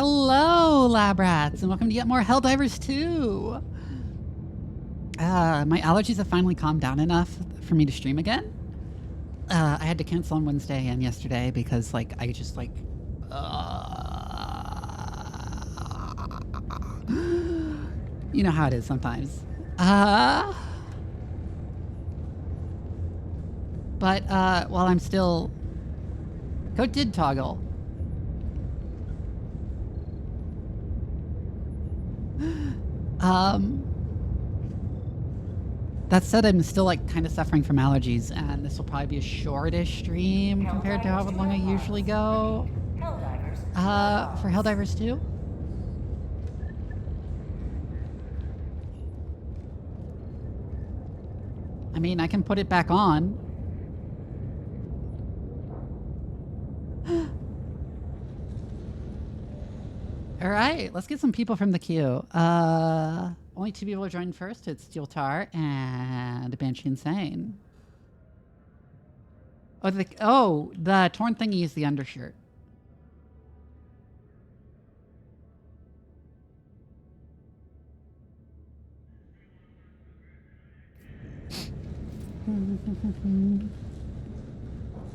Hello, lab rats, and welcome to yet more Helldivers 2. My allergies have finally calmed down enough for me to stream again. I had to cancel on Wednesday and yesterday because, like, I just, like... you know how it is sometimes. But, while I'm still... Code did toggle. That said, I'm still, like, kind of suffering from allergies, and this will probably be a shortish stream compared to how long I usually go. For Helldivers 2? I mean, I can put it back on. Alright, let's get some people from the queue. Only 2 people are joining first. It's Steel Tar and Banshee Insane. Oh, the torn thingy is the undershirt.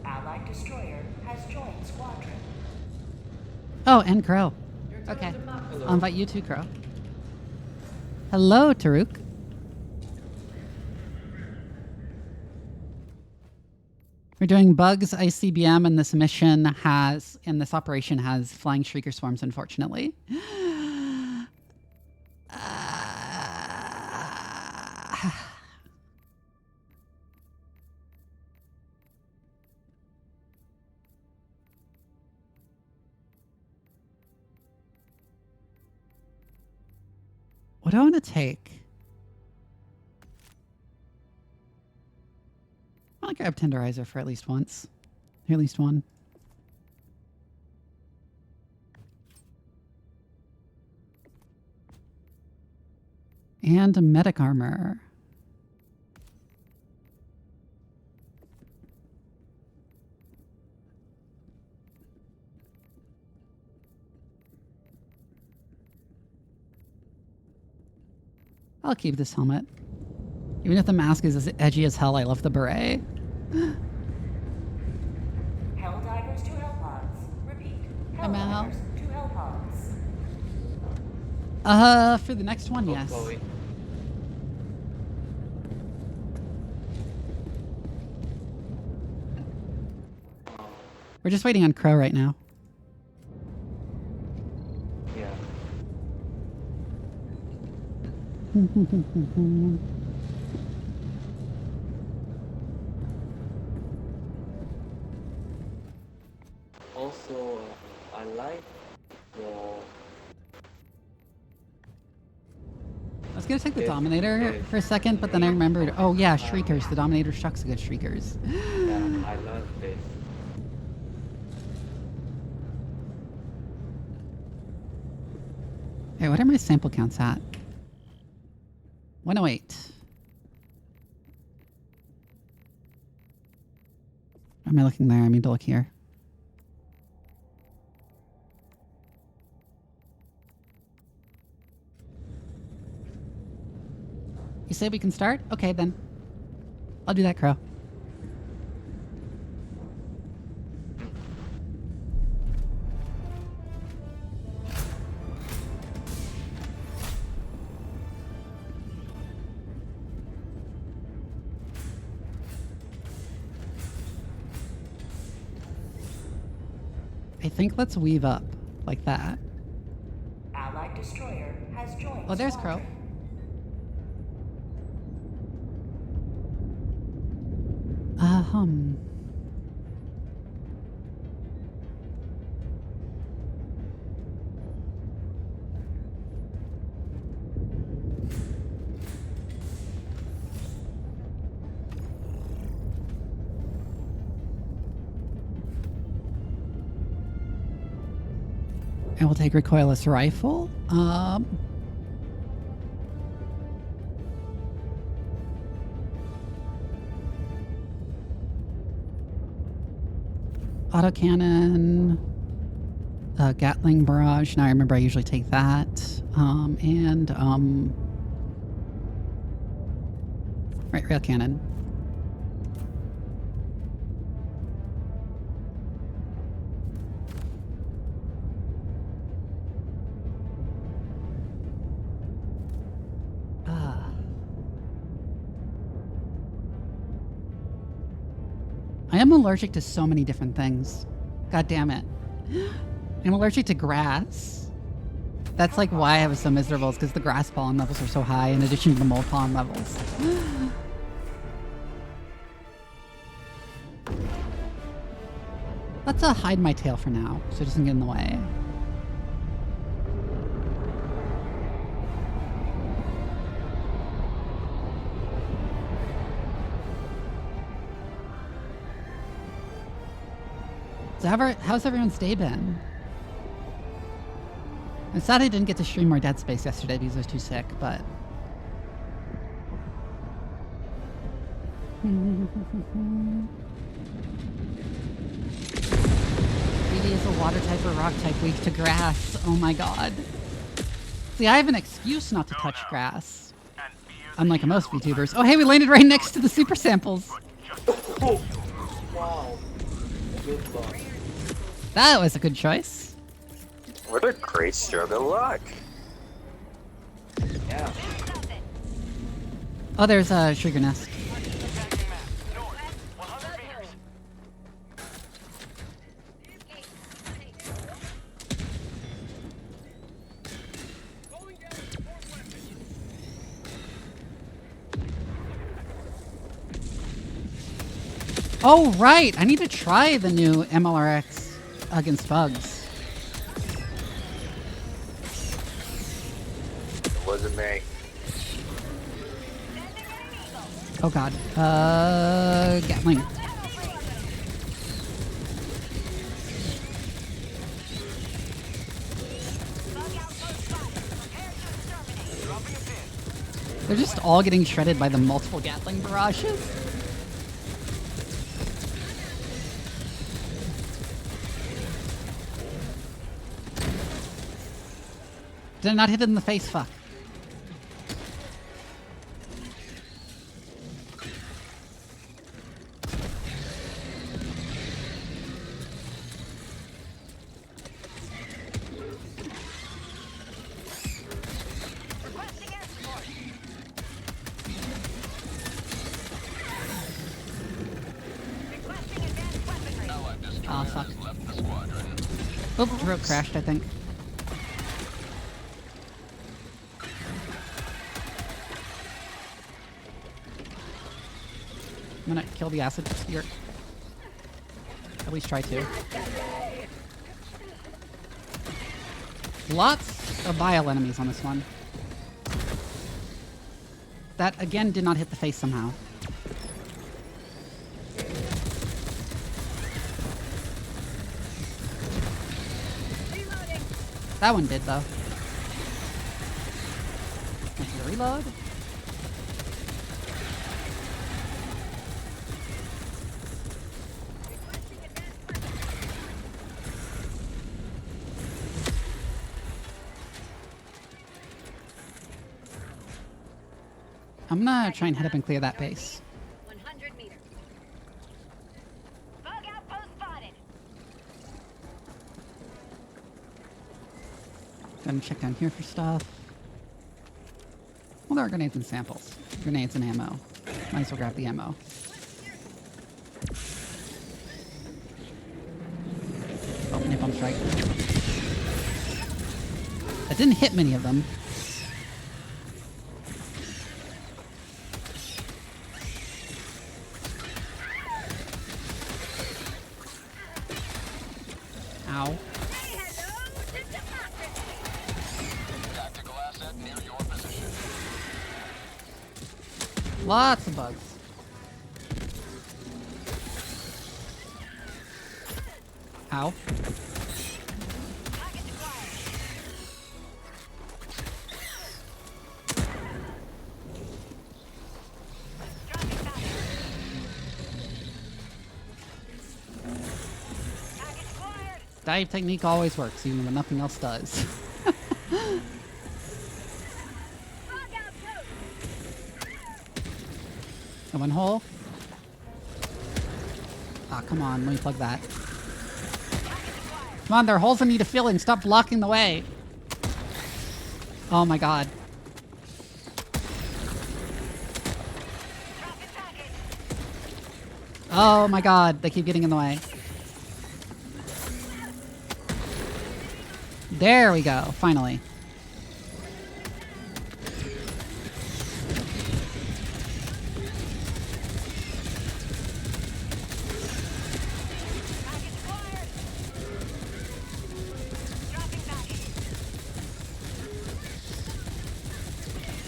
Allied destroyer has joined squadron. Oh, and Crow. Okay. Hello. I'll invite you too, Crow. Hello, Taruk. We're doing bugs, ICBM, and this operation has flying shrieker swarms, unfortunately. What do I want to take? I want to grab Tenderizer for at least once. At least one. And a medic armor. I'll keep this helmet. Even if the mask is as edgy as hell, I love the beret. Helldivers to Hellpods. Repeat. Helldivers to Hellpods. For the next one, yes. Chloe. We're just waiting on Crow right now. Yeah. Also, I like your... I was gonna take the Dominator for a second, but then I remembered, oh yeah, Shriekers. The Dominator shucks against Shriekers. Yeah, I love this. Hey, what are my sample counts at? 108. Am I looking there? I mean to look here. You say we can start? Okay, then. I'll do that, Crow. I think let's weave up like that. Allied destroyer has joined. Oh, there's Crow. And we'll take recoilless rifle. Autocannon. Gatling barrage. Now I remember I usually take that. Right, rail cannon. I am allergic to so many different things. God damn it. I'm allergic to grass. That's like why I was so miserable, is because the grass pollen levels are so high in addition to the mold pollen levels. Let's hide my tail for now, so it doesn't get in the way. So how's everyone's day been? I'm sad I didn't get to stream more Dead Space yesterday because I was too sick, but... Vivi is a water type or rock type, weak to grass. Oh my god. See, I have an excuse not to touch grass. Unlike most VTubers. Oh hey, we landed right next to the super samples! Wow. Good luck. That was a good choice. What a great stroke of luck. Yeah. Oh, there's a sugar nest. Oh, right! I need to try the new MLRX against bugs. It wasn't me. Oh god. Gatling. They're just all getting shredded by the multiple Gatling barrages. Did I not hit it in the face? Fuck. Oh, fuck. Oh, throat crashed, I think. I'm gonna kill the acid sphere. At least try to. Lots of bile enemies on this one. That again did not hit the face somehow. That one did though. Can I reload? I'm gonna try and head up and clear that base. 100 meters. Bug outpost spotted. Gonna check down here for stuff. Well, there are grenades and samples. Grenades and ammo. Might as well grab the ammo. Oh, napalm strike. I didn't hit many of them. Ow. Lots of bugs. Ow. Dive technique always works, even when nothing else does. And one hole. Ah, come on, let me plug that. Come on, there are holes I need to fill in. Stop blocking the way. Oh my god. Oh my god, they keep getting in the way. There we go, finally.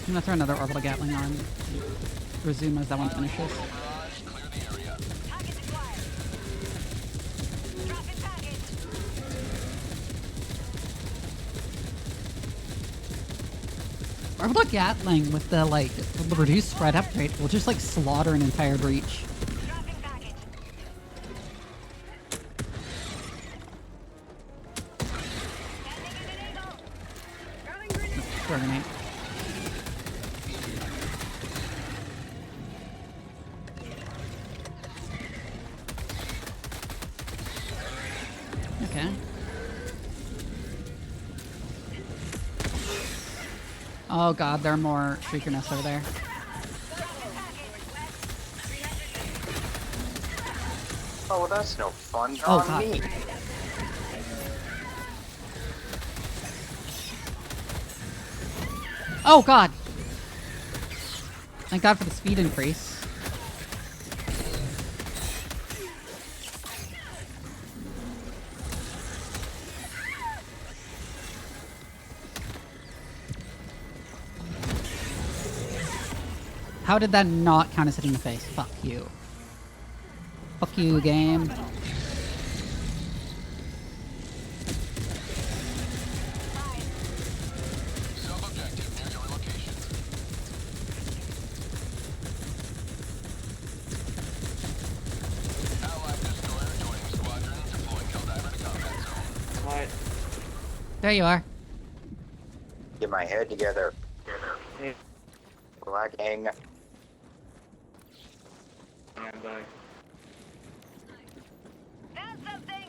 I'm gonna throw another orbital Gatling on. Resume as that one finishes. Orbital Gatling with the like reduced spread upgrade will just like slaughter an entire breach. Throw a grenade. Okay. Oh god, there are more Shrieker nests over there. Oh, well, that's no fun Oh, on God. me. Oh god! Thank god for the speed increase. How did that not count as hitting the face? Fuck you. Fuck you, game. Sub-objective near your location. Allied destroyer joining squadron, deploying Helldiver to combat zone. What? There you are. Get my head together. Hey, Lagging. I'm back. Found something.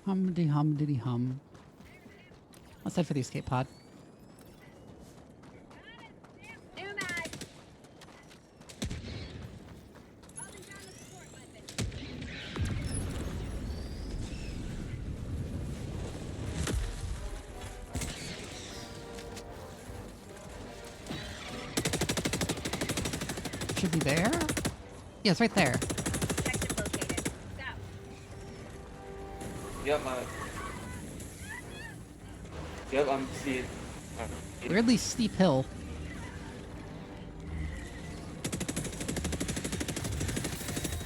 Hum-diddy hum-diddy hum. Let's head for the escape pod. New mag. Should be there? Yeah, it's right there. Objective located. Go. Yep, Yep, I'm seeing. Weirdly steep hill.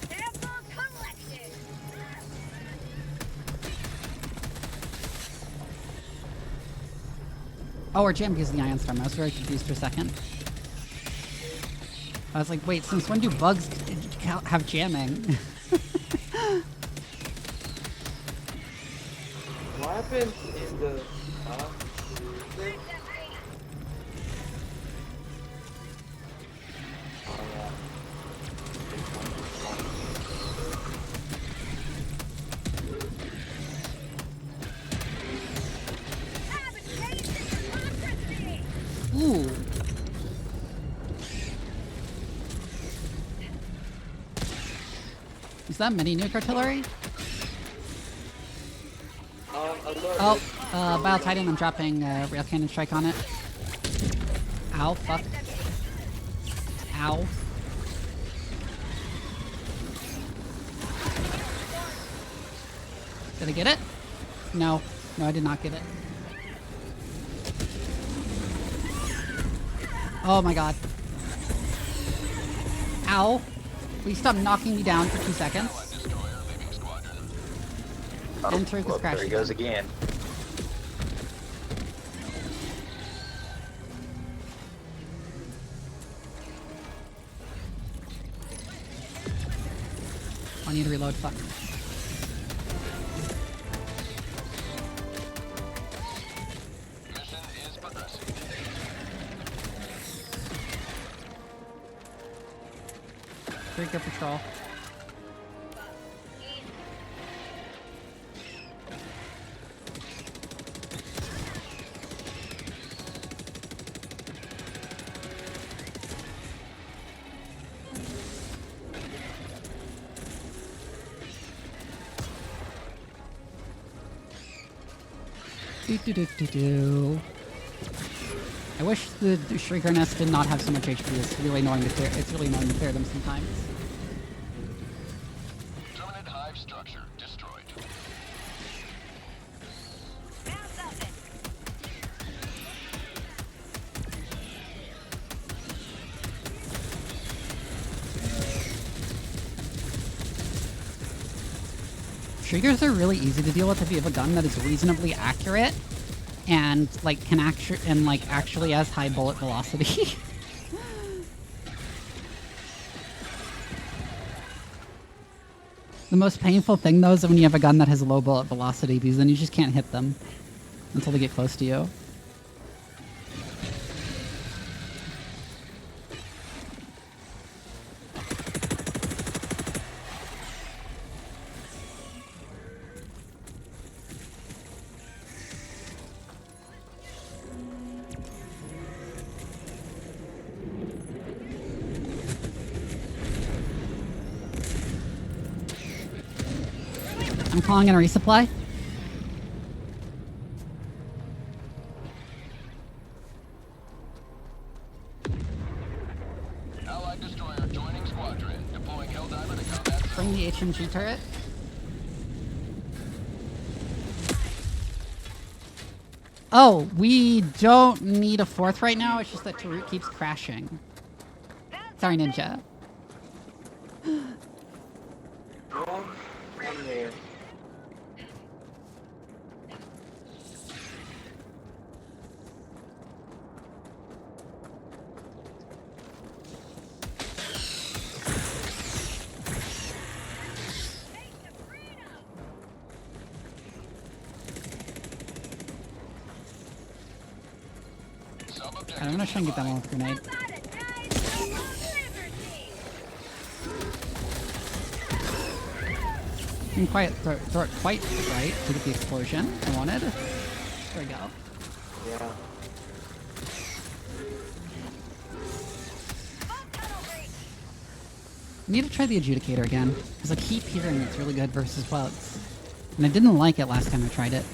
Sample collected. Oh, we're jammed using the Ion Storm. I was very confused for a second. I was like, wait, since when do bugs have jamming? What happened in the thing? Oh, yeah. Ooh. Is that mini nuke artillery? Alert. Oh, Bile Titan, I'm dropping Rail Cannon Strike on it. Ow, fuck. Ow. Did I get it? No. No, I did not get it. Oh my god. Ow. Will you stop knocking me down for 2 seconds? Oh, Enter is look, there he crashing. goes again. I need to reload. Fuck. Mission is progressing. Shrieker patrol. Do. I wish the Shrieker nest did not have so much HP. It's really annoying to clear. It's really annoying to clear them sometimes. Terminate hive structure destroyed. Found something. Shriekers are really easy to deal with if you have a gun that is reasonably accurate and like can actually has high bullet velocity. The most painful thing though is when you have a gun that has low bullet velocity, because then you just can't hit them until they get close to you. I'm calling in a resupply. Allied destroyer joining squadron. Deploying Helldiver to combat. Bring the HMG turret. Oh, we don't need a fourth right now. It's just that Tarut keeps crashing. Sorry, Ninja. Well, I'm here. I'm gonna try and get that one with a grenade. Didn't quite throw it quite right to get the explosion I wanted. There we go. Yeah. I need to try the adjudicator again, because I keep hearing it's really good versus bugs. And I didn't like it last time I tried it.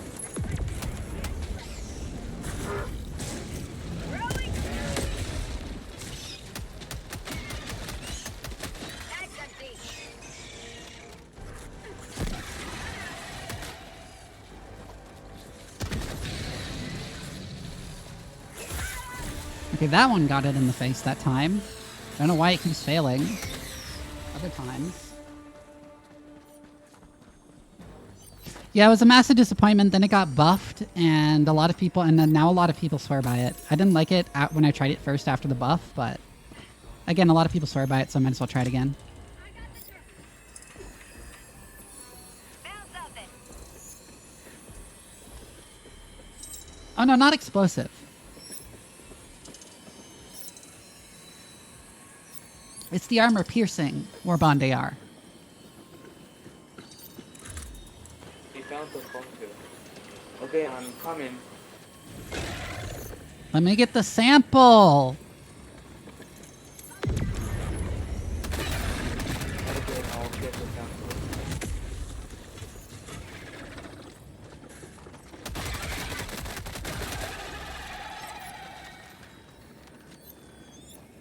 Okay, that one got it in the face that time. I don't know why it keeps failing. Other times. Yeah, it was a massive disappointment. Then it got buffed, and then now a lot of people swear by it. I didn't like it when I tried it first after the buff, but again, a lot of people swear by it, so I might as well try it again. Oh no, not explosive. It's the armor piercing Warbond AR. He found the phone too. Okay, I'm coming. Let me get the sample. Okay, I'll get the sample.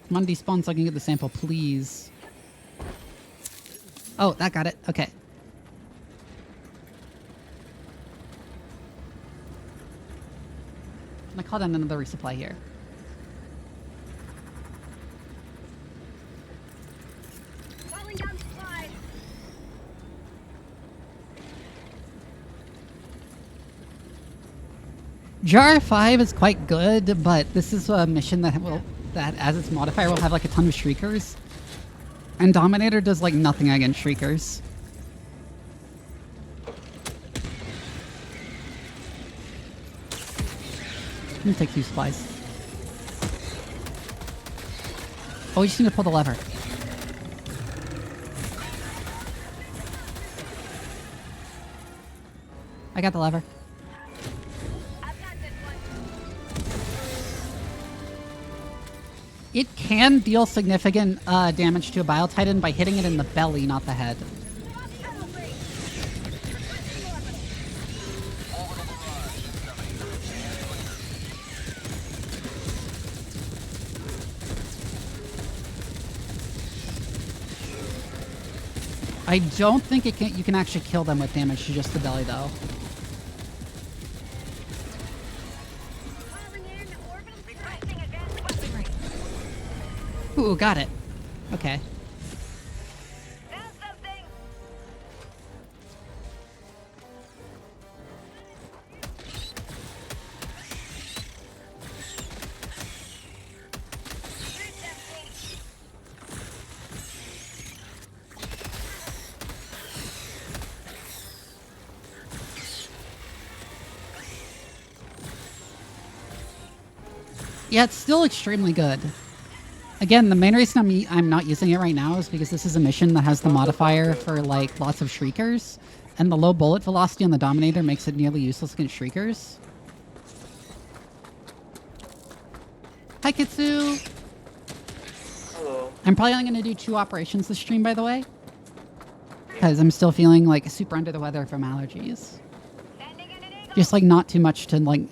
Come on, despawn so I can get the sample, please. Oh, that got it. Okay. Can I call down another resupply here? Calling down supplies. Jar 5 is quite good, but this is a mission that as its modifier will have like a ton of Shriekers. And Dominator does like nothing against Shriekers. me take 2 supplies. Oh, we just need to pull the lever. I got the lever. I've got this one. It can deal significant damage to a Biotitan by hitting it in the belly, not the head. I don't think you can actually kill them with damage to just the belly, though. Calling in orbital requesting advanced weaponry. Ooh, got it. Okay. Found something. Crate's empty. Yeah, it's still extremely good. Again, the main reason I'm not using it right now is because this is a mission that has the modifier for, like, lots of Shriekers. And the low bullet velocity on the Dominator makes it nearly useless against Shriekers. Hi, Kitsu! Hello. I'm probably only going to do 2 operations this stream, by the way. Because I'm still feeling, like, super under the weather from allergies. Sending in an eagle. Just, like, not too much to, like...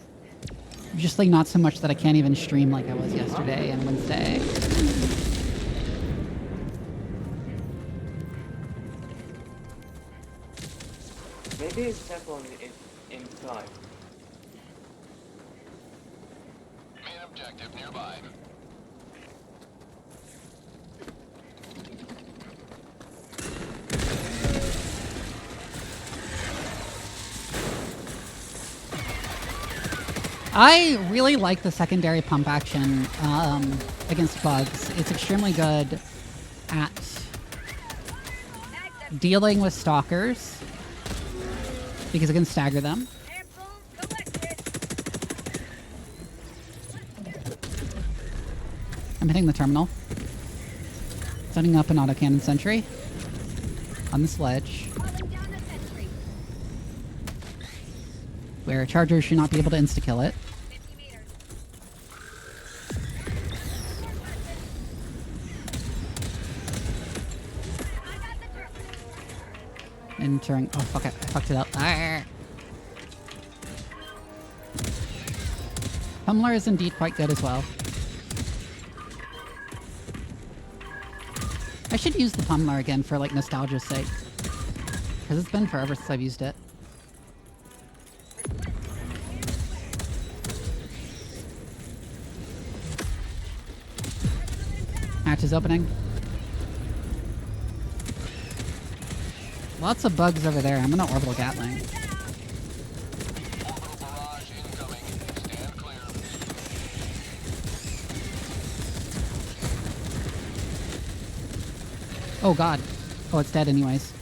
Just, like, not so much that I can't even stream like I was yesterday and Wednesday. Maybe it's temple inside. Main objective nearby. I really like the secondary pump action against bugs. It's extremely good at dealing with stalkers because it can stagger them. Sample collected. I'm hitting the terminal. Setting up an autocannon sentry on the sledge, Calling down the sentry. where chargers should not be able to insta-kill it. 50 meters. I got the terminal. Entering. Oh, fuck it. I fucked it up. Arrgh. Pummeler is indeed quite good as well. I should use the Pummeler again for, like, nostalgia's sake. Because it's been forever since I've used it. Hatch is opening. Lots of bugs over there. I'm gonna orbital Gatling. Orbital barrage incoming. Stand clear. Oh god. Oh, it's dead anyways.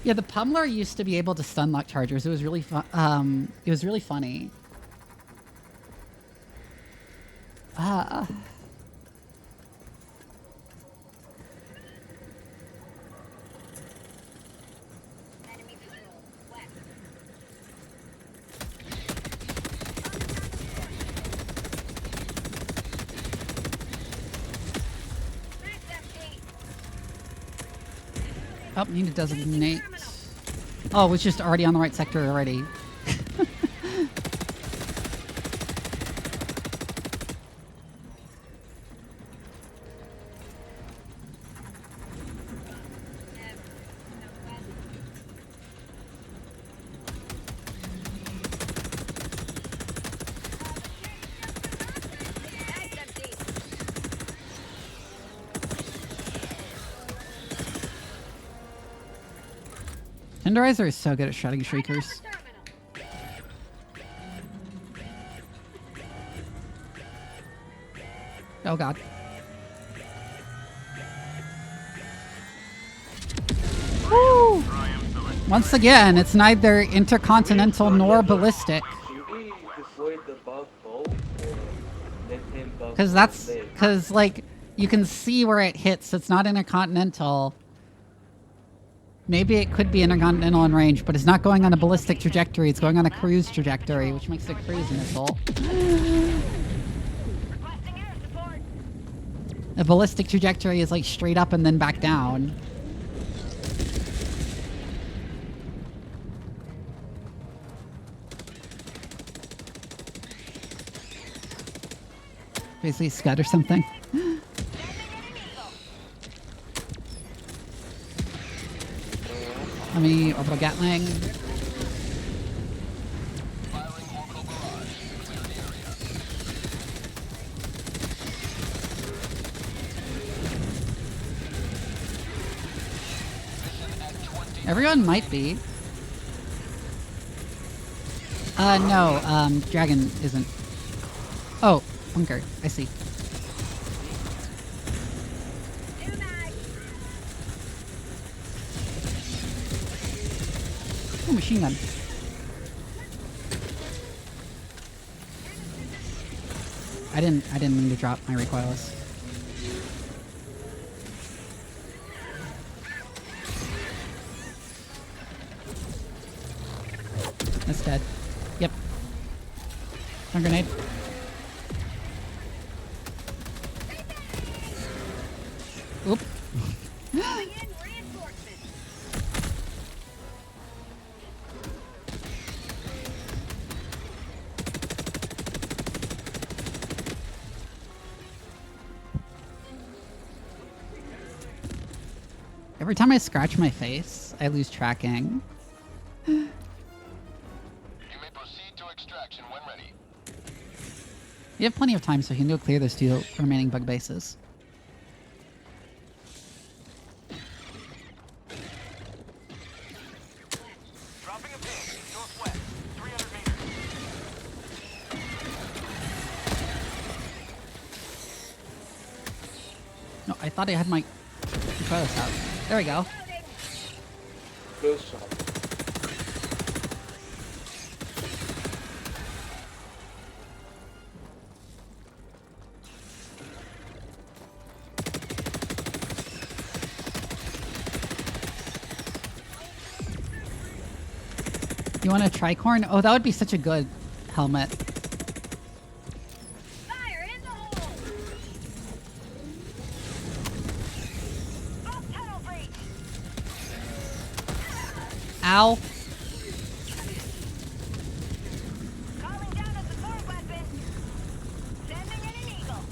Yeah, the Pummeler used to be able to stun lock chargers. It was really fun. It was really funny. Enemy visual. West. Crate's empty. Oh, need to designate. Oh, it was just already on the right sector already. Bag's empty. Tenderizer is so good at shredding Shriekers. Terminal. Oh god. Woo! Once again, it's neither intercontinental nor ballistic. Should we destroy the bug both or let him bug Because that's... Because, like, you can see where it hits. It's not intercontinental. Maybe it could be intercontinental in range, but it's not going on a ballistic trajectory. It's going on a cruise trajectory, which makes it a cruise missile. Requesting air support. A ballistic trajectory is like straight up and then back down. Basically Scud or something. Let me orbital Gatling. Firing orbital barrage. Clear the area. Mission at 20. Everyone might be. No, Dragon isn't. Oh, bunker. I see. New mag. Oh, machine gun. I didn't mean to drop my recoilless. That's dead. Yep. Stun grenade. Oop. Calling in reinforcements. Every time I scratch my face, I lose tracking. You may proceed to extraction when ready. You have plenty of time, so you can go clear those 2 remaining bug bases. Dropping a ping. Northwest. 300 meters. No, I thought I had my recoilless out. There we go. Close shot. You want a tricorn? Oh, that would be such a good helmet. Fire in the hole. Off tunnel breach. Ow. Calling down a support weapon. Sending in an eagle.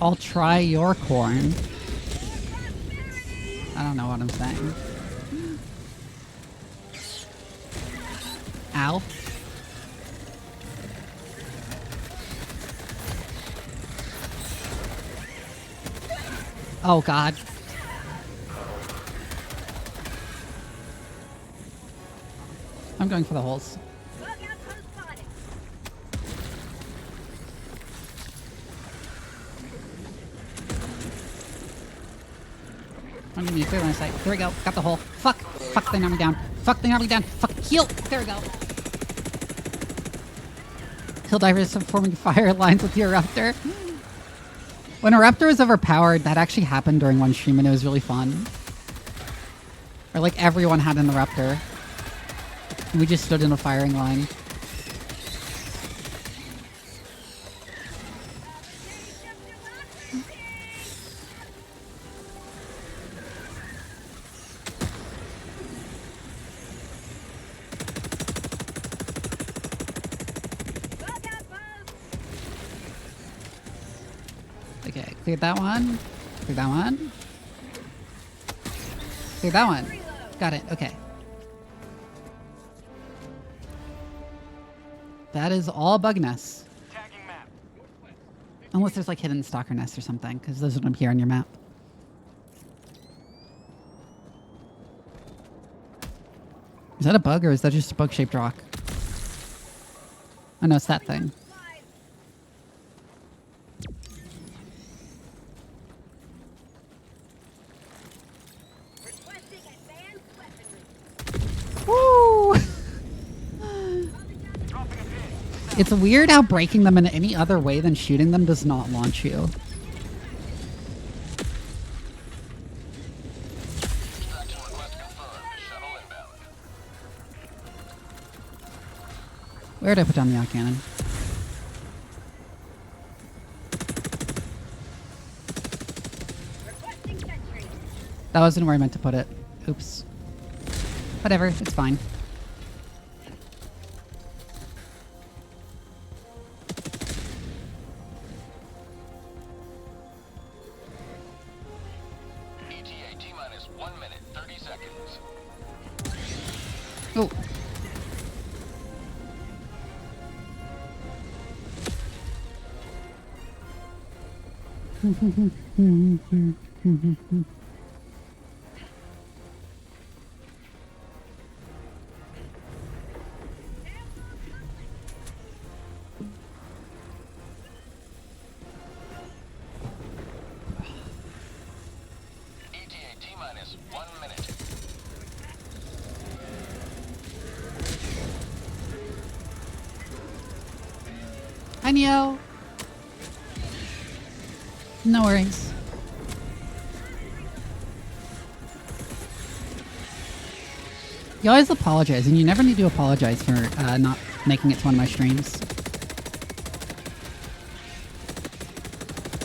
I'll try your corn. I don't know what I'm saying. Ow. Oh god. I'm going for the holes. Bug outpost spotted. I'm gonna be clear on sight. There we go. Got the hole. Fuck. Fuck, they knocked me down. Fuck, they knocked me down. Fuck, heal. There we go. Helldivers are forming fire lines with your Raptor. When a Raptor was overpowered, that actually happened during one stream and it was really fun. Or like everyone had an Raptor. And we just stood in a firing line. Bug outpost. Okay, cleared that one. Cleared that one. Cleared that one. Got it, okay. That is all bug nests. Tagging map. Unless there's like hidden stalker nests or something, because those don't appear on your map. Is that a bug or is that just a bug-shaped rock? Oh no, it's that thing. Supplies. It's weird how breaking them in any other way than shooting them does not launch you. Extraction request confirmed. Shuttle inbound. Where did I put down the yacht cannon? Requesting sentry. That wasn't where I meant to put it. Oops. Whatever, it's fine. ETA T-minus 1 minute, 30 seconds. Oh. ETA T-minus 1 minute. Hi, Neo. No worries. You always apologize, and you never need to apologize for not making it to one of my streams.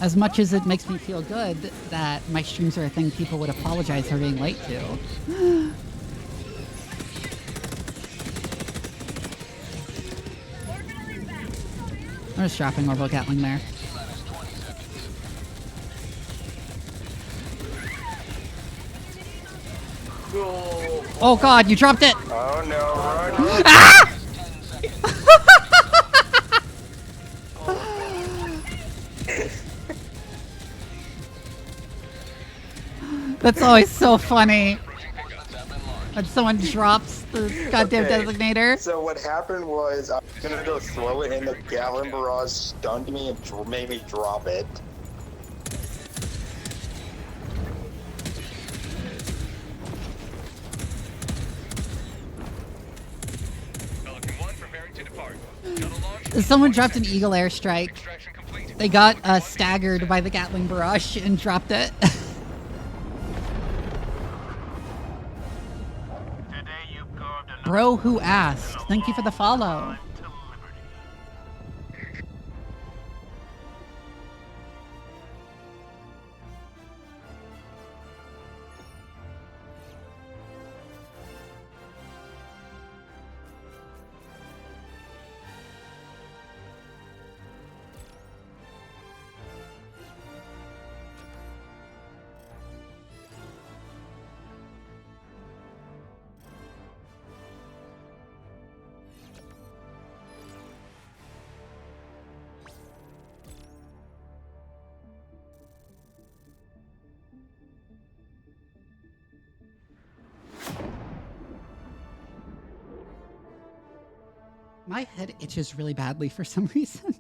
As much as it makes me feel good that my streams are a thing people would apologize for being late to. I'm just dropping Orbital Gatling there. T-minus 20 seconds. Go. Oh god, you dropped it! Oh no, run! Ah! 10 seconds. That's always so funny Approaching coordinates have been launched. when someone drops the goddamn Okay, designator. So what happened was I was gonna go throw it, and the Gatling barrage stunned me and made me drop it. Pelican 1 preparing to depart. Shuttle launch. Someone dropped an Eagle airstrike. Extraction complete. They got staggered by the Gatling barrage and dropped it. Today you carved another Bro who asked. Thank you for the follow. line to liberty. My head itches really badly for some reason.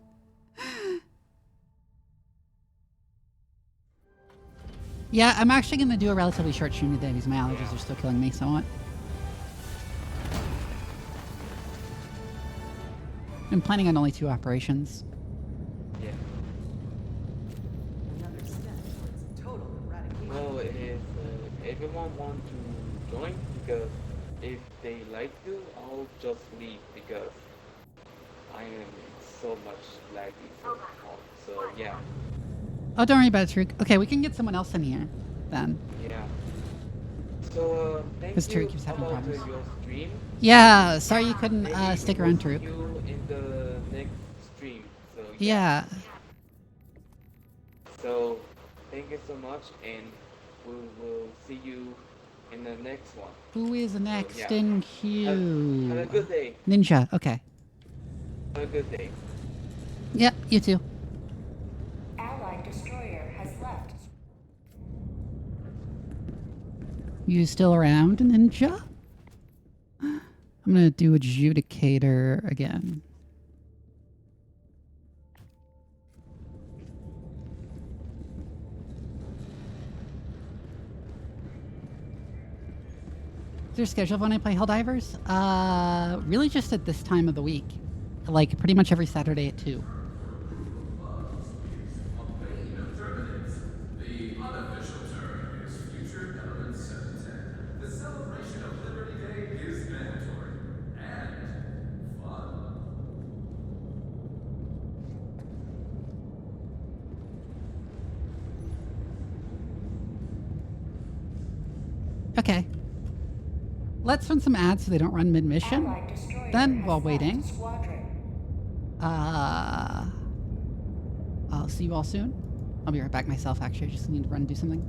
Yeah, I'm actually going to do a relatively short stream today because my allergies are still killing me somewhat. I'm planning on only 2 operations. Yeah. Another step towards total eradication. Well, if everyone want to join, because if they like to, I'll just leave because I am so much laggy for all. So yeah, Oh, don't worry about it, Taruk. Okay, we can get someone else in here then. yeah. So thank Because you Taruk keeps having about problems. your stream. Yeah, sorry you couldn't Maybe stick we'll around, see Taruk. you in the next stream. So Yeah. So thank you so much, and we will see you in the next one. Who is next yeah. in Have queue? a good day. Ninja, okay. Have a good day. Yep, you too. Allied destroyer has left. You still around, Ninja? I'm gonna do Adjudicator again. Is there a schedule of when I play Helldivers? Really just at this time of the week. like pretty much every Saturday at 2. The unofficial term is Future Element 710. The celebration of Liberty Day is mandatory and fun. Okay. Let's run some ads so they don't run mid-mission. Allied destroyer Then, has while left waiting, Squadron. I'll see you all soon. I'll be right back myself, actually. I just need to run and do something.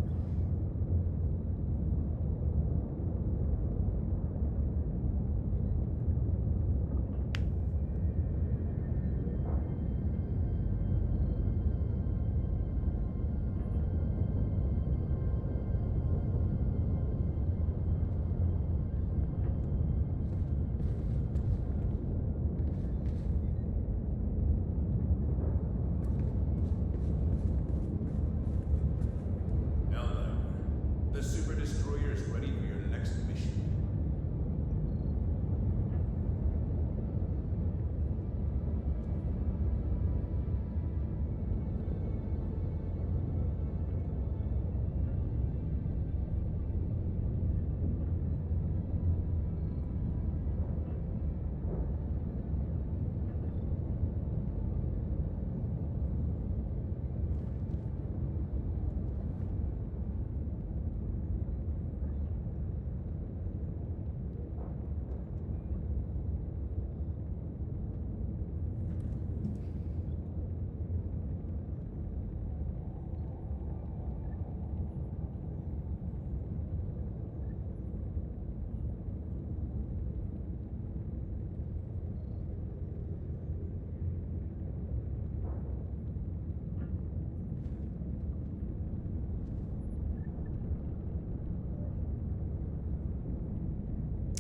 Helldiver, the Super Destroyer is ready for your next mission.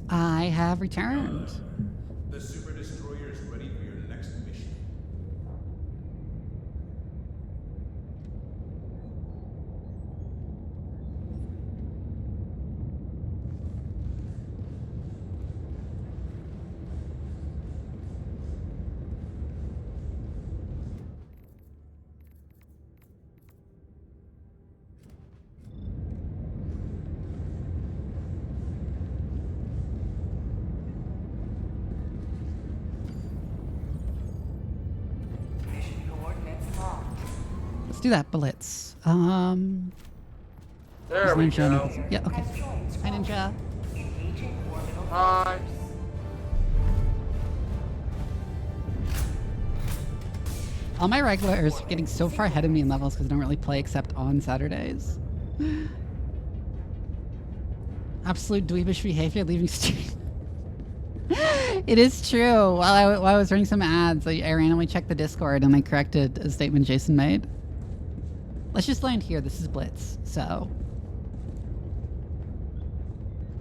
I have returned. The Super Destroyer is ready for your next mission. Mission coordinates locked. Let's do that, Blitz. There we Ninja go. needs- Yeah, okay. Has joined Hi, Squadron. Ninja. Engaging orbital Hi. thrusters. All my regulars are getting so far ahead of me in levels because I don't really play except on Saturdays. Absolute dweebish behavior leaving stream. It is true. While I was running some ads, I randomly checked the Discord and I corrected a statement Jason made. Let's just land here. This is Blitz, so.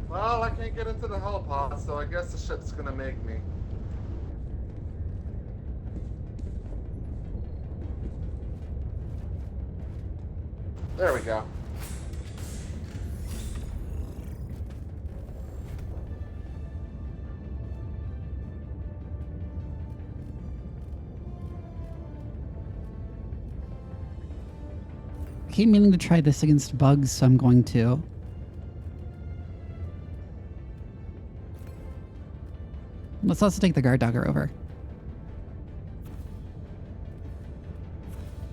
Well, I can't get into the helipod, so I guess the ship's gonna make me. There we go. I keep meaning to try this against bugs, so I'm going to. Let's also take the guard dogger over.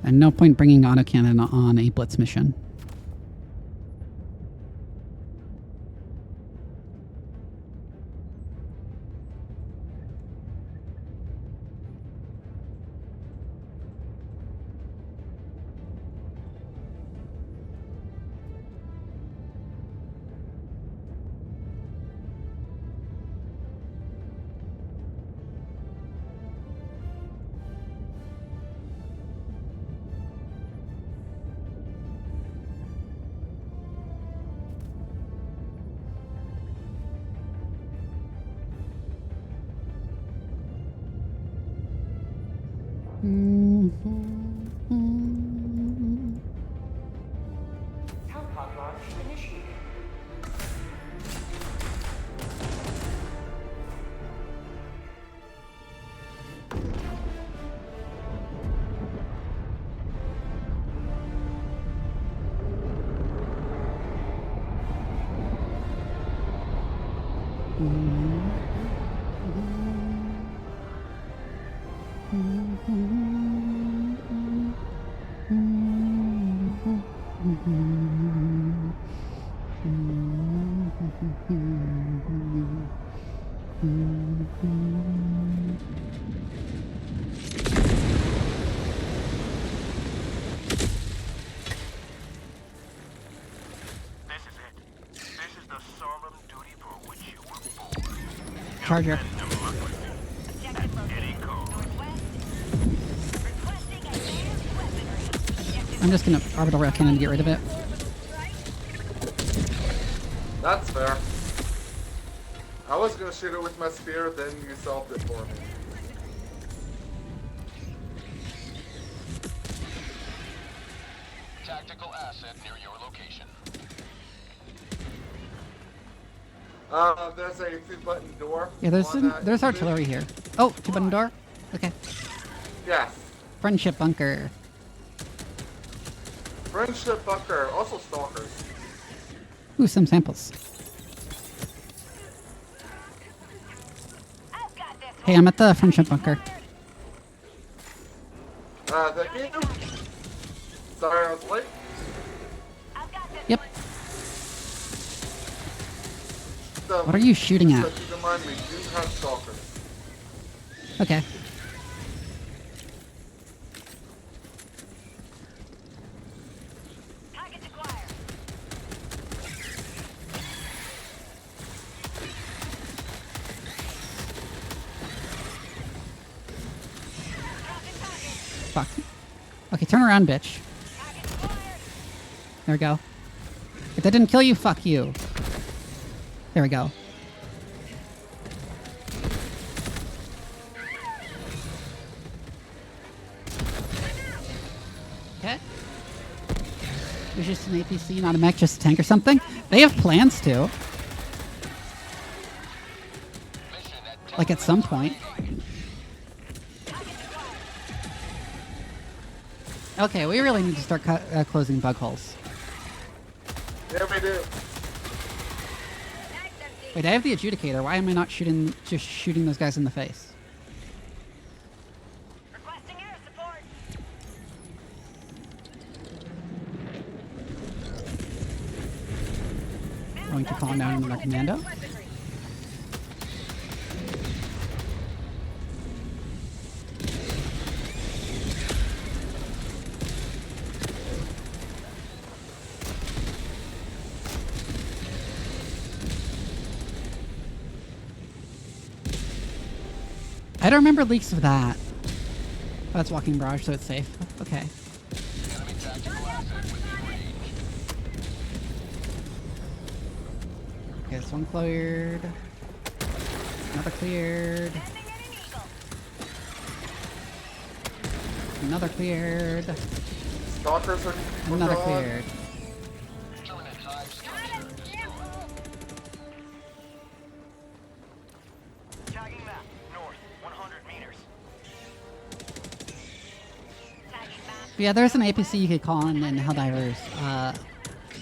And no point bringing autocannon on a blitz mission. Helipod launch initiated. Charger. Objective located northwest. Requesting advanced weaponry. Objective I'm just gonna orbital rail cannon to get rid of it. That's fair. I was gonna shoot it with my spear, then you solved it for me. Tactical asset near your location. There's a 2-button door. Yeah, there's artillery here. Oh, 2-button door? Okay. Yes. Friendship bunker. Friendship bunker. Also stalkers. Ooh, some samples. I've got this. Hey, I'm at the friendship bunker. Thank you. Sorry I was late. I've got this. Yep. So, What are you shooting at? so keep in mind, we do have stalkers. Okay. Package acquired. Dropping package. Fuck. Okay, turn around, bitch. Package acquired. There we go. If that didn't kill you, fuck you. There we go. Okay. There's just an APC, not a mech, just a tank or something. They have plans to. Like at some point. Okay, we really need to start closing bug holes. Yeah, we do. Wait, I have the adjudicator. Why am I not just shooting those guys in the face? Requesting air support. Going to calm down another commando. I don't remember leaks of that. Oh, that's walking barrage, so it's safe. Okay. Enemy tactical asset within range. Okay, this one cleared. Another cleared. Sending in an eagle. Another cleared. Stalkers are Another gone. cleared. Determinate hive structure destroyed. Tagging map. North. 100 meters. Tagging map. But yeah, there's an APC you could call in Helldivers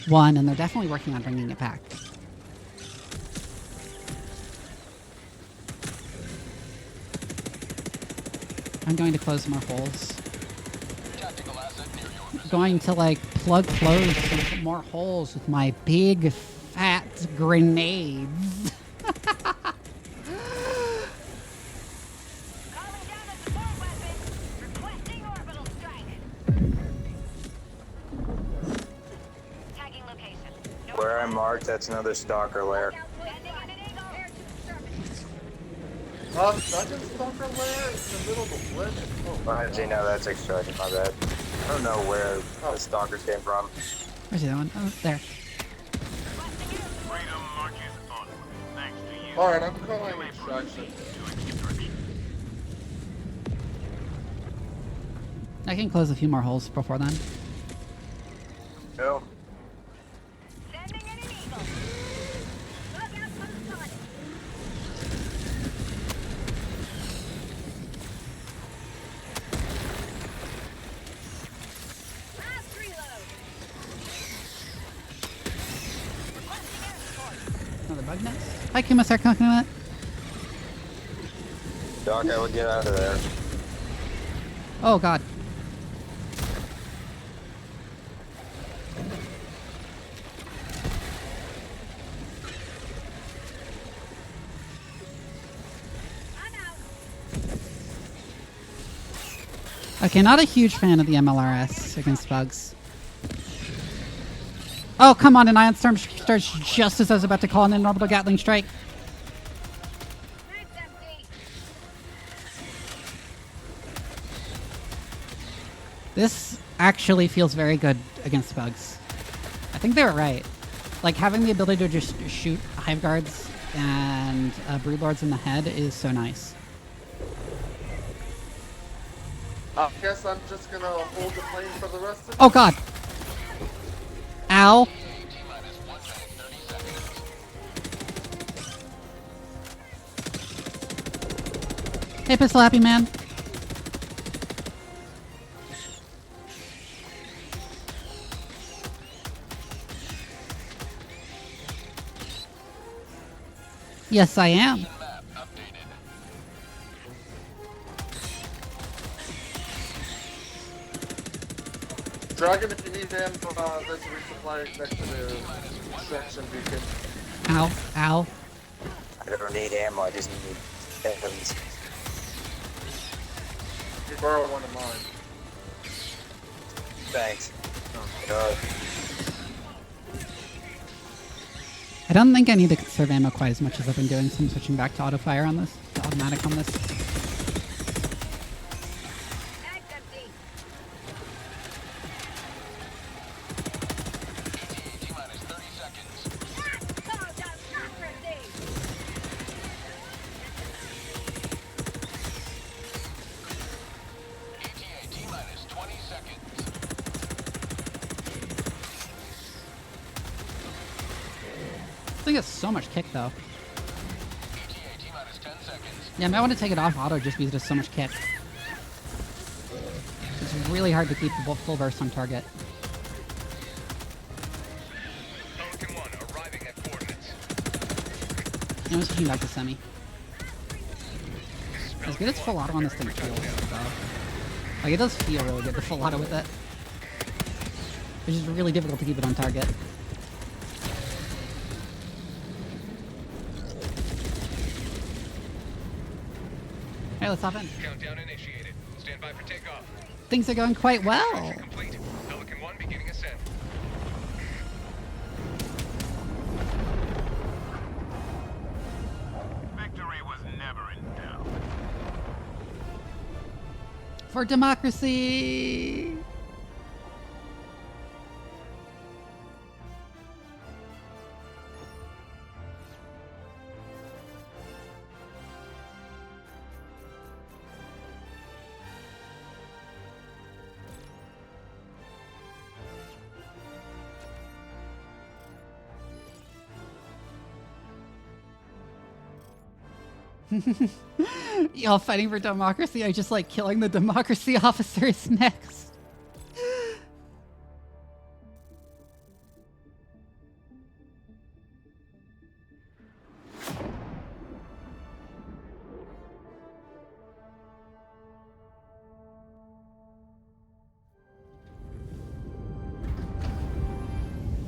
1, and they're definitely working on bringing it back. I'm going to close more holes. Tactical asset near your I'm going to like close some more holes with my big fat grenades. Calling down a support weapon. Requesting orbital strike. Tagging location. Where I marked, that's another stalker lair. Sending in an eagle. Second stalker lair is in the middle of the blitz. Oh, Well, actually, no, that's extraction, my bad. I don't know where the stalkers came from. Where's the other one? Oh, there. Freedom marches on. Thanks to you. Alright, I'm calling extraction. I can close a few more holes before then. No. Sending in an eagle. Look out for the sun. Last reload. Requesting air support. Another bug nest? Hi, Hi, Kumasar Coconut. Doc, I would get out of there. Oh, God. Okay, not a huge fan of the MLRS against bugs. Oh, come on, an Ion Storm starts just as I was about to call in an orbital Gatling strike. That's empty. This actually feels very good against bugs. I think they were right. Like, having the ability to just shoot Hive Guards and Broodlords in the head is so nice. I guess I'm just gonna hold the plane for the rest of Oh, God. Ow. Hey, Pistol Happy Man. Yes, I am. Dragon, if you need them, there's a resupply next to the extraction beacon. Ow. Ow. I don't need ammo, I just need items. You borrow one of mine. Thanks. God. I don't think I need to conserve ammo quite as much as I've been doing, so I'm switching back to auto fire on this, to automatic on this. That's empty. T-minus 30 seconds. That's called democracy. ETA T-minus 20 seconds. This thing has so much kick, though. ETA T-minus 10 seconds. Yeah, I might want to take it off auto just because it has so much kick. It's really hard to keep the full burst on target. Pelican 1 arriving at coordinates. I'm switching back to semi. As good as full auto on this thing feels, though. Like, it does feel really good to full auto with it. It's just really difficult to keep it on target. Hey, let's hop in. Countdown initiated. Stand by for takeoff. Things are going quite well. Complete. Pelican 1 beginning ascent. Victory was never in doubt. For democracy! Y'all fighting for democracy? I just like killing the democracy officers next.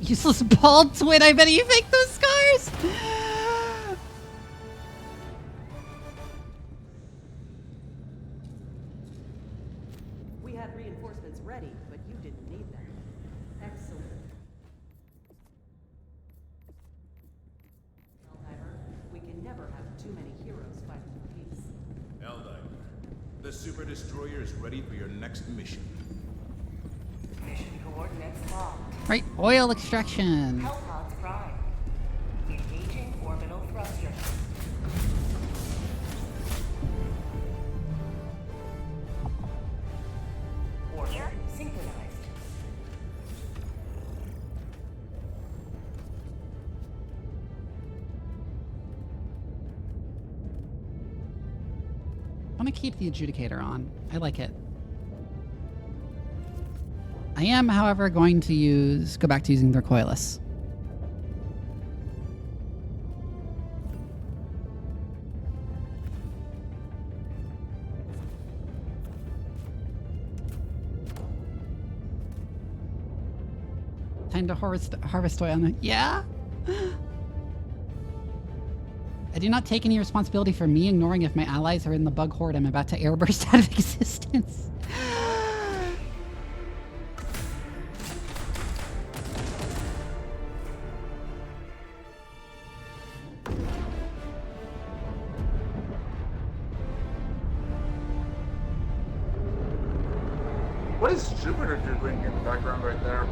Useless bald twin, I bet you fake those scars! We had reinforcements ready, but you didn't need them. Excellent. Helldiver, we can never have too many heroes fighting for peace. Helldiver, the Super Destroyer is ready for your next mission. Mission coordinates locked. Right, oil extraction. Hellpods prime. Engaging orbital thrusters. Orbit synchronized. I'm gonna keep the adjudicator on. I like it. I am, however, going to go back to using the recoilless. Time to harvest oil. Yeah? I do not take any responsibility for me ignoring if my allies are in the bug horde I'm about to airburst out of existence. What is Jupiter doing in the background right there?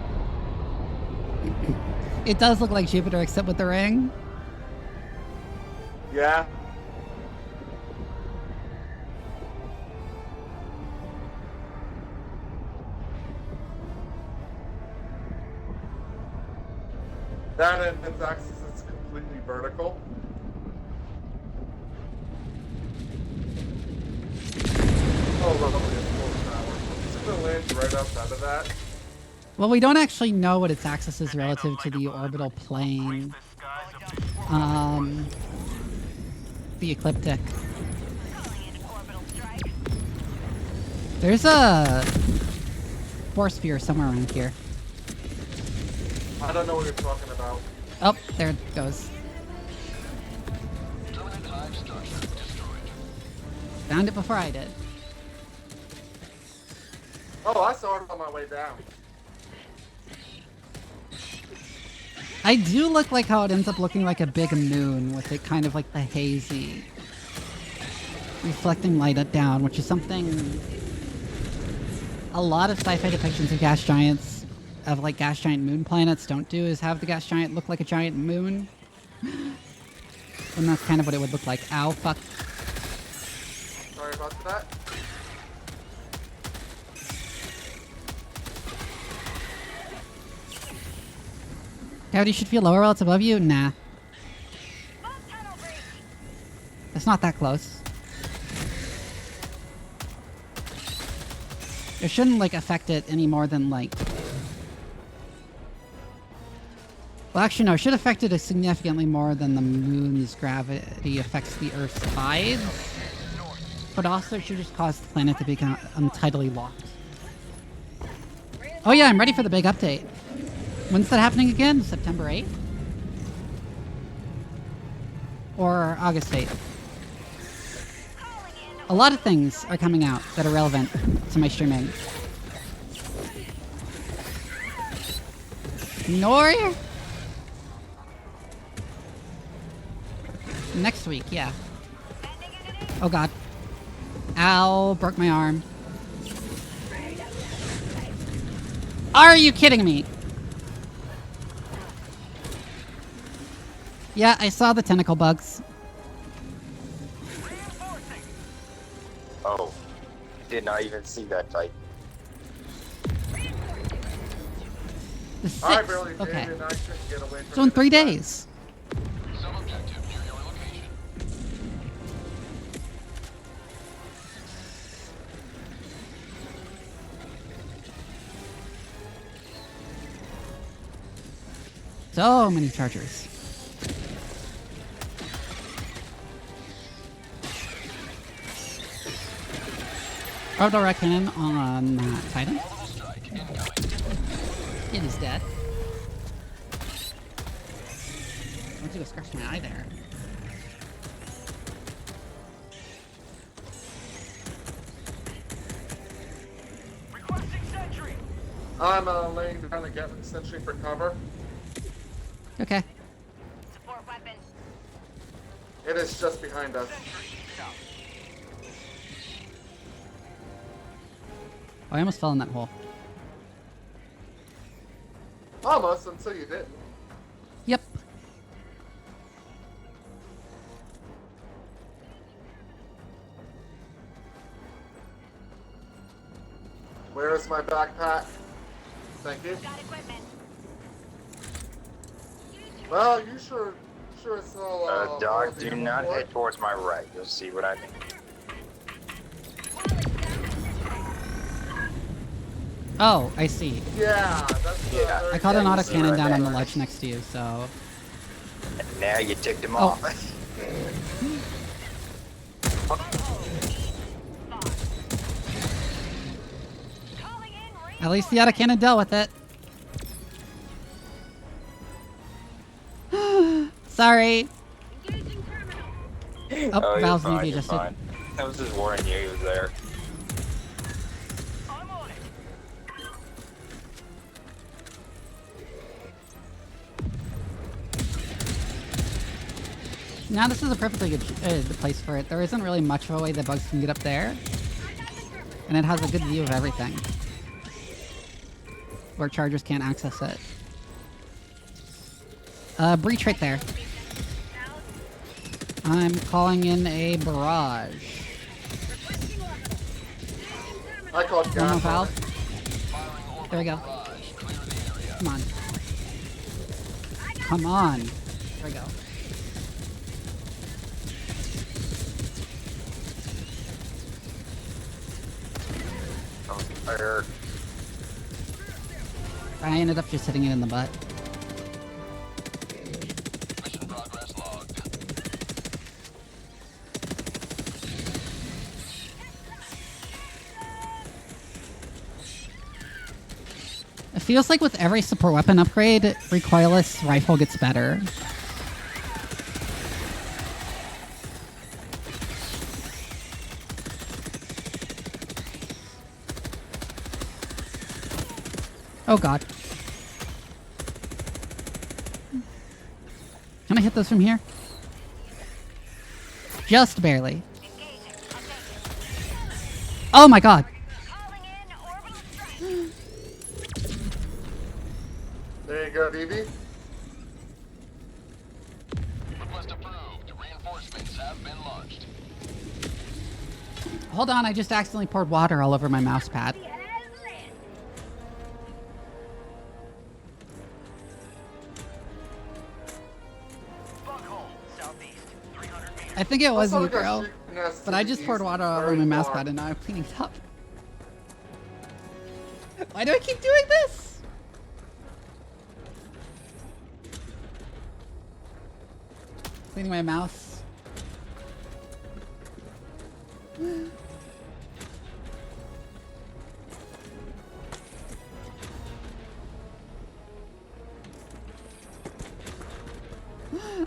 It does look like Jupiter, except with the ring. Yeah. That and its axis is completely vertical. Oh, lovely. It's full power. It's gonna land right outside of that. Well, we don't actually know what its axis is relative to the orbital plane. The ecliptic. There's a force sphere somewhere around here. I don't know what you're talking about. Oh, there it goes. Permanent hive structure destroyed. Found it before I did. Oh, I saw it on my way down. I do look like how it ends up looking like a big moon with it kind of like the hazy reflecting light down, which is something a lot of sci-fi depictions of gas giants, of like gas giant moon planets, don't do, is have the gas giant look like a giant moon. And that's kind of what it would look like. Ow, fuck. Sorry about that. Gravity should feel lower while it's above you? Nah. It's not that close. It shouldn't, like, affect it any more than, like... Well, actually, no. It should affect it significantly more than the moon's gravity affects the Earth's tides. But also, it should just cause the planet to become tidally locked. Oh yeah, I'm ready for the big update. When's that happening again? September 8th? Or August 8th? A lot of things are coming out that are relevant to my streaming. Nor? Next week, yeah. Oh god. Ow, broke my arm. Are you kidding me? Yeah, I saw the tentacle bugs. Oh, did not even see that type. The I 6th? barely did, Okay. and I couldn't get away from So in it 3 time. days. Sub-objective near your location. So many chargers. Orbital red cannon on Titan. Orbital strike incoming. It is dead. I went to go scratch my eye there. I'm laying down a Gatling sentry for cover. Okay. Support weapon. It is just behind us. Oh, I almost fell in that hole. Almost, until you didn't. Yep. Where is my backpack? Thank you. Got equipment. Well, you sure it's all. Doc, do not head towards my right. You'll see what I mean. Oh, I see. Yeah, that's the Yeah. third I caught an you auto see cannon right down on there. the ledge next to you, so... And now you ticked him Oh. off. Calling in At least the auto cannon dealt with it. Sorry. Engaging terminal. Oh, you're Valve's fine, Vivi you're adjusted. fine. I was just warning you he was there. I'm on it. Now this is a perfectly good place for it. There isn't really much of a way that bugs can get up there. And it has a good view of everything. Where chargers can't access it. Breach right there. I'm calling in a barrage. I called One more gas. valve. There we go. Come on. Come on. There we go. Fire. I ended up just hitting it in the butt. Mission progress logged. It feels like with every support weapon upgrade, recoilless rifle gets better. Oh god. Can I hit those from here? Just barely. Oh my god. Calling in orbital strike. There you go, Vivi. Request approved. Reinforcements have been launched. Hold on, I just accidentally poured water all over my mouse pad. I think it was Also, you, we got girl. shooting us to But I the just poured east, water all over very my mouse far. pad and now I'm cleaning it up. Why do I keep doing this? Cleaning my mouse.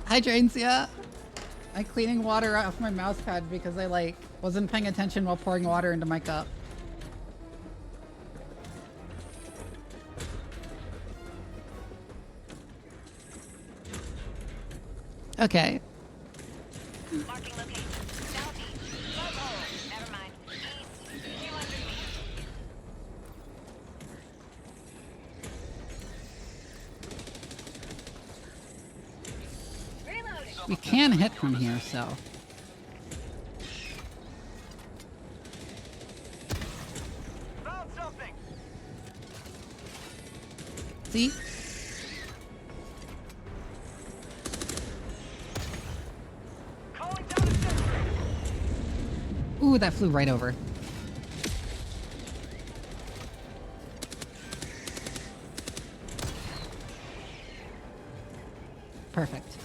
Hi, Drancia. I'm cleaning water off my mouse pad because I wasn't paying attention while pouring water into my cup. Okay. Marking location. Southeast. Plug hole. Never mind. East. 200 meters. Reloading. We can hit from here, so. Found something. See? Calling down a sentry. Ooh, that flew right over. Perfect.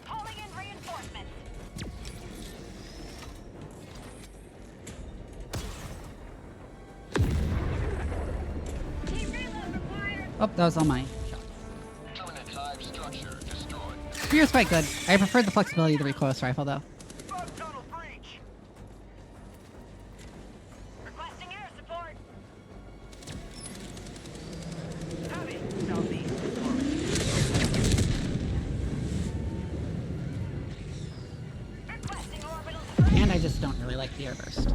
Calling in reinforcements. Team reload required. Oh, that was all mine. Terminate hive structure destroyed. Spear's quite good. I prefer the flexibility of the recoilless rifle, though. Bug tunnel breach. Requesting air support. Heavy. Southeast. Requesting orbital strike. And I just don't really like the airburst.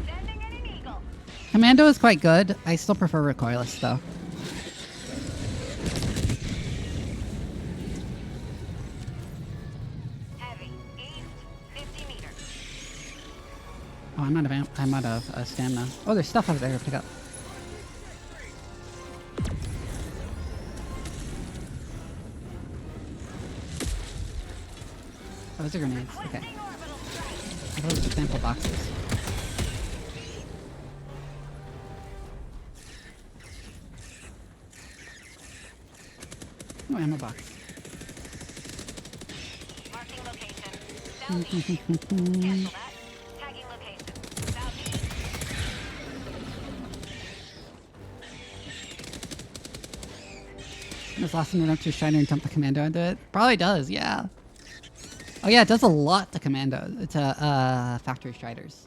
Sending in an eagle. Commando is quite good. I still prefer recoilless, though. Heavy. East. 50 meters. Oh, I'm out of stamina. Oh, there's stuff over there to pick up. Oh, those are grenades. Okay. Requesting orbital strike. Those are sample boxes. Oh, ammo box. Marking location. Southeast. Cancel that. Tagging location. Southeast. This last one went up to a Shiner and dumped the commando into it. Probably does, yeah. Oh yeah, it does a lot to commando. It's a factory Striders.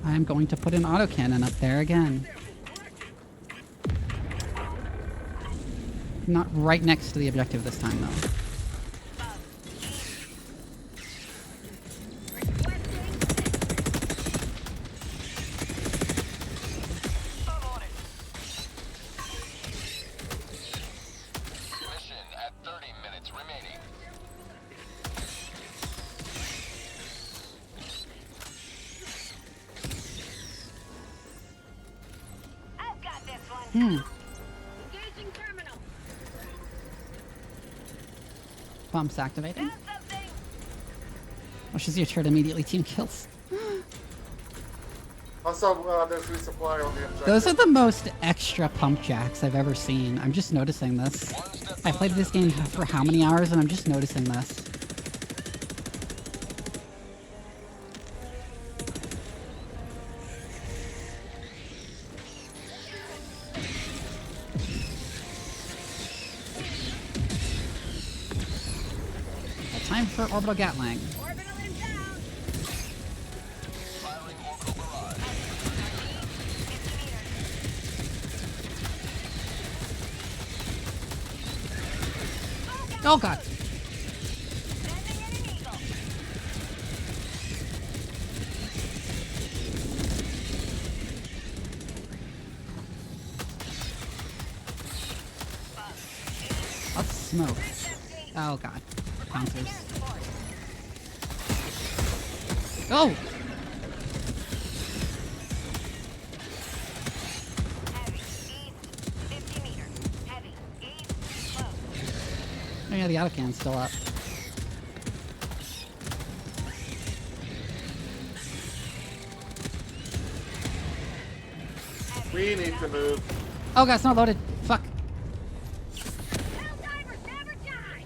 I'm going to put an autocannon up there again. Not right next to the objective this time, though. Mission at 30 minutes remaining. I've got this one. Hmm. Engaging terminal. Bumps activating. Found something. Wishes your turret immediately team kills. Also, there's resupply on the objective. Those are the most extra pump jacks I've ever seen. I'm just noticing this. I played this game for how many hours and I'm just noticing this. Time for orbital Gatling. Orbital inbound. Firing orbital barrage. 50 meters. Oh god. Sending in an eagle. Let's smoke. Oh god. Bouncers. Oh! Heavy. East. 50 meters. Heavy. East. Close. Oh yeah, the autocannon's still up. We need to move. Oh god, it's not loaded. Fuck. Helldivers never die.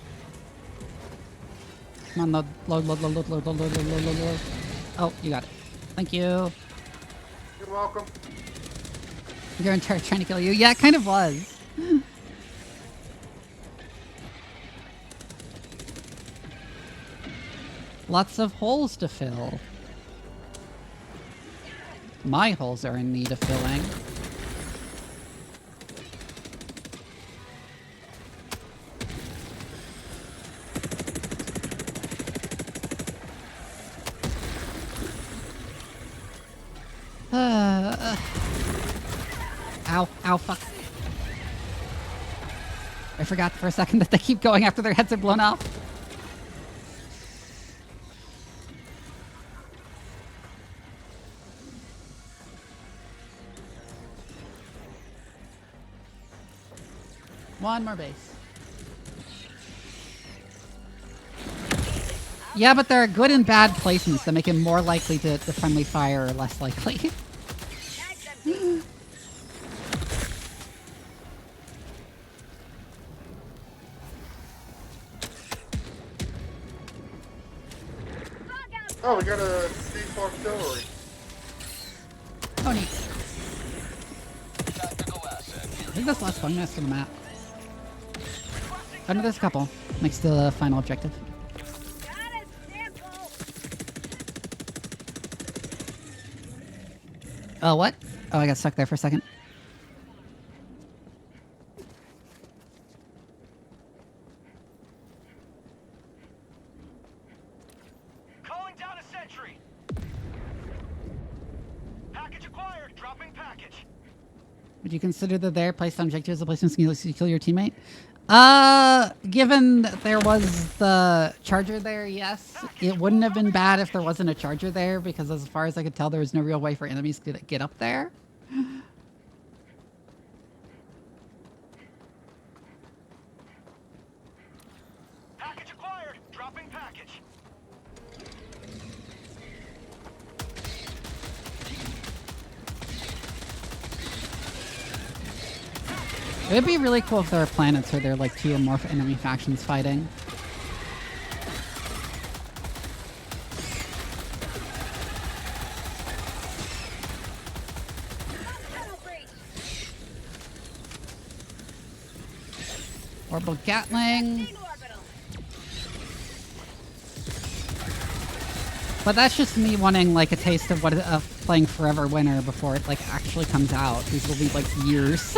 Come on, load. Oh, you got it. Thank you. You're welcome. Your entire trying to kill you. Yeah, it kind of was. Lots of holes to fill. My holes are in need of filling. Ow, ow, fuck. I forgot for a second that they keep going after their heads are blown off. One more base. Yeah, but there are good and bad placements that make it more likely to friendly fire or less likely. That's empty. Oh, we got a C4 artillery. Oh, neat. Tactical asset. I think that's the last one master of the map. Oh no, there's a couple. Next to the final objective. Got a sample. Oh, what? Oh, I got stuck there for a second. Calling down a sentry. Package acquired. Dropping package. Would you consider that their placed on objective as a placement to kill your teammate? Given that there was the charger there, yes. It wouldn't have been bad if there wasn't a charger there, because as far as I could tell, there was no real way for enemies to get up there. Package acquired. Dropping package. It would be really cool if there were planets where there are like two or more enemy factions fighting. Orbital Gatling. Big orbital. But that's just me wanting like a taste of what of playing Forever Winter before it like actually comes out. These will be like years.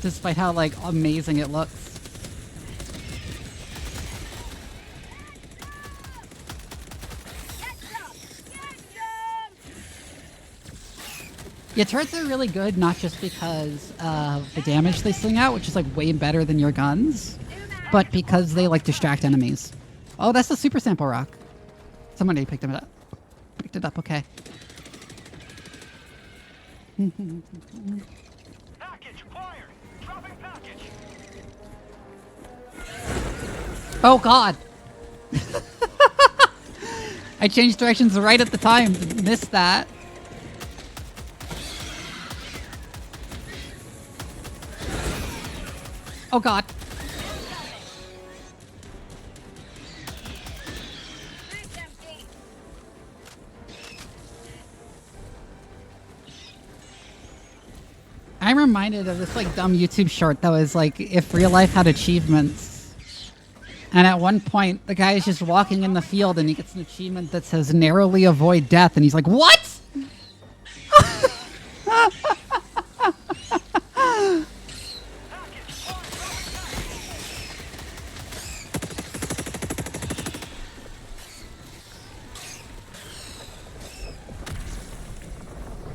Despite how like amazing it looks. Yeah, turrets are really good, not just because of the damage they sling out, which is like way better than your guns, but because they like distract enemies. Oh, that's the super sample rock. Somebody picked it up. Picked it up, okay. Package acquired. Dropping package. Oh god! I changed directions right at the time. Missed that. Oh god. I'm reminded of this like dumb YouTube short that was like if real life had achievements. And at one point the guy is just walking in the field and he gets an achievement that says narrowly avoid death and he's like, "What?"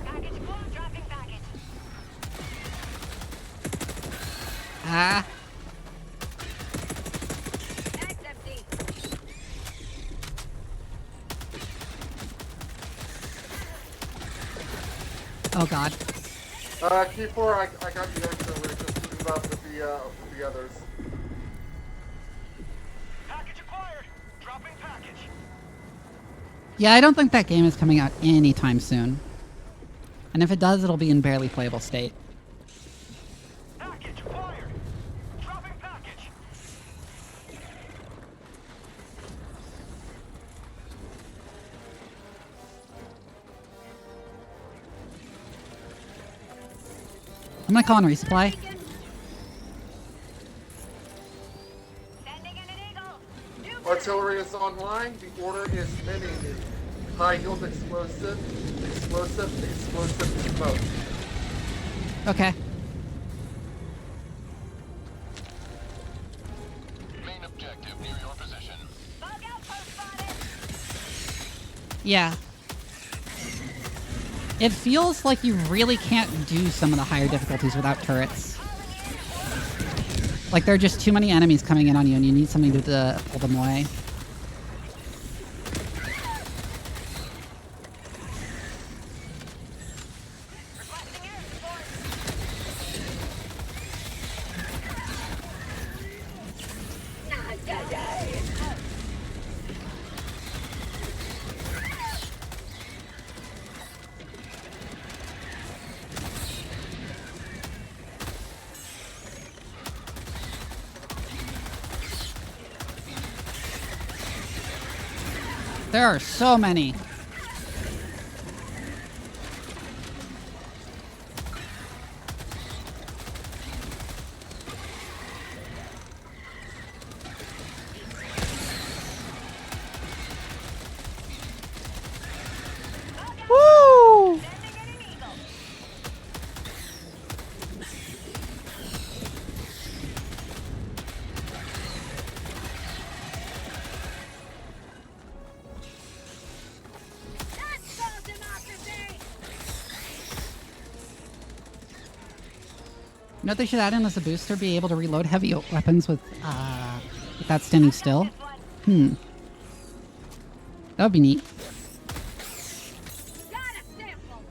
Package full, dropping package. Ah. Bag's empty. Oh god. Key 4, I got the extra route, just keep them up with the others. Package acquired. Dropping package. Yeah, I don't think that game is coming out anytime soon. And if it does, it'll be in barely playable state. Package acquired. Dropping package. I'm gonna call in resupply. Sending in an eagle. New Artillery is online. The order is mini. High yield explosive, smoke. Okay. Main objective near your position. bug outpost spotted. Yeah. It feels like you really can't do some of the higher difficulties without turrets. Like there are just too many enemies coming in on you and you need something to pull them away. Requesting air support. There are so many. Woo! Sending in an eagle. That's called democracy. You know what they should add in as a booster? Be able to reload heavy weapons without standing still. This one. That would be neat. Got a sample.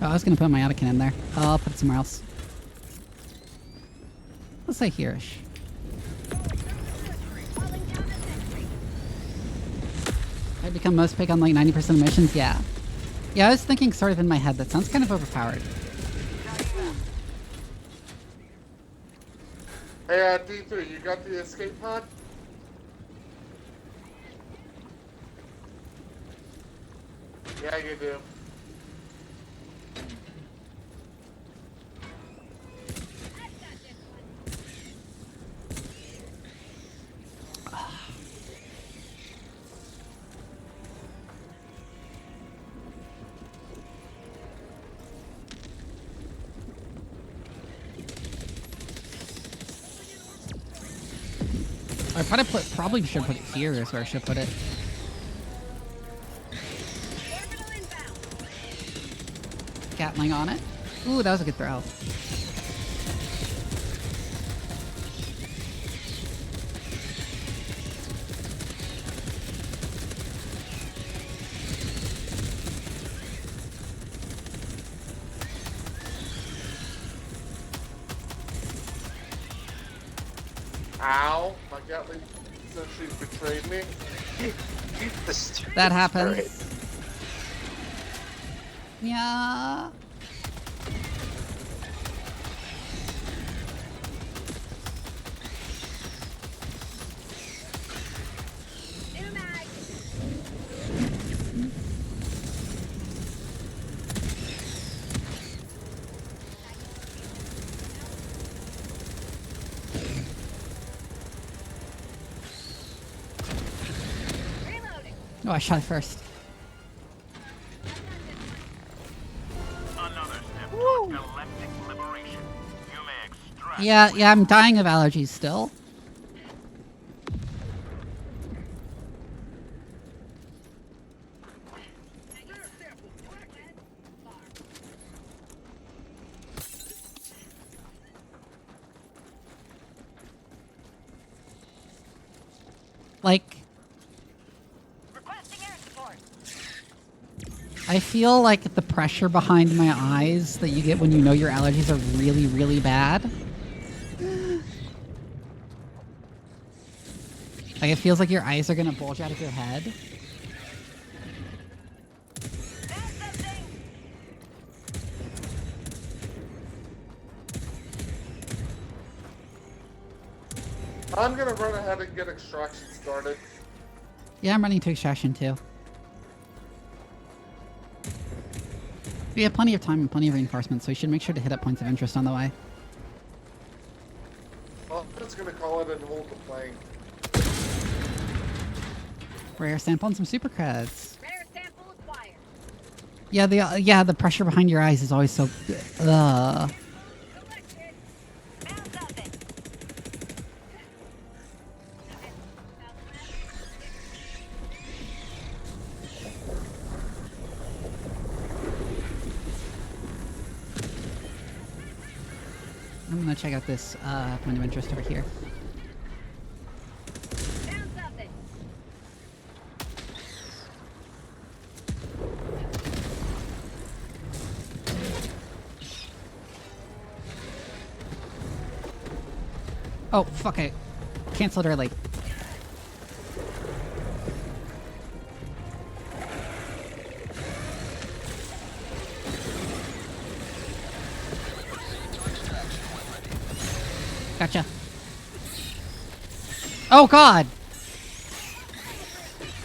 Oh, I was gonna put my Anakin in there. I'll put it somewhere else. Let's say here-ish. Calling down a sentry. I become most pick on like 90% of missions? Yeah. Yeah, I was thinking sort of in my head, that sounds kind of overpowered. Hey, D3, you got the escape pod? Yeah, you do. I probably should put it here. Is where I should put it. Gatling on it. Ooh, that was a good throw. Ow! My Gatling says she's betrayed me. That happens. Yeah. Oh, I shot it first. Another step toward galactic liberation. You may extract. Yeah, I'm dying of allergies still. Like, Requesting air support. I feel like the pressure behind my eyes that you get when you know your allergies are really, really bad. Like, it feels like your eyes are gonna bulge out of your head. I'm gonna run ahead and get extraction started. Yeah, I'm running to extraction too. We have plenty of time and plenty of reinforcements, so we should make sure to hit up points of interest on the way. Well, I'm just gonna call it and hold the plane. Rare sample and some super creds. Rare sample acquired. Yeah, the pressure behind your eyes is always so. Ugh. Collected. Found something. I'm gonna check out this point of interest over here. Found something. Oh, fuck it. Canceled early. Gotcha. Oh, God!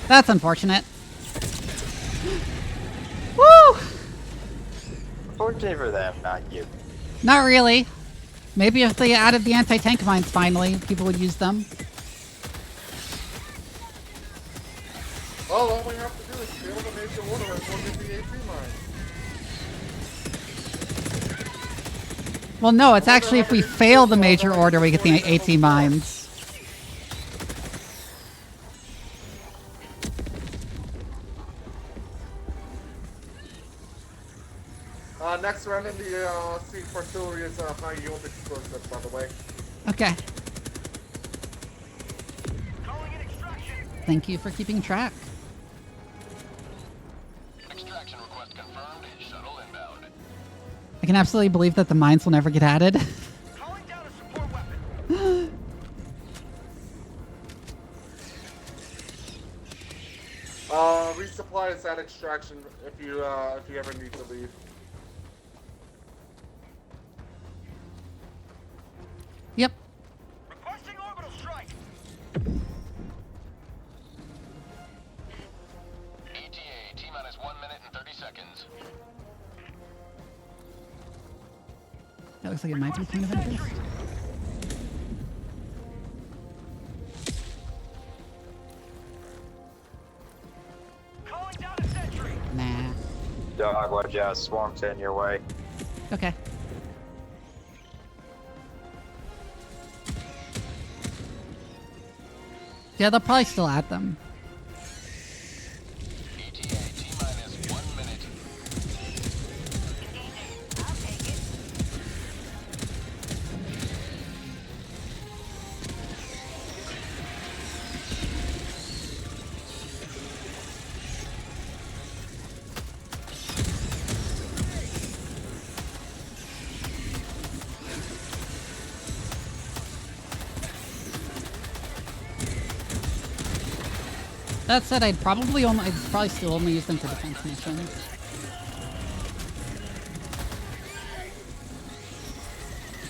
That's unfortunate. Woo! Fortunate for them, not you. Not really. Maybe if they added the anti-tank mines finally, people would use them. Well, all we have to do is fail the major order and we'll get the AP mine. Well, no, it's actually if we fail the major order, we get the AT mines. Next round in the sea artillery is high yield explosive, by the way. Okay. Calling in extraction. Thank you for keeping track. Extraction request confirmed. Shuttle inbound. I can absolutely believe that the mines will never get added. Calling down a support weapon. Resupply is at extraction if you ever need to leave. Yep. That looks like it might be a point of interest. Calling down a sentry. Nah. Dog, watch out. Swarm's in your way. Okay. Yeah, they'll probably still add them. ETA T-minus 1 minute. I'll take it. That said, I'd probably still only use them for defense missions.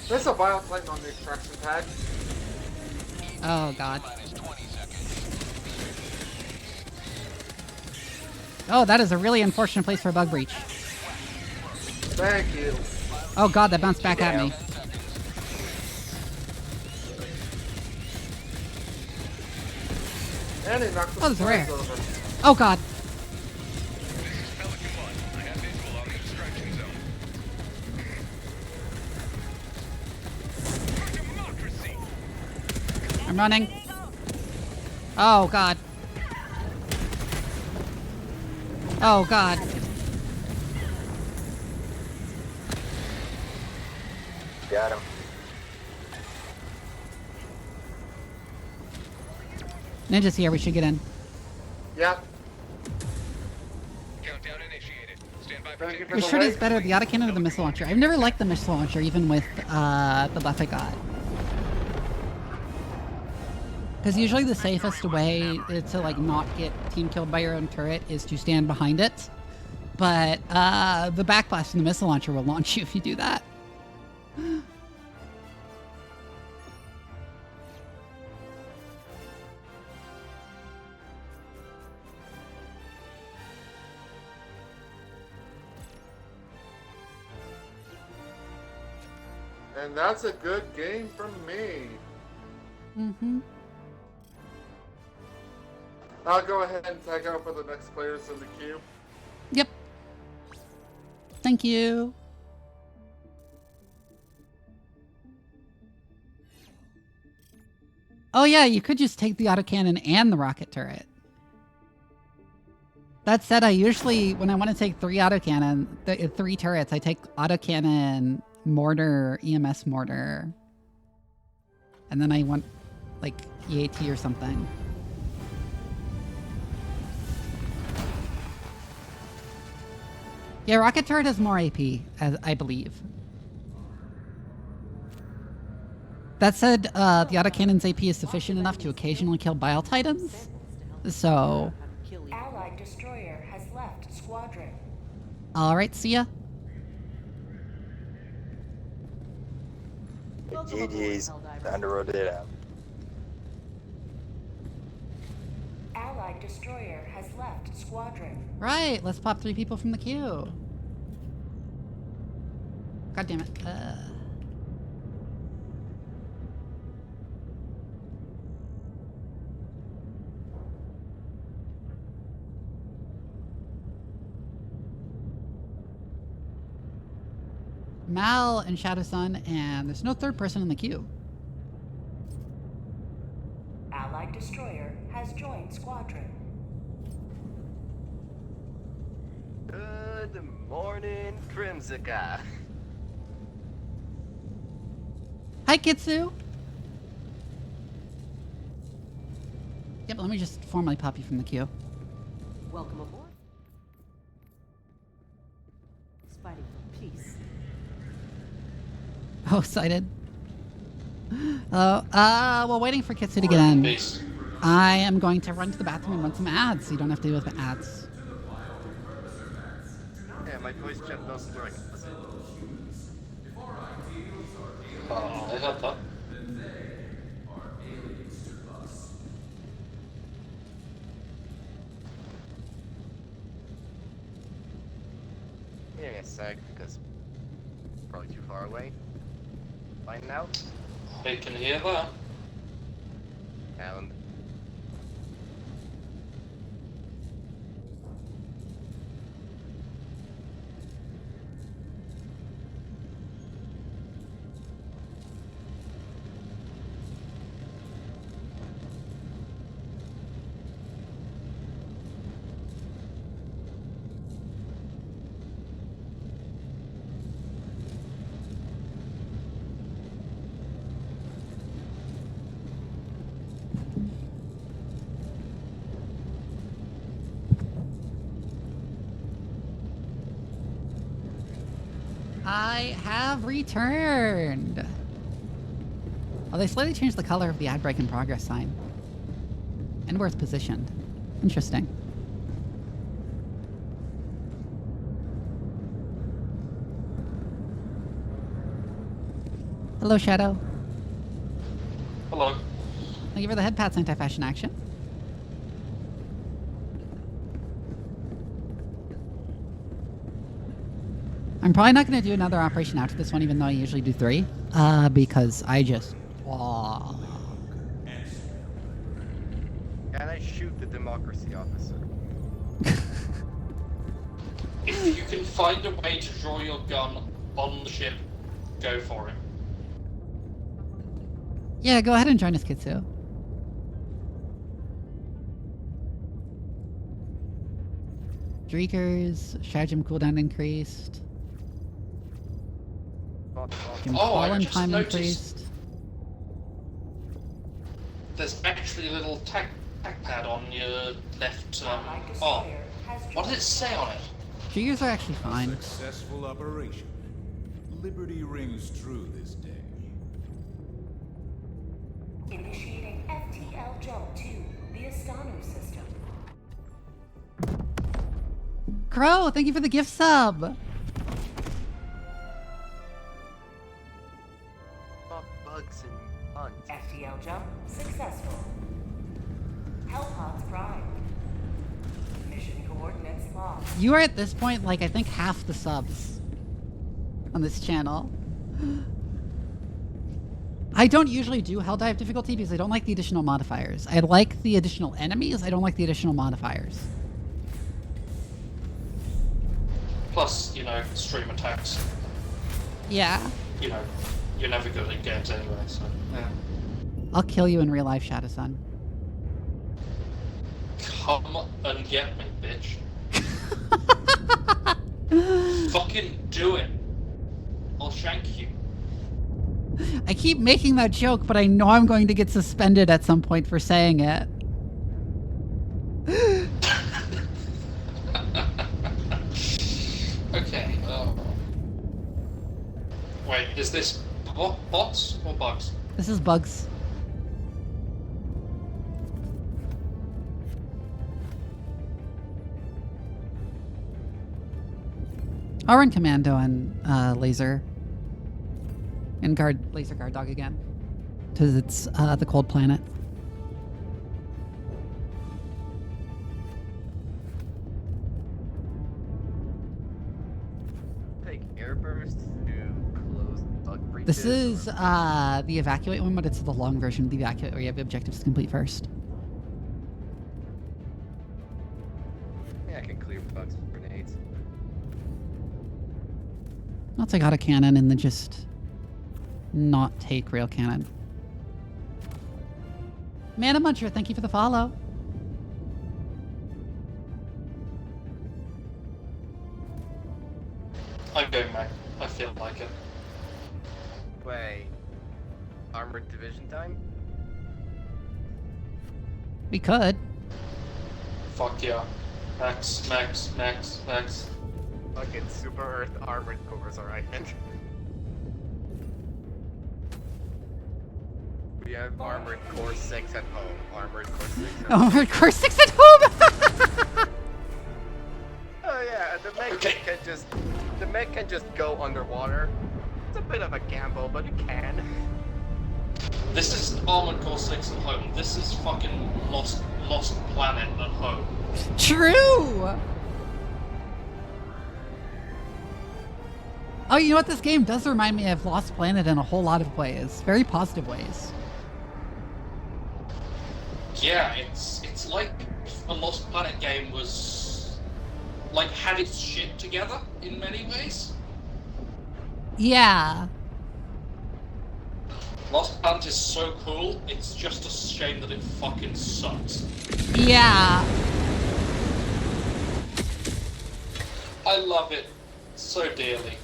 There's a Biotitan on the extraction pad. Oh god. Minus 20 seconds. Oh, that is a really unfortunate place for a bug breach. Thank you. Oh god, that bounced back at me. And he knocked the Oh, that's rare. supplies over. Oh god. This is Pelican 1. I have visual on the extraction zone. For democracy! I'm running. Oh god. Oh god. Got him. Ninja's here, we should get in. Yeah. Countdown initiated. Stand by for Thank you for Which the shirt is wait. better, the autocannon or the missile launcher? I've never liked the missile launcher, even with the buff I got. Because usually the safest way to like not get team killed by your own turret is to stand behind it. But the backblast from the missile launcher will launch you if you do that. And that's a good game from me. Mm-hmm. I'll go ahead and tag out for the next players in the queue. Yep. Thank you. Oh yeah, you could just take the autocannon and the rocket turret. That said, I usually, when I want to take three turrets, I take autocannon, mortar, EMS mortar, and then I want like EAT or something. Yeah, rocket turret has more AP, as I believe. That said, the autocannon's AP is sufficient enough to occasionally kill Biotitans. So, Allied destroyer has left squadron. alright, see ya. GG's. Time to rotate out. Allied destroyer has left squadron. Right, let's pop 3 people from the queue. God damn it. Mal and Shadow Sun, and there's no third person in the queue. Allied destroyer has joined squadron. Good morning, Crimsica. Hi, Kitsu. Yep, let me just formally pop you from the queue. Welcome aboard. Fighting for peace. Oh, excited. Hello. While waiting for Kitsu to get in, I am going to run to the bathroom and run some ads so you don't have to deal with the ads. Yeah, my voice chat doesn't work. Yeah, a sec, because probably too far away. Fine now? I can hear that. And I have returned. Oh, they slightly changed the color of the ad break in progress sign. And where it's positioned. Interesting. Hello, Shadow. Hello. Thank you for the head pats, anti-fashion action. I'm probably not going to do another operation after this one, even though I usually do 3. Because I just... Oh. can I shoot the democracy officer? If you can find a way to draw your gun on the ship, go for it. Yeah, go ahead and join us, Kitsu. Dreekers, Shajim cooldown increased. Fallen just time noticed increased. there's actually a little tac pad on your left arm. What does it say on it? Dreekers are actually fine. Successful operation. Liberty rings true this day. Initiating FTL jump to the Astano system. Crow, thank you for the gift sub. Fuck bugs and hunts. FTL jump successful. Hellpods primed. Mission coordinates locked. You are at this point like I think half the subs on this channel. I don't usually do Helldive difficulty because I don't like the additional modifiers. I like the additional enemies, I don't like the additional modifiers. Plus, you know, stream attacks. Yeah. You know, you're never good at games anyway, so yeah. I'll kill you in real life, Shadow Sun. Come and get me, bitch. Fucking do it. I'll shank you. I keep making that joke, but I know I'm going to get suspended at some point for saying it. Okay, wait, is this bots or bugs? This is bugs. I'll run Commando and Laser. And Laser Guard Dog again. Because it's the cold planet. Take airburst to close bug breaches. This is the Evacuate one, but it's the long version of the Evacuate where you have objectives to complete first. Yeah, I can clear bugs with grenades. I'll take auto cannon and then just not take rail cannon. Mana Muncher, thank you for the follow. I'm going back. I feel like it. Wait. Armored division time? We could. Fuck yeah. Max, max, max, max. Fucking Super Earth armored cores, alright. We have Armored Core 6 at home. Armored Core 6 at home. Armored Core 6 at home! Oh yeah, the mech can just go underwater. It's a bit of a gamble, but it can. This is Armored Core 6 at home. This is fucking Lost Planet at home. True! Oh, you know what? This game does remind me of Lost Planet in a whole lot of ways. Very positive ways. Yeah, it's like a Lost Planet game was like had its shit together in many ways. Yeah. Lost Planet is so cool, it's just a shame that it fucking sucks. Yeah. I love it so dearly,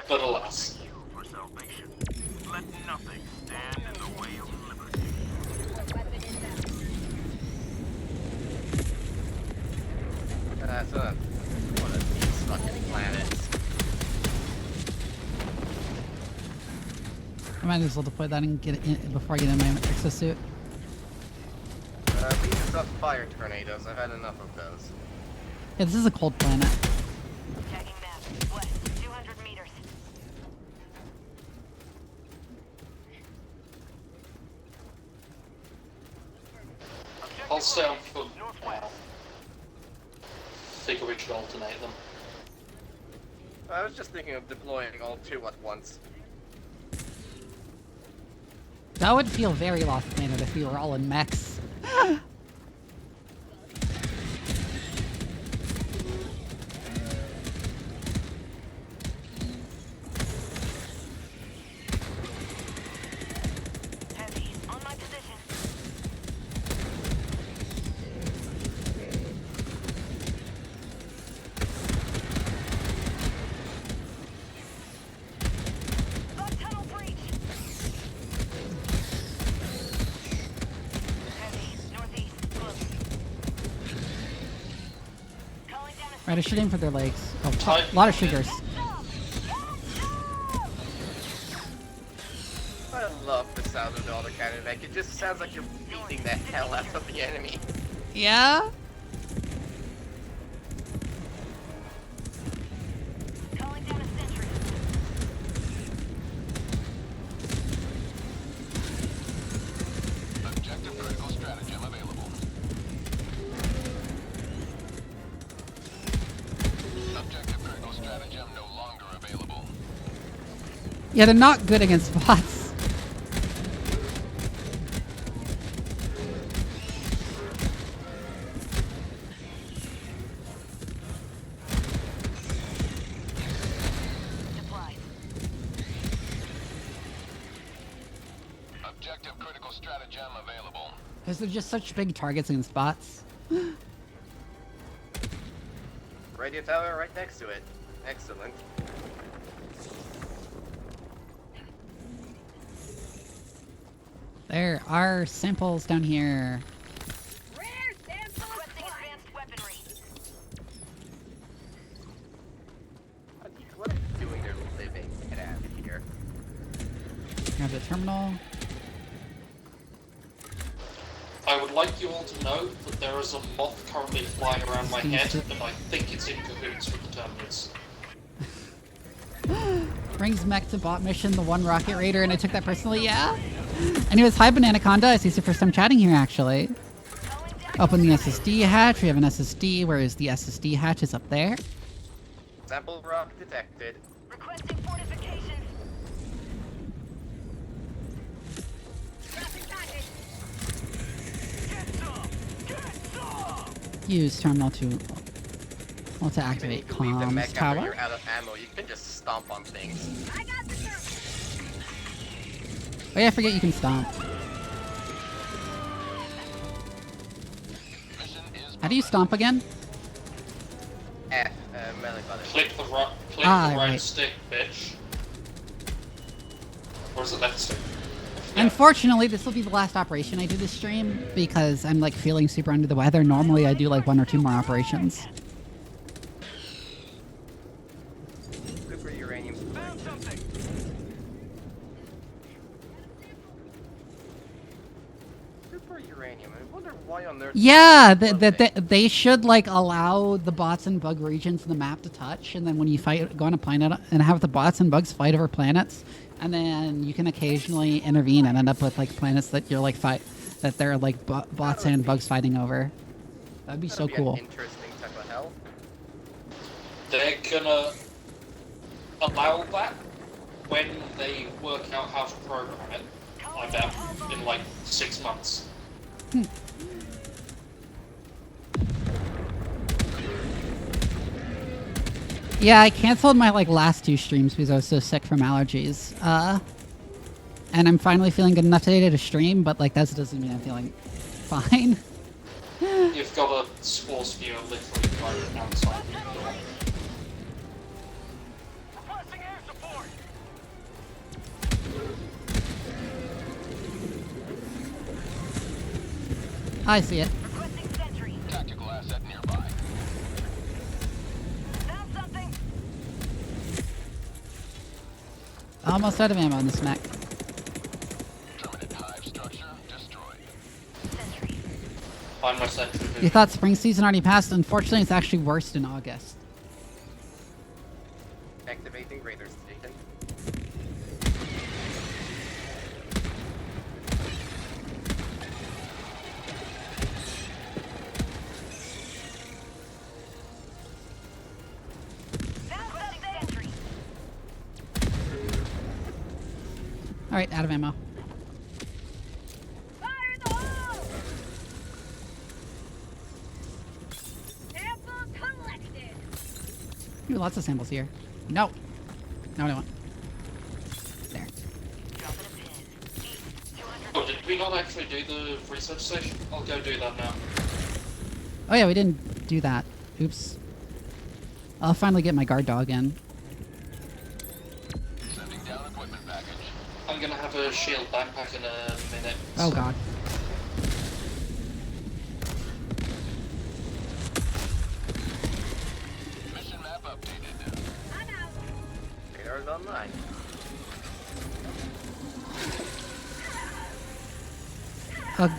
but alas. Let nothing stand in the way of liberty. That's one of these fucking planets. I might as well deploy that and get it in before I get in my exosuit. These are fire tornadoes. I've had enough of those. Yeah, this is a cold planet. Checking map. West, 200 meters. I'll stay on foot now. Figure we should alternate them. I was just thinking of deploying all two at once. That would feel very Lost Planet if we were all in mechs. Heavy, on my position. Bug tunnel breach. Heavy, northeast, close. Calling down a Right, I should aim for their legs. Oh, a lot of shooters. I love the sound of the autocannon mech. It just sounds like you're beating the hell out of the enemy. Yeah? calling down a sentry. Objective critical stratagem available. Objective critical stratagem no longer available. Yeah, they're not good against bots. Deploy. Objective critical stratagem available. Because they're just such big targets against bots. Radio tower right next to it. Excellent. There are samples down here. Rare sample requesting advanced weaponry. What are you doing there living? Get out of here. Grab the terminal. I would like you all to know that there is a moth currently flying around my head, and I think it's in cahoots with the terminals. Brings mech to bot mission, the one rocket raider, and I took that personally, yeah? Anyways, hi Bananaconda, I see it's your first time chatting here actually. Open the SSD hatch, we have an SSD, where is the SSD hatch? Is up there. Sample rock detected. Requesting fortifications. Dropping package. Use terminal to Even activate if you leave the comms mech after tower. you're out of ammo, you can just stomp on things. I got the terminal. Oh yeah, I forget you can stomp. Mission is How do you stomp again? F, melee button. Click the right right. stick, bitch. Or is it left stick? Unfortunately, this will be the last operation I do this stream because I'm like feeling super under the weather. Normally I do like 1 or 2 more operations. Super uranium. Found something. Super uranium. I wonder why on earth. Yeah, they should like allow the bots and bug regions in the map to touch, and then when you fight, go on a planet and have the bots and bugs fight over planets, and then you can occasionally intervene and end up with like planets that you're like that they're like bots and bugs fighting over. That'd be so That'd be cool. An interesting type of hell. They're gonna allow that when they work out how to program it. I bet in like 6 months. Yeah, I canceled my like last 2 streams because I was so sick from allergies. And I'm finally feeling good enough today to stream, but like that doesn't mean I'm feeling fine. You've got a spore spear literally right outside the door. Requesting air support. I see it. Requesting sentry. Tactical asset nearby. Found something. Almost out of ammo on this mech. Terminate hive structure destroyed. Sentry. Find my sentry. You thought spring season already passed? Unfortunately, it's actually worse in August. Activating radar station. Found something. Sentry. Alright, out of ammo. Fire in the hole! Sample collected. Ooh, lots of samples here. No. No, I don't want. There. Dropping a pin. 200. Oh, did we not actually do the research station? I'll go do that now. Oh yeah, we didn't do that. Oops. I'll finally get my guard dog in. Sending down equipment package. I'm gonna have a shield backpack in a minute. Oh god. Mission map updated. I'm out. Radar's online.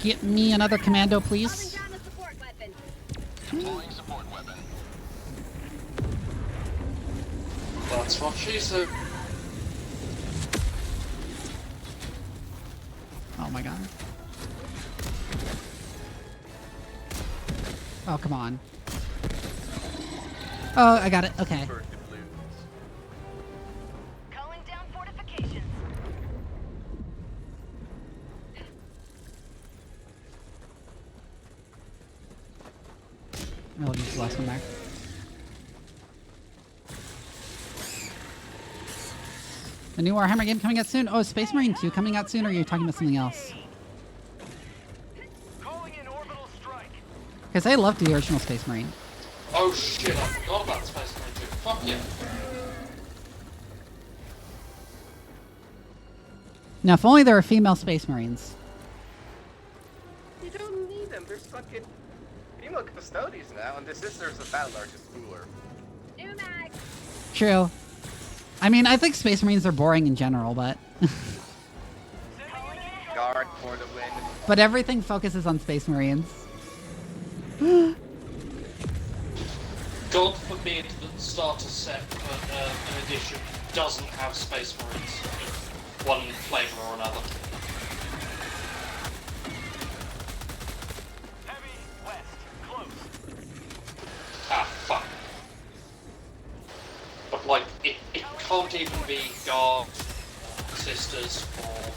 Get me another commando, Calling please. down the support weapon. Deploying support weapon. That's what she said. Oh my god. Oh, come on. Oh, I got it. Okay. Calling down fortifications. I'll use the last one there. The new Warhammer game coming out soon? Oh, is Space Marine 2 coming out soon, or are you talking about something else? Calling in orbital strike. Because I loved the original Space Marine. Oh shit, I forgot about Space Marine 2. Fuck yeah. Now, if only there were female Space Marines. You don't need them. There's fucking female custodians now, and the Sisters of Battle are just cooler. New mag. True. I mean, I think Space Marines are boring in general, but... Guard for the win. but everything focuses on Space Marines. God forbid that the starter set for an edition doesn't have Space Marines in one flavour or another. Heavy west. Close. Ah, fuck. But like, it can't even be Guard, Sisters, or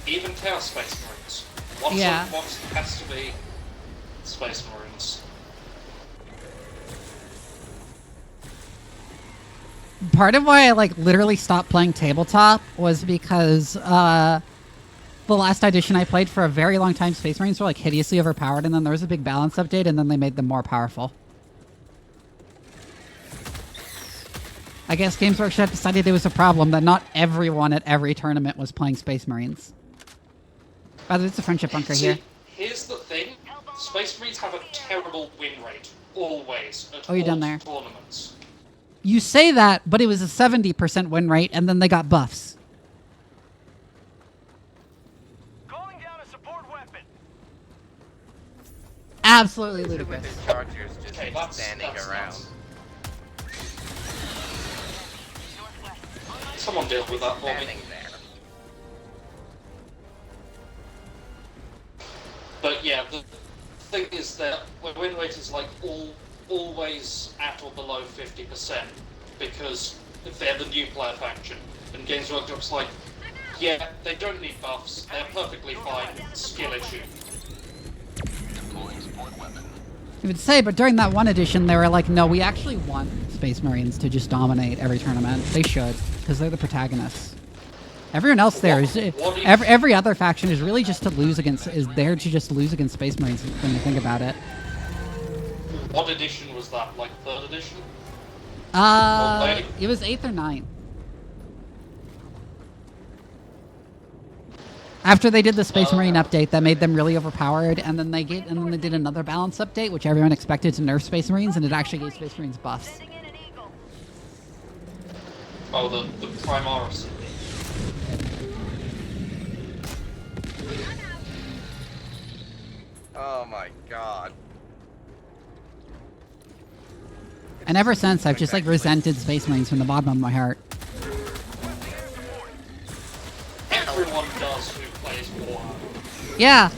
even Chaos Space Marines. Yeah. One has to be Space Marines. Part of why I like literally stopped playing tabletop was because the last edition I played for a very long time, Space Marines were like hideously overpowered, and then there was a big balance update, and then they made them more powerful. I guess Games Workshop decided it was a problem that not everyone at every tournament was playing Space Marines. By the way, it's a friendship bunker See, here. here's the thing. Space Marines have a terrible win rate. Always. At Oh, you're all done there. tournaments. You say that, but it was a 70% win rate, and then they got buffs. Calling down a support weapon. Absolutely With ludicrous. his Chargers just Okay, that's standing around. nuts. Someone deal with that for me. Standing there. But yeah, the thing is that the win rate is like always at or below 50% because they're the new player faction. And Games Workshop's like, yeah, they don't need buffs, they're perfectly fine, skill issue. Deploying support weapon. You would say, but during that one edition, they were like, no, we actually want Space Marines to just dominate every tournament. They should, because they're the protagonists. Everyone else there is every other faction is really just to lose against just lose against Space Marines when you think about it. What edition was that? Like 3rd edition? It was 8th or 9th. After they did the Space Marine update that made them really overpowered, and then they did another balance update, which everyone expected to nerf Space Marines, and it actually gave Space Marines buffs. Oh, the Primaris. Oh my god. And ever since, I've just like resented Space Marines from the bottom of my heart. Everyone does who plays Warhammer. Yeah.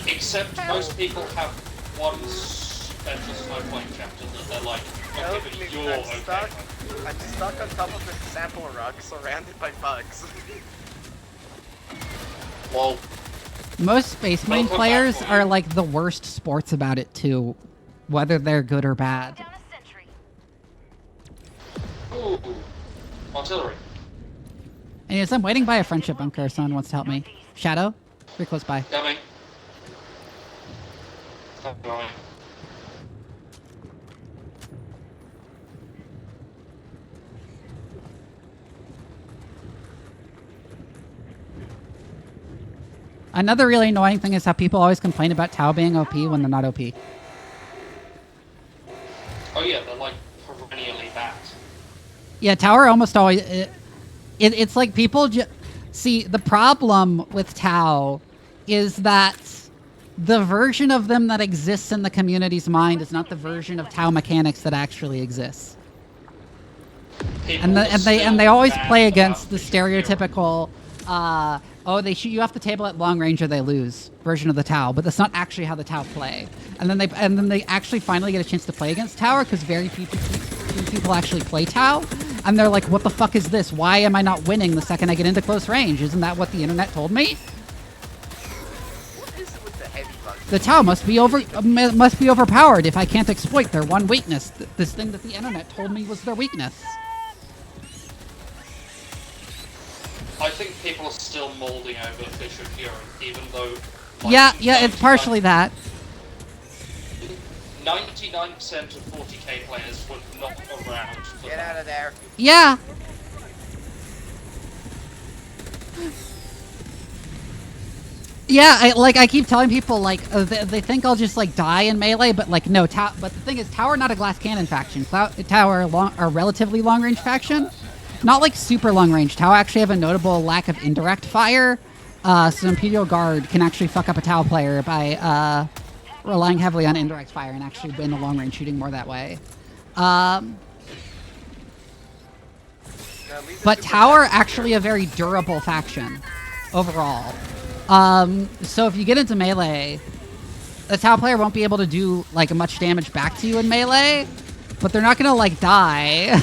Except most people have one special snowflake chapter that they're like, okay, but you're okay. I'm stuck on top of this sample rug surrounded by bugs. Well, Most Space Marine players are like the worst sports about it too, whether they're good or bad. ooh, artillery. And yes, I'm waiting by a friendship bunker. Someone wants to help me. Shadow, you're close by. Coming. Coming. Another really annoying thing is how people always complain about Tau being OP when they're not OP. Oh yeah, they're like perennially bad. Yeah, Tau are almost always... It's like people... See, the problem with Tau is that the version of them that exists in the community's mind is not the version of Tau mechanics that actually exists. And they always play against the stereotypical... oh, they shoot you off the table at long range or they lose version of the Tau, but that's not actually how the Tau play. And then they actually finally get a chance to play against Tau because very few people actually play Tau, and they're like, "What the fuck is this? Why am I not winning the second I get into close range? Isn't that what the internet told me?" What is it with the heavy bugs? The Tau must be overpowered if I can't exploit their one weakness. This thing that the internet told me was their weakness. I think people are still molding over Fisher Fury, even though... Yeah, it's partially that. 99% of 40k players were not around for Get out of there. Yeah. Yeah, I keep telling people, like, they think I'll just, like, die in melee, but, like, no, Tau... But the thing is, Tau are not a glass cannon faction. Tau are a relatively long-range faction. Not like super long range. Tau actually have a notable lack of indirect fire. So Imperial Guard can actually fuck up a Tau player by relying heavily on indirect fire and actually win the long range shooting more that way. But Tau are actually a very durable faction overall. So if you get into melee, the Tau player won't be able to do like much damage back to you in melee, but they're not gonna like die.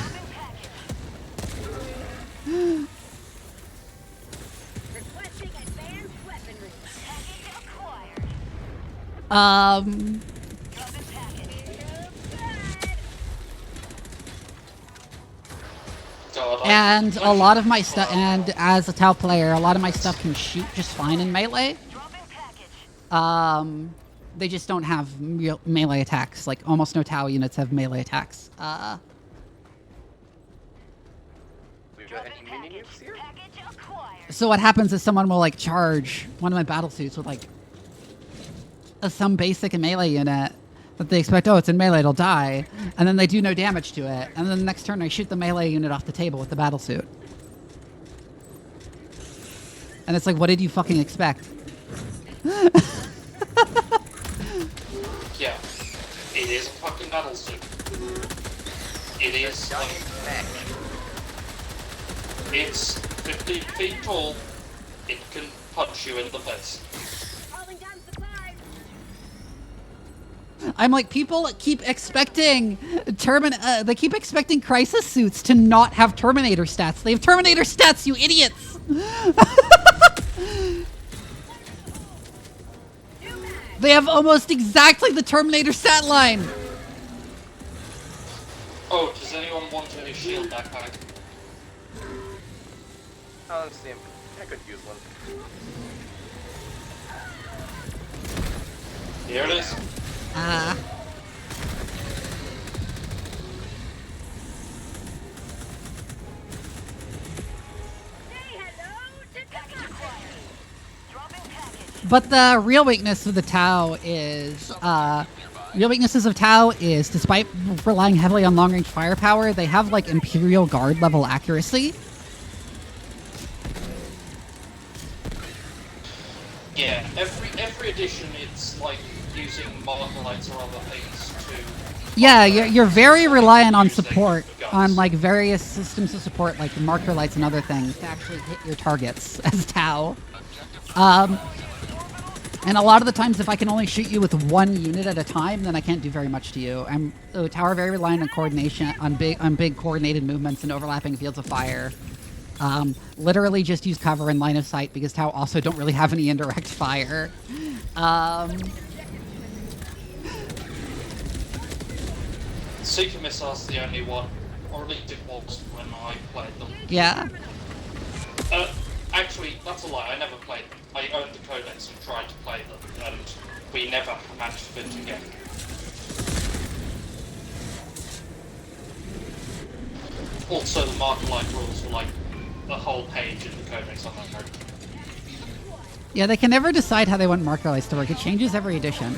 And a lot of my stuff, and as a Tau player, a lot of my stuff can shoot just fine in melee. They just don't have real melee attacks. Like almost no Tau units have melee attacks. So what happens is someone will like charge one of my battle suits with like some basic melee unit that they expect, oh, it's in melee, it'll die, and then they do no damage to it, and then the next turn I shoot the melee unit off the table with the battle suit. And it's like, what did you fucking expect? Yeah, it is a fucking battle suit. It is like... It's 15 feet tall, it can punch you in the face. I'm like, people keep expecting they keep expecting crisis suits to not have Terminator stats. They have Terminator stats, you idiots! They have almost exactly the Terminator stat line. Oh, does anyone want a shield backpack? Oh, Steam. I could use one. Here it is. Ah. But the real weakness of the Tau is, real weaknesses of Tau is, despite relying heavily on long-range firepower, they have like Imperial Guard level accuracy. Yeah, every edition it's like using molecular lights or other things to... Yeah, you're very reliant on support, on like various systems of support, like marker lights and other things, to actually hit your targets as Tau. And a lot of the times, if I can only shoot you with one unit at a time, then I can't do very much to you. Tau are very reliant on coordination, on big coordinated movements and overlapping fields of fire. Literally just use cover and line of sight because Tau also don't really have any indirect fire. Seeker missiles the only one, or at least it was when I played them. Yeah. Actually, that's a lie. I never played them. I owned the codex and tried to play them, and we never managed to fit together. Also, the marker light rules were like a whole page in the codex on that code. Yeah, they can never decide how they want marker lights to work. It changes every edition.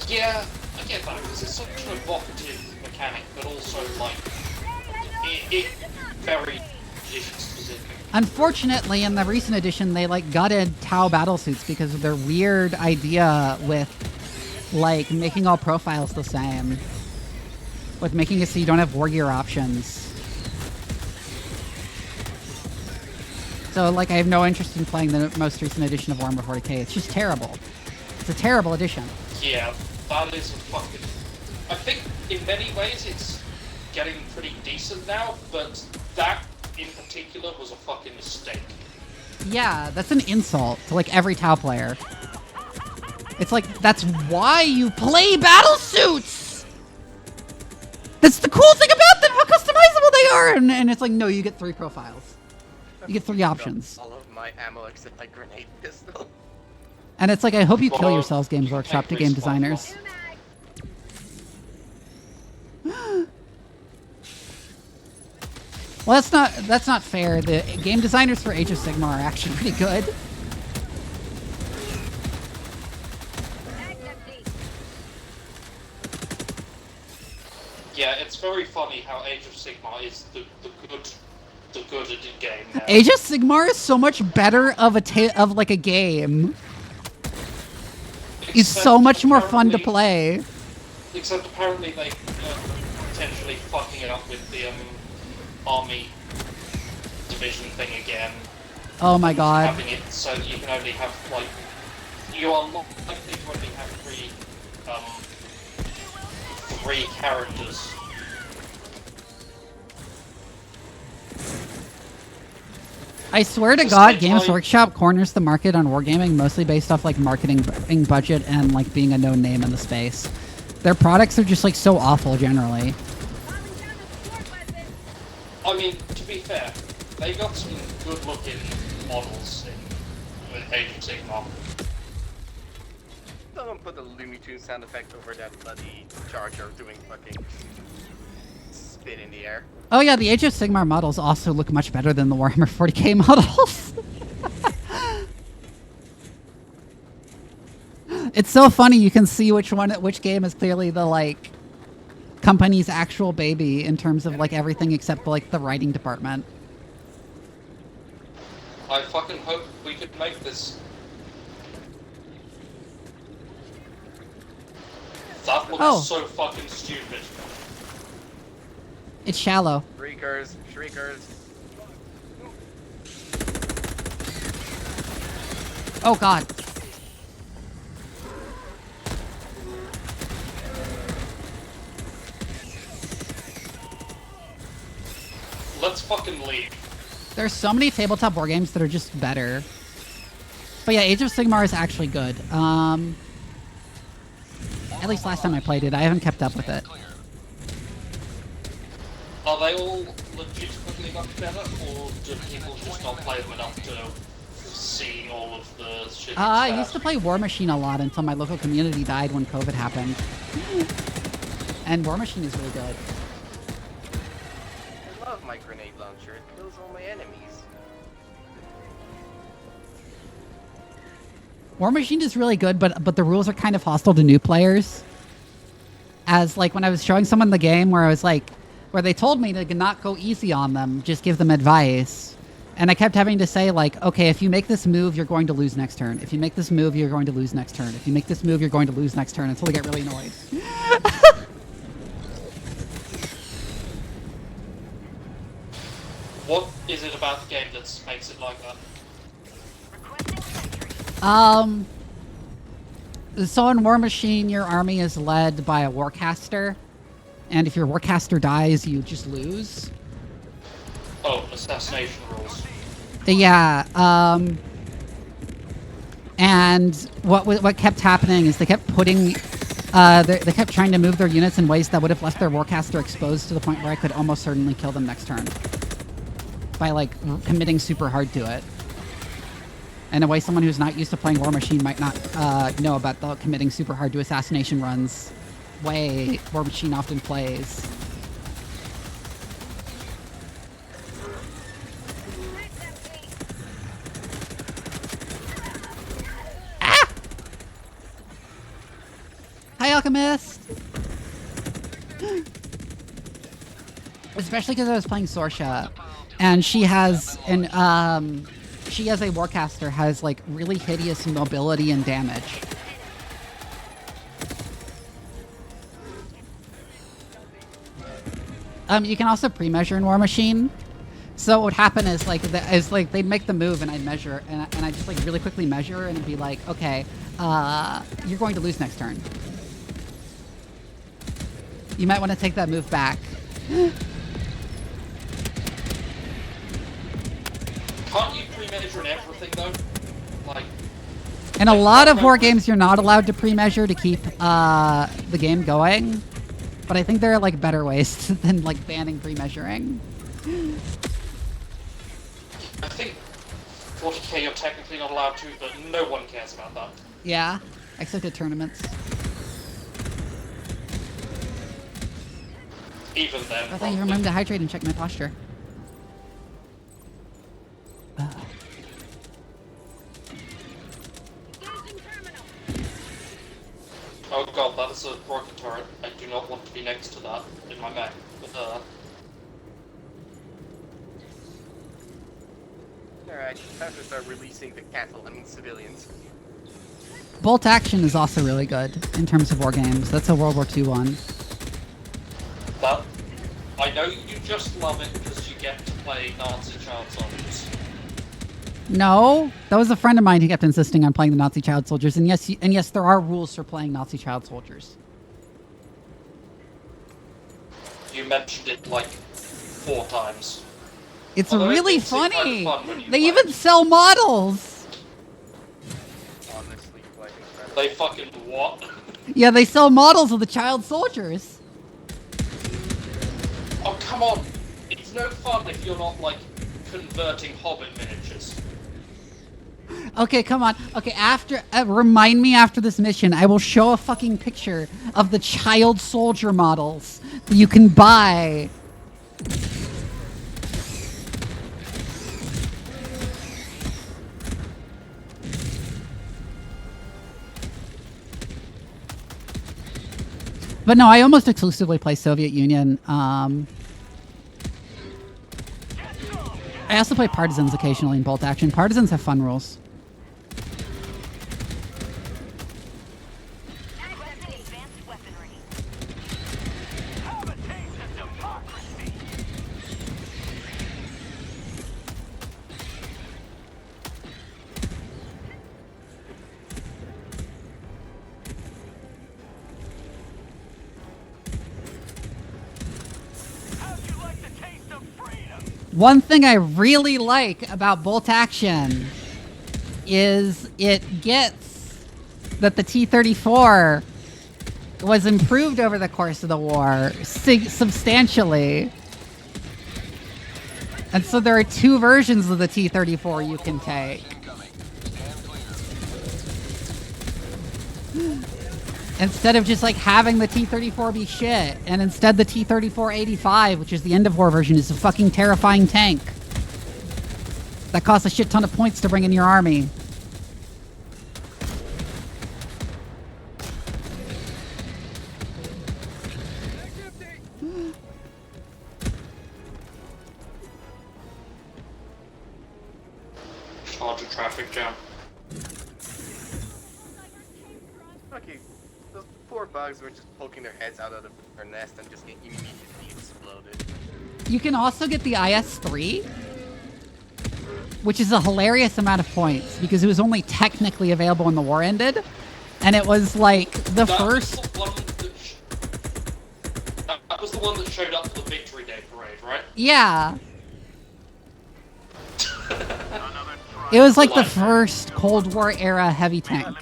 Yeah, I get that, because it's such an evocative mechanic, but also, like, it very edition-specific. Unfortunately, in the recent edition, they, like, gutted Tau battlesuits because of their weird idea with, like, making all profiles the same. With making it so you don't have war gear options. So, like, I have no interest in playing the most recent edition of Warhammer 40k. It's just terrible. It's a terrible edition. Yeah, that is a fucking... I think, in many ways, it's getting pretty decent now, but that, in particular, was a fucking mistake. Yeah, that's an insult to, like, every Tau player. It's like, that's why you play battlesuits! That's the cool thing about them, how customizable they are! And it's like, no, you get 3 profiles. You get 3 options. All of my ammo except my grenade pistol. And it's like, I hope you kill yourselves, Games Workshop, to game designers. Well, that's not fair. The game designers for Age of Sigmar are actually pretty good. Yeah, it's very funny how Age of Sigmar is the good game now. Age of Sigmar is so much better of a game. It's so much more fun to play. Except apparently they potentially fucking it up with the army division thing again. Oh my god. Having it so that you can only have like you are not likely to only have three characters. I swear to God, Games Workshop corners the market on wargaming mostly based off like marketing budget and like being a known name in the space. Their products are just like so awful generally. I mean, to be fair, they got some good-looking models with Age of Sigmar. Someone put a Looney Tunes sound effect over that bloody charger doing fucking spin in the air. Oh yeah, the Age of Sigmar models also look much better than the Warhammer 40k models. It's so funny, you can see which game is clearly the like company's actual baby in terms of like everything except like the writing department. I fucking hope we could make this. That looks so fucking stupid. It's shallow. Shriekers. Oh god. let's fucking leave. There's so many tabletop board games that are just better. But yeah, Age of Sigmar is actually good. At least last time I played it, I haven't kept up with it. Are they all legitimately much better, or do people just not play them enough to see all of the shit? I used to play War Machine a lot until my local community died when COVID happened. And War Machine is really good. I love my grenade launcher. It kills all my enemies. War Machine is really good, but the rules are kind of hostile to new players. As like when I was showing someone the game where I was like, where they told me to not go easy on them, just give them advice. And I kept having to say like, okay, if you make this move, you're going to lose next turn. If you make this move, you're going to lose next turn. If you make this move, you're going to lose next turn, until they get really annoyed. What is it about the game that makes it like that? So in War Machine, your army is led by a warcaster. And if your warcaster dies, you just lose. Oh, assassination rules. Yeah, and what kept happening is they kept putting, they kept trying to move their units in ways that would have left their warcaster exposed to the point where I could almost certainly kill them next turn. By, like, committing super hard to it. In a way someone who's not used to playing War Machine might not know about the committing super hard to assassination runs way War Machine often plays. Ah! Hi, Alchemist! Especially because I was playing Sorsha, and she has she as a warcaster has like really hideous mobility and damage. You can also pre-measure in War Machine. So what would happen is like they'd make the move and I'd measure and I'd just like really quickly measure and it'd be like, okay, you're going to lose next turn. You might want to take that move back. Can't you pre-measure in everything though? Like, in a lot of war games, you're not allowed to pre-measure to keep the game going. But I think there are like better ways than like banning pre-measuring. I think 40k you're technically not allowed to, but no one cares about that. Yeah, except at tournaments. Even then. I thought you remembered to hydrate and check my posture. Oh god, that is a rocket turret. I do not want to be next to that in my mech. Alright, time to start releasing the cattle, civilians. Bolt action is also really good in terms of war games. That's a World War II one. But I know you just love it because you get to play Nazi child soldiers. No, that was a friend of mine who kept insisting on playing the Nazi child soldiers. And yes, there are rules for playing Nazi child soldiers. You mentioned it like 4 times. It's Although really it seemed funny. kind of fun when you They play. even sell models. Honestly, quite incredible. They fucking what? Yeah, they sell models of the child soldiers. Oh come on! It's no fun if you're not like converting Hobbit miniatures. Okay, come on. Okay, after remind me after this mission, I will show a fucking picture of the child soldier models that you can buy. But no, I almost exclusively play Soviet Union. I also play Partisans occasionally in Bolt Action. Partisans have fun rules. How'd you like the taste of freedom? One thing I really like about bolt action is it gets that the T-34 was improved over the course of the war substantially. And so there are two versions of the T-34 you can take. Instead of just like having the T-34 be shit, and instead the T-34-85, which is the end of war version, is a fucking terrifying tank that costs a shit ton of points to bring in your army. Charge a traffic jam. Okay, those poor bugs were just poking their heads out of their nest and just getting immediately exploded. You can also get the IS-3, which is a hilarious amount of points because it was only technically available when the war ended, and it was like the first. That was the one that showed up for the Victory Day parade, right? Yeah. It was like the first Cold War era heavy tank.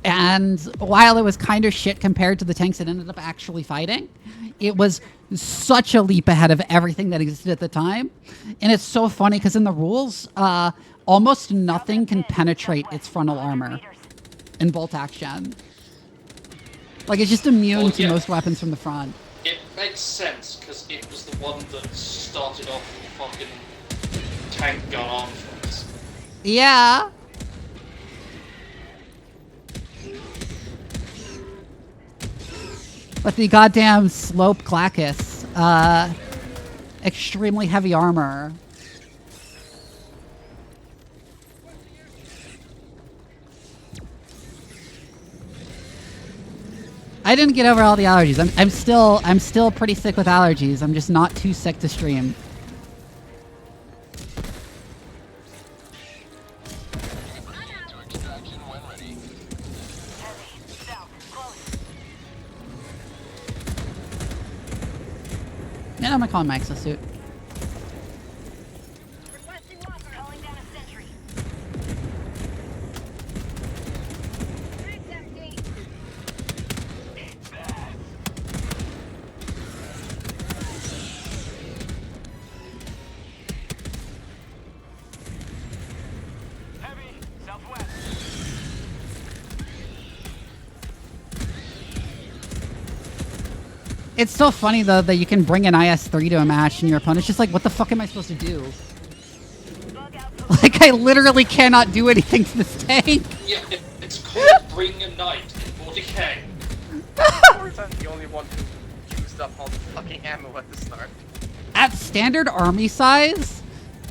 And while it was kind of shit compared to the tanks it ended up actually fighting, it was such a leap ahead of everything that existed at the time. And it's so funny because in the rules, almost nothing can penetrate its frontal armor in bolt action. Like, it's just immune to most weapons from the front. It makes sense because it was the one that started off the fucking tank gun arms. Yeah. But the goddamn slope Clackus, extremely heavy armor. I didn't get over all the allergies. I'm still pretty sick with allergies. I'm just not too sick to stream. Yeah, I'm gonna call my exosuit. It's so funny though that you can bring an IS-3 to a match and your opponent's just like, what the fuck am I supposed to do? Like, I literally cannot do anything to this tank. Yeah, it's called Bring a Knight in 40k. Of course I'm the only one who used up all the fucking ammo at the start. At standard army size,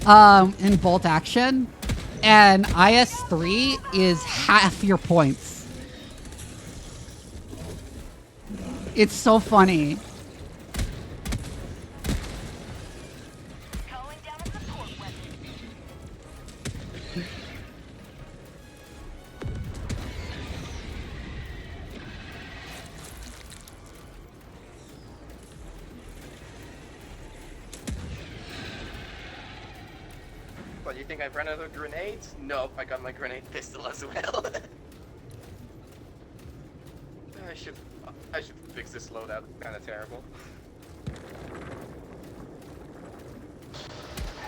in bolt action, an IS-3 is half your points. It's so funny. What, you think I've run out of grenades? Nope, I got my grenade pistol as well. I should fix this loadout. It's kind of terrible.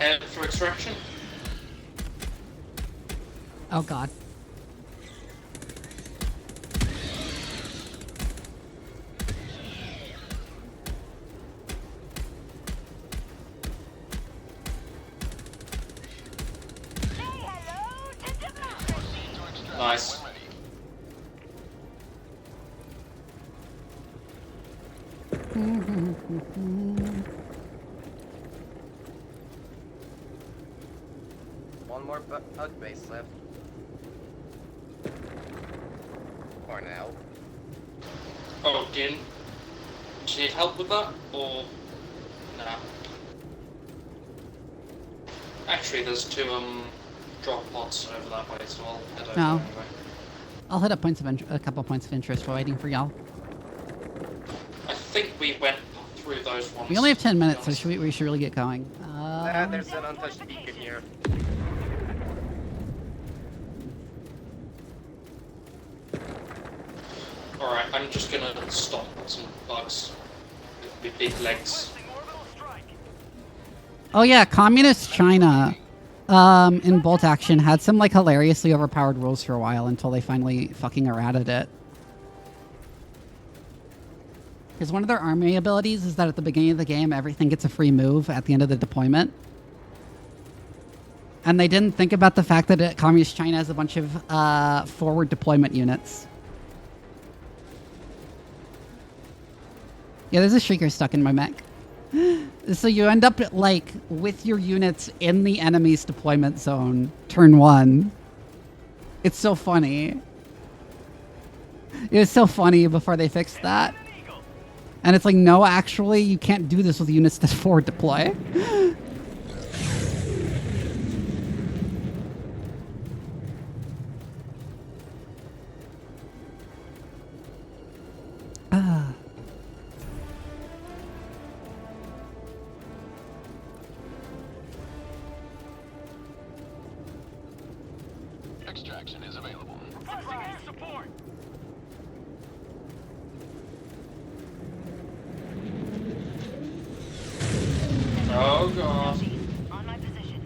Head for extraction. Oh god. Nice. One more bug base left. For now. Oh, Din. Do you need help with that, or nah? Actually, there's two drop pods over that way, so I'll head over No. anyway. I'll hit up a couple points of interest while waiting for y'all. I think we went through those ones. We only have 10 minutes, so we should really get going. There's an untouched beacon here. Alright, I'm just gonna stop some bugs with big legs. Oh yeah, Communist China in Bolt Action had some like hilariously overpowered rules for a while until they finally fucking errated it. Because one of their army abilities is that at the beginning of the game, everything gets a free move at the end of the deployment. And they didn't think about the fact that Communist China has a bunch of forward deployment units. Yeah, there's a shrieker stuck in my mech. So you end up like with your units in the enemy's deployment zone, turn 1. It's so funny. It was so funny before they fixed that. And it's like, no, actually, you can't do this with units that forward deploy. Extraction is available. Support. Oh god. On my position.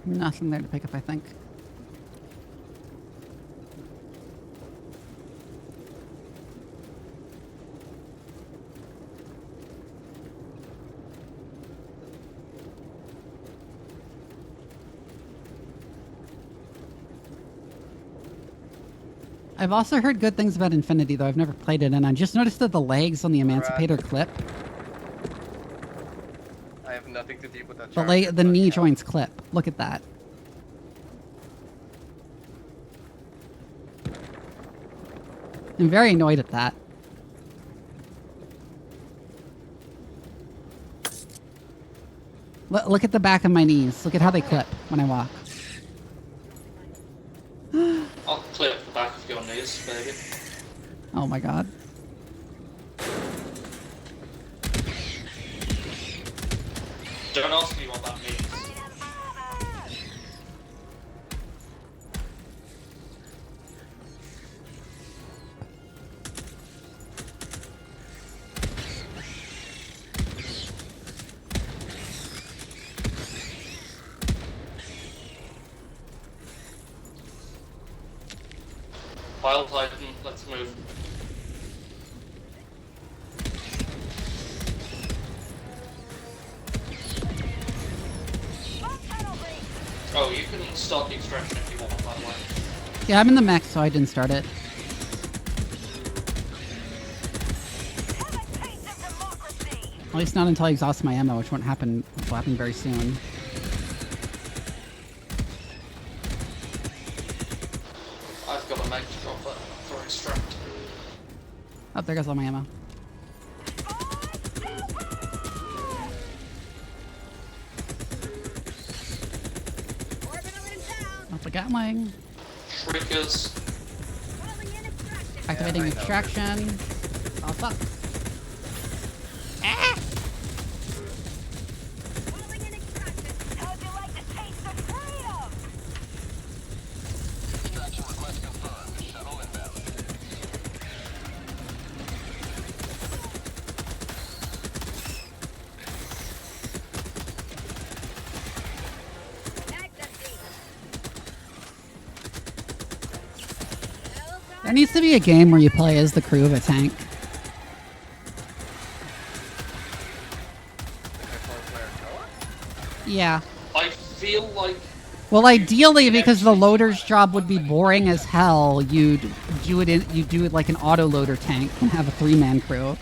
Nothing there to pick up, I think. I've also heard good things about Infinity, though I've never played it, and I just noticed that the legs on the Emancipator clip, I have nothing to do with that. the knee joints clip. Look at that. I'm very annoyed at that. Look at the back of my knees. Look at how they clip when I walk. I'll clip the back of your knees, baby. Oh my god. Don't ask me what that means. Pile Titan, let's move. Oh, you can start the extraction if you want, by the way. Yeah, I'm in the mech, so I didn't start it. At least not until I exhaust my ammo, which won't happen. Will happen very soon. I've got a mag to drop that for extract. Oh, there goes all my ammo. Not the Gatling. Triggers. Activating extraction. Oh fuck. Ah! Extraction request confirmed. Shuttle inbound. There needs to be a game where you play as the crew of a tank. Yeah. I feel like... Well, ideally, because the loader's job would be boring as hell, you'd do it like an auto-loader tank and have a 3-man crew.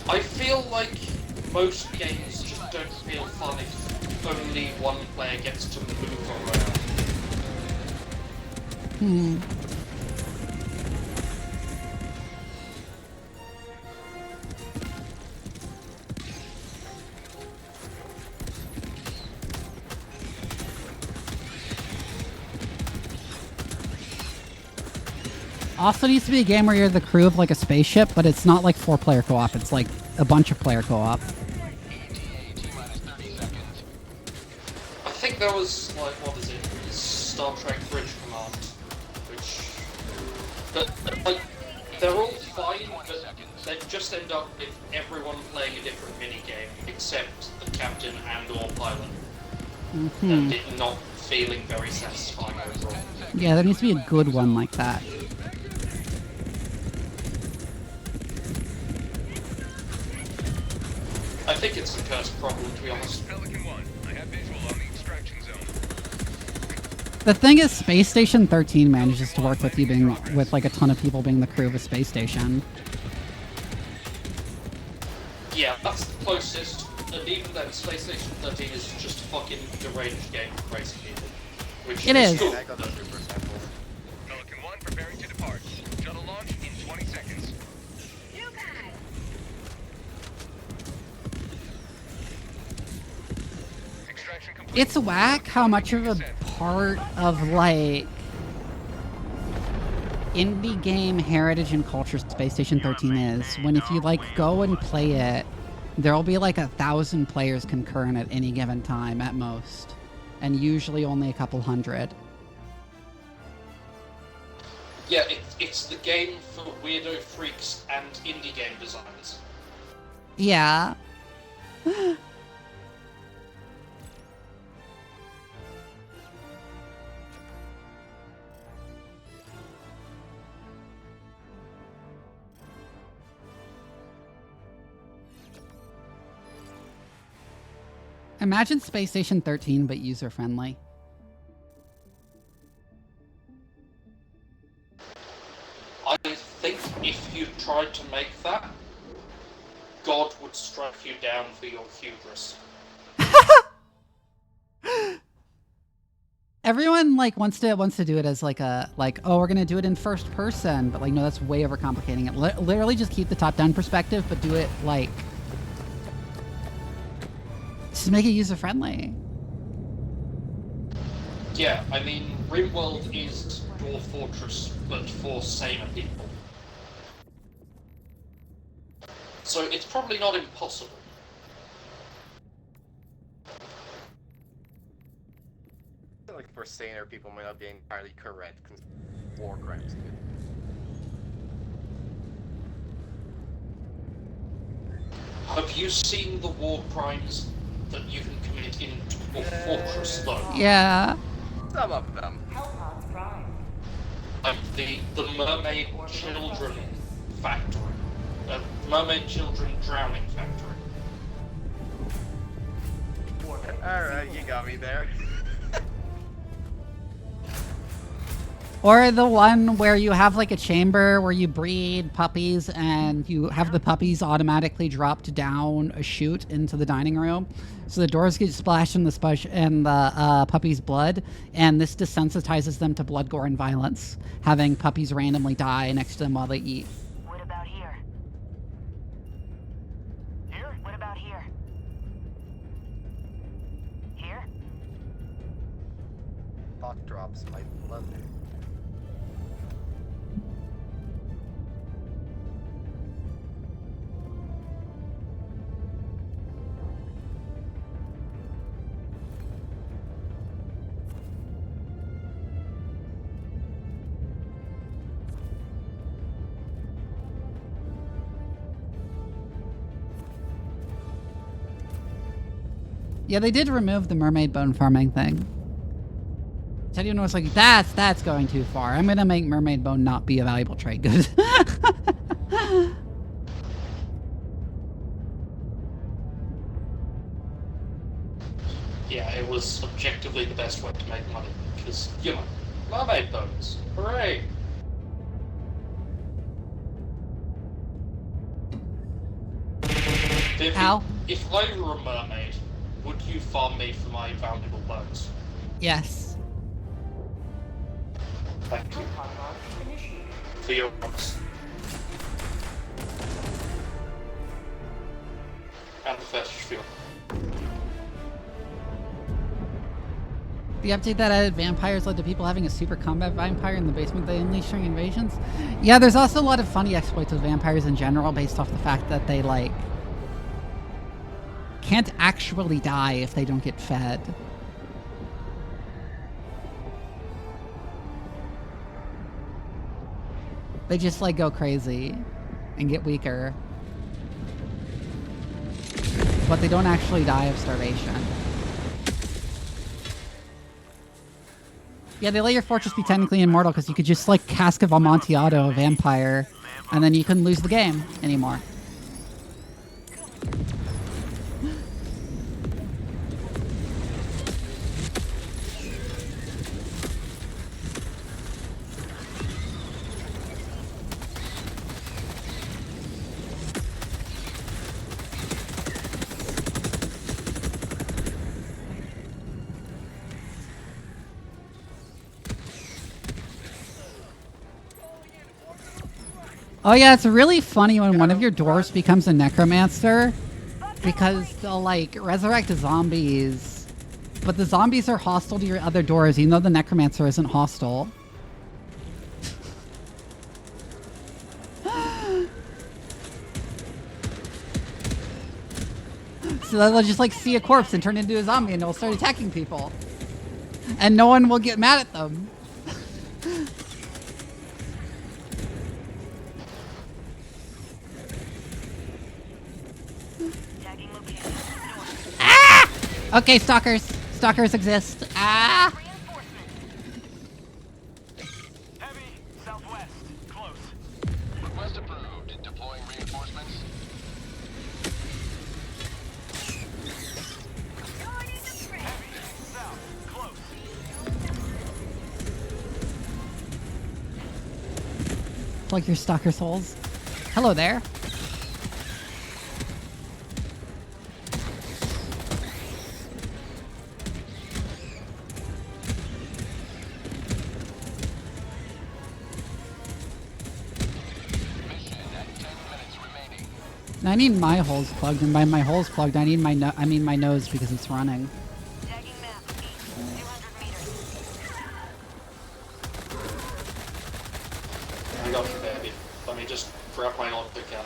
I feel like most games just don't feel fun if only one player gets to move around. Also needs to be a game where you're the crew of like a spaceship, but it's not like 4-player co-op. It's like a bunch of player co-op. I think there was, like, what is it? Star Trek Bridge Command, which... But, like, they're all fine, but they just end up with everyone playing a different minigame, except the captain and or pilot. And it not feeling very satisfying overall. Yeah, there needs to be a good one like that. I think it's a cursed problem, to be honest. Pelican 1, I have visual on the extraction zone. The thing is, Space Station 13 manages to work with you being with like a ton of people being the crew of a space station. Yeah, that's the closest, and even then, Space Station 13 is just a fucking deranged game for crazy people. Which It is. cool. Pelican 1 preparing to depart. Shuttle launch in 20 seconds. Extraction complete. It's whack how much of a part of like indie game heritage and culture Space Station 13 is. When if you like go and play it, there'll be like 1,000 players concurrent at any given time at most, and usually only a couple hundred. Yeah, it's the game for weirdo freaks and indie game designers. Yeah. Imagine Space Station 13, but user-friendly. I think if you tried to make that, God would strike you down for your hubris. Everyone like wants to do it as like a oh, we're gonna do it in first person, but like no, that's way overcomplicating it. Literally just keep the top-down perspective, but do it like just make it user-friendly. Yeah, I mean, RimWorld is Dwarf Fortress, but for saner people. So it's probably not impossible. I feel like for saner people might not be entirely correct, because war crimes. Have you seen the war crimes that you can commit in Dwarf Fortress, though? Yeah. Some of them. Hellpods Prime. The mermaid children factory. Mermaid children drowning factory. Alright, you got me there. Or the one where you have like a chamber where you breed puppies and you have the puppies automatically dropped down a chute into the dining room. So the doors get splashed in the puppy's blood, and this desensitizes them to blood, gore, and violence, having puppies randomly die next to them while they eat. What about here? Here? What about here? Here? Thought drops my blood. Yeah, they did remove the mermaid bone farming thing. Anyone was like, that's going too far. I'm gonna make mermaid bone not be a valuable trade good. Yeah, it was objectively the best way to make money, because, you know, mermaid bones. Hooray! Vivi, Ow. if I were a mermaid, would you farm me for my valuable bones? Yes. Thank you. For your promise. And the fetish feel. The update that added vampires led to people having a super combat vampire in the basement they unleashed during invasions. Yeah, there's also a lot of funny exploits with vampires in general based off the fact that they, like, can't actually die if they don't get fed. They just, like, go crazy and get weaker. But they don't actually die of starvation. Yeah, they let your fortress be technically immortal because you could just, like, Cask of Amontillado a vampire, and then you couldn't lose the game anymore. Oh yeah, it's really funny when one of your dwarves becomes a necromancer because they'll, like, resurrect zombies, but the zombies are hostile to your other dwarves even though the necromancer isn't hostile. So they'll just, like, see a corpse and turn into a zombie and they'll start attacking people. And no one will get mad at them. Okay, stalkers. Stalkers exist. Ah! Heavy, southwest, close. Request approved. Deploying reinforcements. Heavy, south, close. Plug your stalker souls. Hello there. I need my holes plugged, and by my holes plugged, I need my my nose because it's running. I got you, baby. Let me just grab my Olympic gun.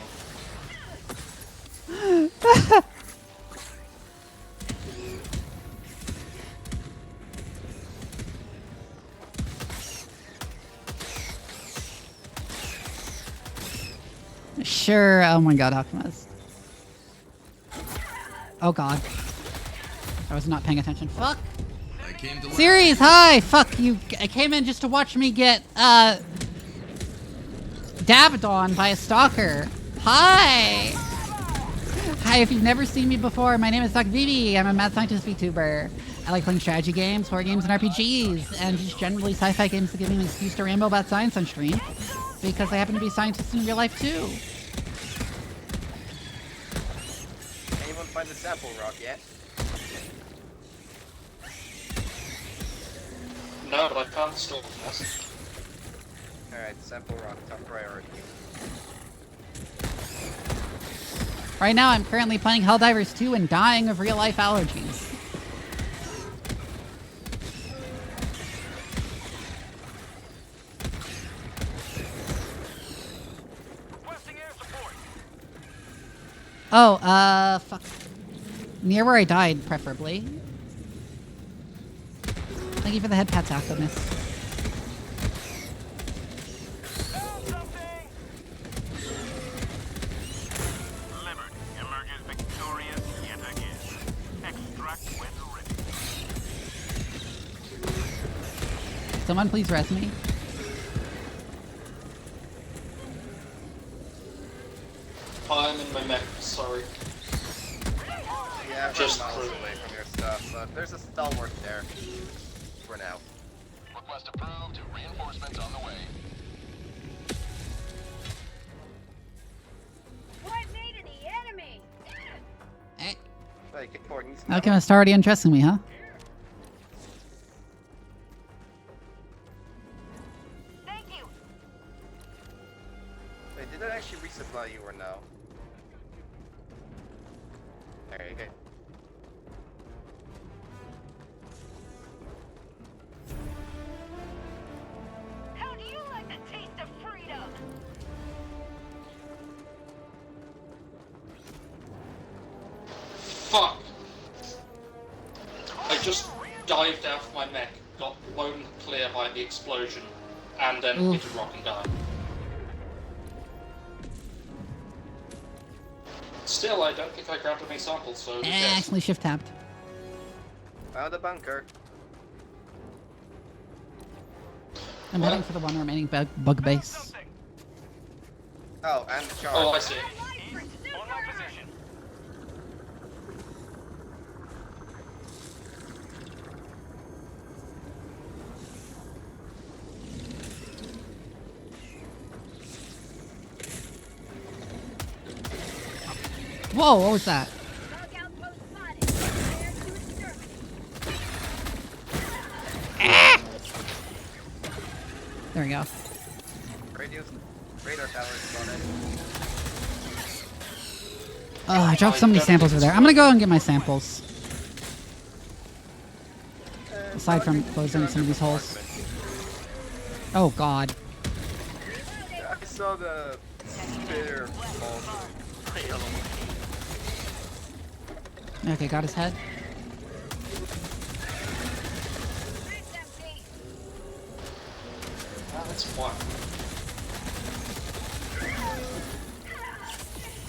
Sure. Oh my god, Alchemist. Oh god. I was not paying attention. Fuck! I came to Series, hi! Fuck you. I came in just to watch me get, dabbed on by a stalker. Hi! Hi, if you've never seen me before, my name is Dr. Vivi. I'm a mad scientist VTuber. I like playing strategy games, horror games, and RPGs, and just generally sci-fi games that give me an excuse to ramble about science on stream, because I happen to be scientists in real life too. Anyone find the sample rock yet? No, but I can't still test. Alright, sample rock, top priority. Right now, I'm currently playing Helldivers 2 and dying of real-life allergies. Oh, fuck. Near where I died, preferably. Thank you for the head pats, Alchemist. Liberty emerges victorious yet again. Extract when ready. Someone please res me. I'm in my mech, sorry. Yeah, I'm Just miles away from your stuff, but there's a stalwart there. For now. Request approved. Reinforcements on the way. What made of the enemy? Eh. Like, important stuff. Alchemist already undressing me, huh? Thank you. Wait, did I actually resupply you or no? There you go. How do you like the taste of freedom? Fuck! I just dived out of my mech, got blown clear by the explosion, and then hit a rock and died. Still, I don't think I grabbed any samples, so who cares? Actually shift tapped. Found a bunker. I'm heading for the one remaining bug base. Oh, and the charge. Oh, I see. On my position. Whoa, what was that? There we go. Radar tower spotted. Oh, I dropped so many samples over there. I'm gonna go and get my samples. Aside from closing some of these holes. Oh god. I saw the spear fall. Okay, got his head. That's one.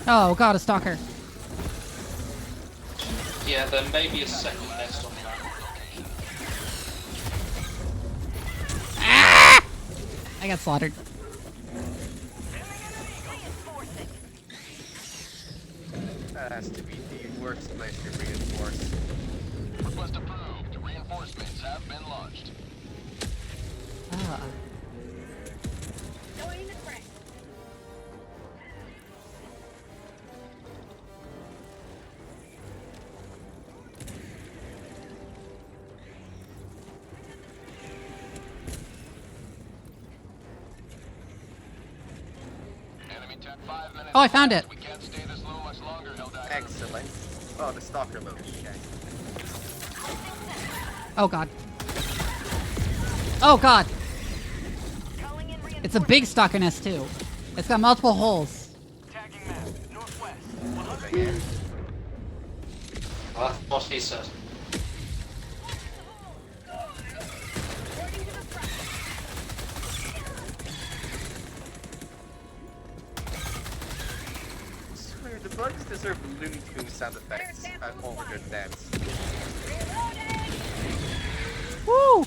Oh god, a stalker. Yeah, there may be a second nest on that. Ah! I got slaughtered. That has to be the worst place to reinforce. Request approved. Reinforcements have been launched. Ah. Enemy 5 minutes. Oh, I found it. We can't stay this low much longer, Helldiver. Excellent. Oh, the stalker mode. Okay. Oh god. Oh god. It's a big stalker nest too. It's got multiple holes. Tagging map. Northwest. That's what he said. I swear, the bugs deserve Looney Tunes sound effects at all their dance. Woo!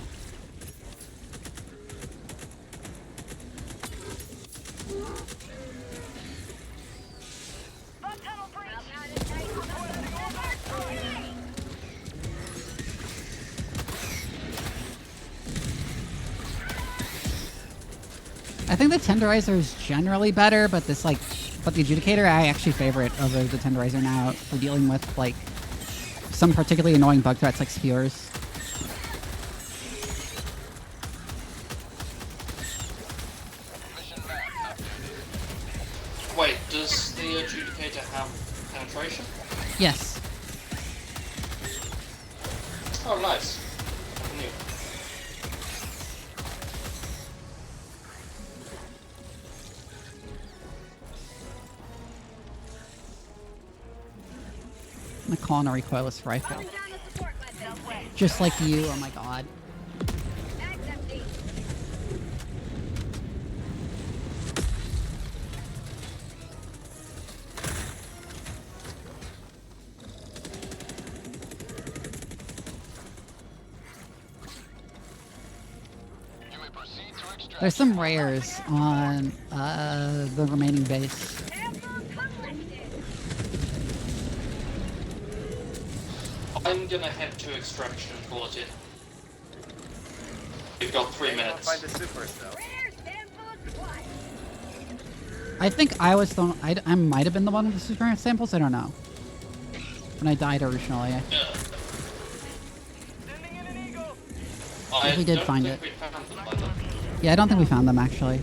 I think the tenderizer is generally better, but the adjudicator I actually favor it over the tenderizer now for dealing with like some particularly annoying bug threats like spewers. Wait, does the adjudicator have penetration? Yes. Oh, nice. New. I'm gonna call in a recoilless rifle. Just like you, oh my god. There's some rares on the remaining base. I'm gonna head to extraction and call it in. We've got 3 minutes. Find the supers though. I think I was the I might have been the one with the super samples. I don't know. when I died originally. Yeah. I think we did find it. We found them by then. Yeah, I don't think we found them actually.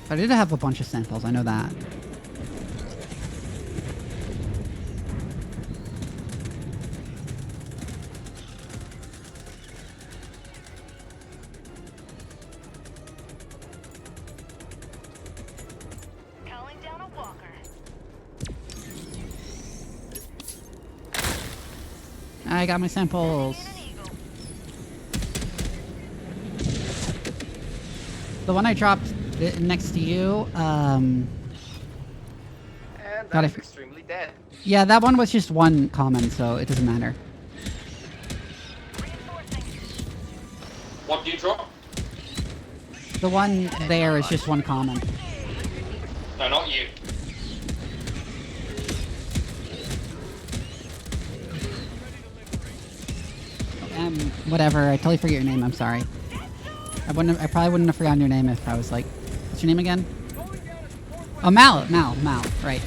I did have a bunch of samples, I know that. Calling down a walker. I got my samples. The one I dropped next to you, And Got that's it. extremely dead. yeah, that one was just one comment, so it doesn't matter. What do you drop? The one there is just one comment. No, not you. Whatever, I totally forget your name, I'm sorry. I probably wouldn't have forgotten your name if I was like, what's your name again? Oh, Mal, right.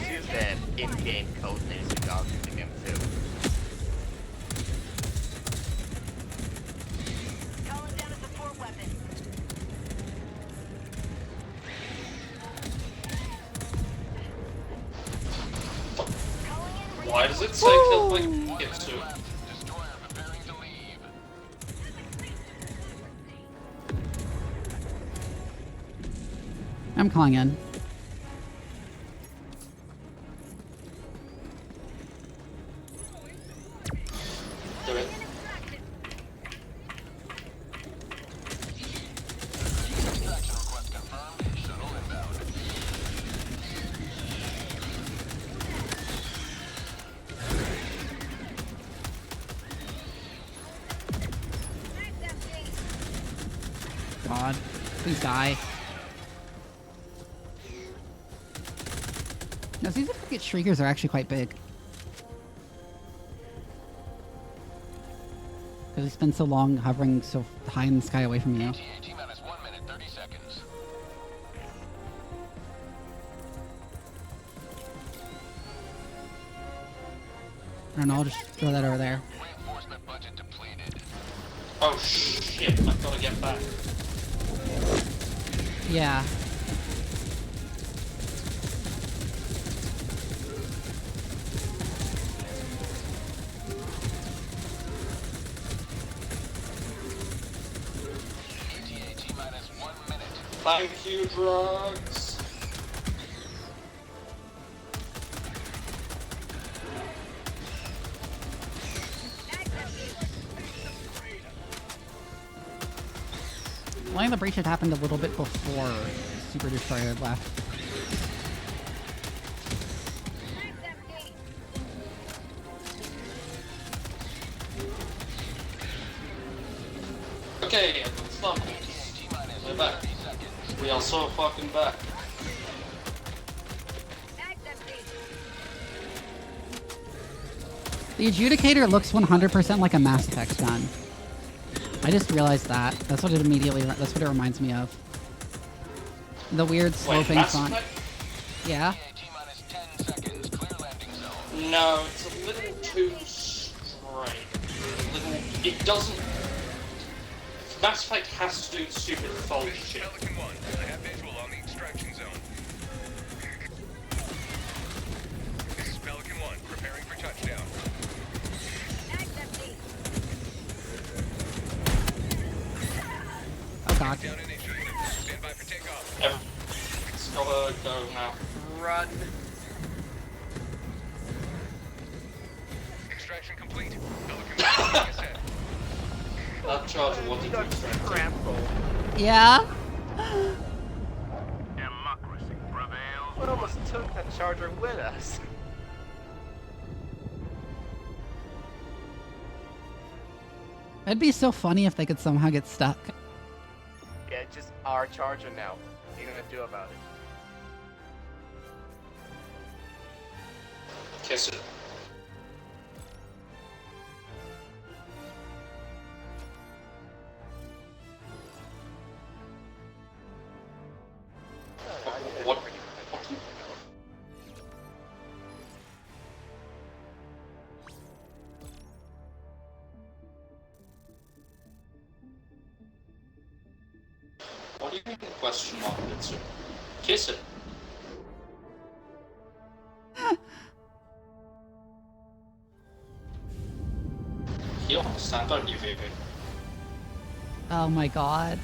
Use that in-game code names you got in the game too. Calling down a support weapon. Why does it say kill like it's to? I'm calling in. Do it. God, please die. Now, these frickin' shriekers are actually quite big. Because they spend so long hovering so high in the sky away from you. T-minus 1 minute, 30 seconds. I don't know, I'll just throw that over there. Reinforcement budget depleted. Oh shit, I've got to get back. Yeah. T-minus 1 minute. Thank you, drugs. Lighting the breach had happened a little bit before Super Destroyer left. Okay, it's not. We're back. We are so fucking back. The Adjudicator looks 100% like a Mass Effect gun. I just realized that. That's what it reminds me of. The weird sloping Mass font. Effect? Yeah? T-minus 10 seconds. Clear landing zone. No, it's a little too straight. It doesn't. Mass Effect has to do stupid fold shit. Pelican 1, I have visual on the extraction zone. This is Pelican 1, preparing for touchdown. Oh god. Down initiated. Stand by for takeoff. It's gotta go now. Run. Extraction complete. Pelican 1, set. That charger wanted to extract. Ramble. Yeah? Democracy prevails. We almost took that charger with us. It'd be so funny if they could somehow get stuck. Yeah, it's just our charger now. What are you gonna do about it? Kiss it. Question mark. It's kiss it. You understand, don't you, Vivi? Oh my god.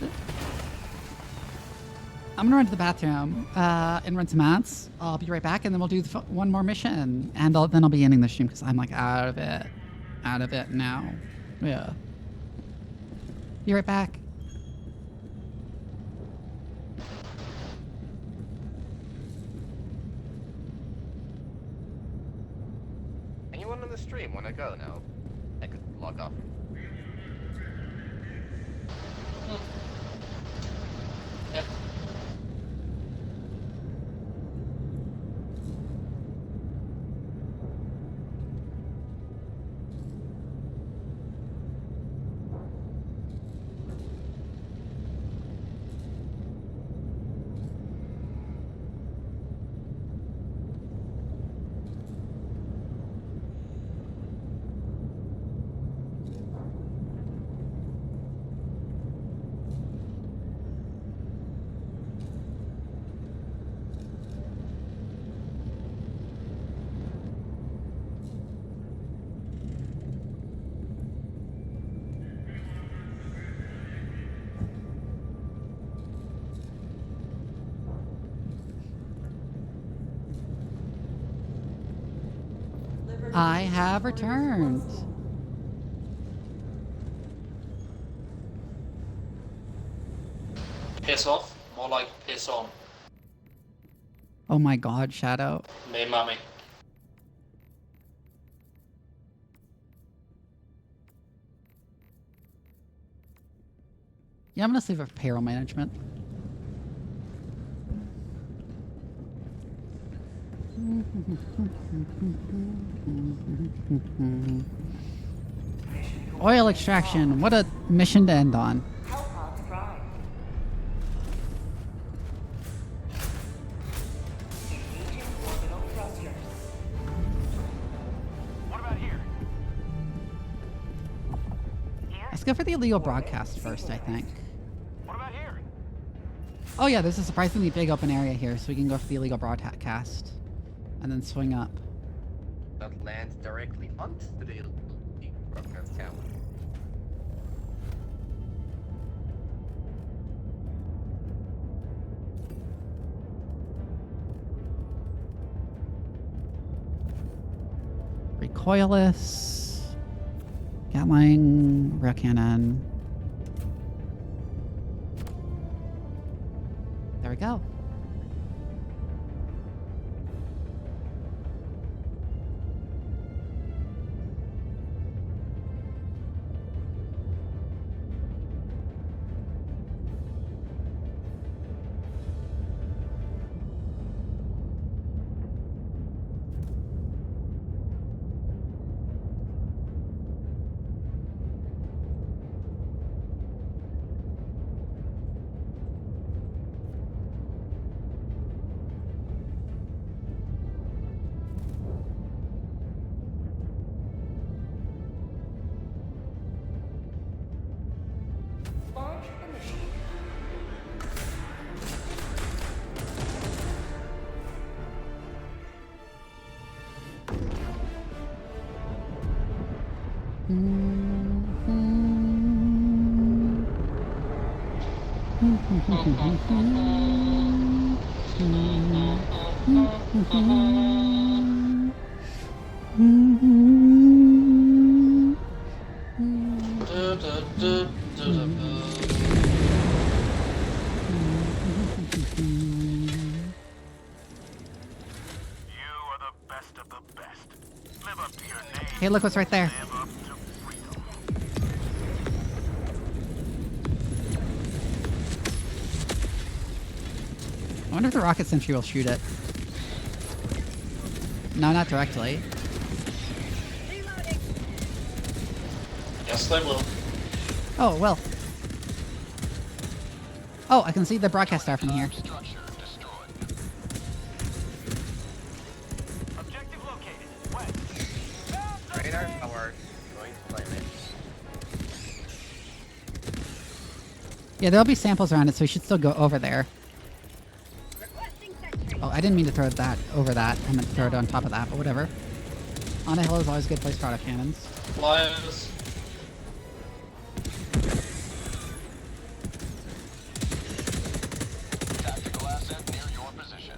I'm gonna run to the bathroom and run some ads. I'll be right back, and then we'll do one more mission, and then I'll be ending the stream because I'm like out of it now. Yeah. Be right back. Anyone on the stream wanna go now? I could log off. Yep. I have returned. Piss off. More like piss on. Oh my god, Shadow. Me, mummy. Yeah, I'm gonna save it for payroll management. Oil extraction. What a mission to end on. Hellpods prime. Engaging orbital thrusters. What about here? Let's go for the illegal broadcast first, I think. What about here? Oh yeah, there's a surprisingly big open area here, so we can go for the illegal broadcast. And then swing up. That lands directly onto the broadcast tower. Recoilless. Gatling. Rail cannon. There we go. Launch initiated. Hey, look what's right there. I wonder if the rocket sentry will shoot it. No, not directly. Yes, they will. Oh, well. Oh, I can see the broadcast star from here. Objective located. West. Radar tower going to climate. Yeah, there'll be samples around it, so we should still go over there. Oh, I didn't mean to throw that over that. I meant to throw it on top of that, but whatever. On a hill is always a good place for autocannons. Flyers. Tactical asset near your position.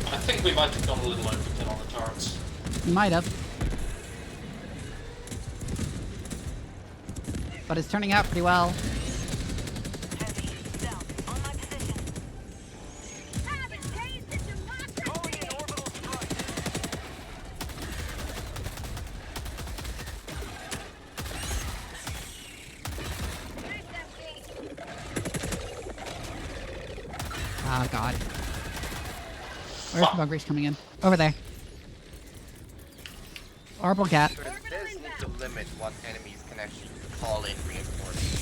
I think we might have gone a little overkill on the turrets. You might have. But it's turning out pretty well. Heavy, down, on my position. Have it, taste the democracy! Calling in orbital strike. Oh, God. Where's the bug race coming in? Over there. Orbital cat. Does need to limit what enemies can actually call in reinforcements.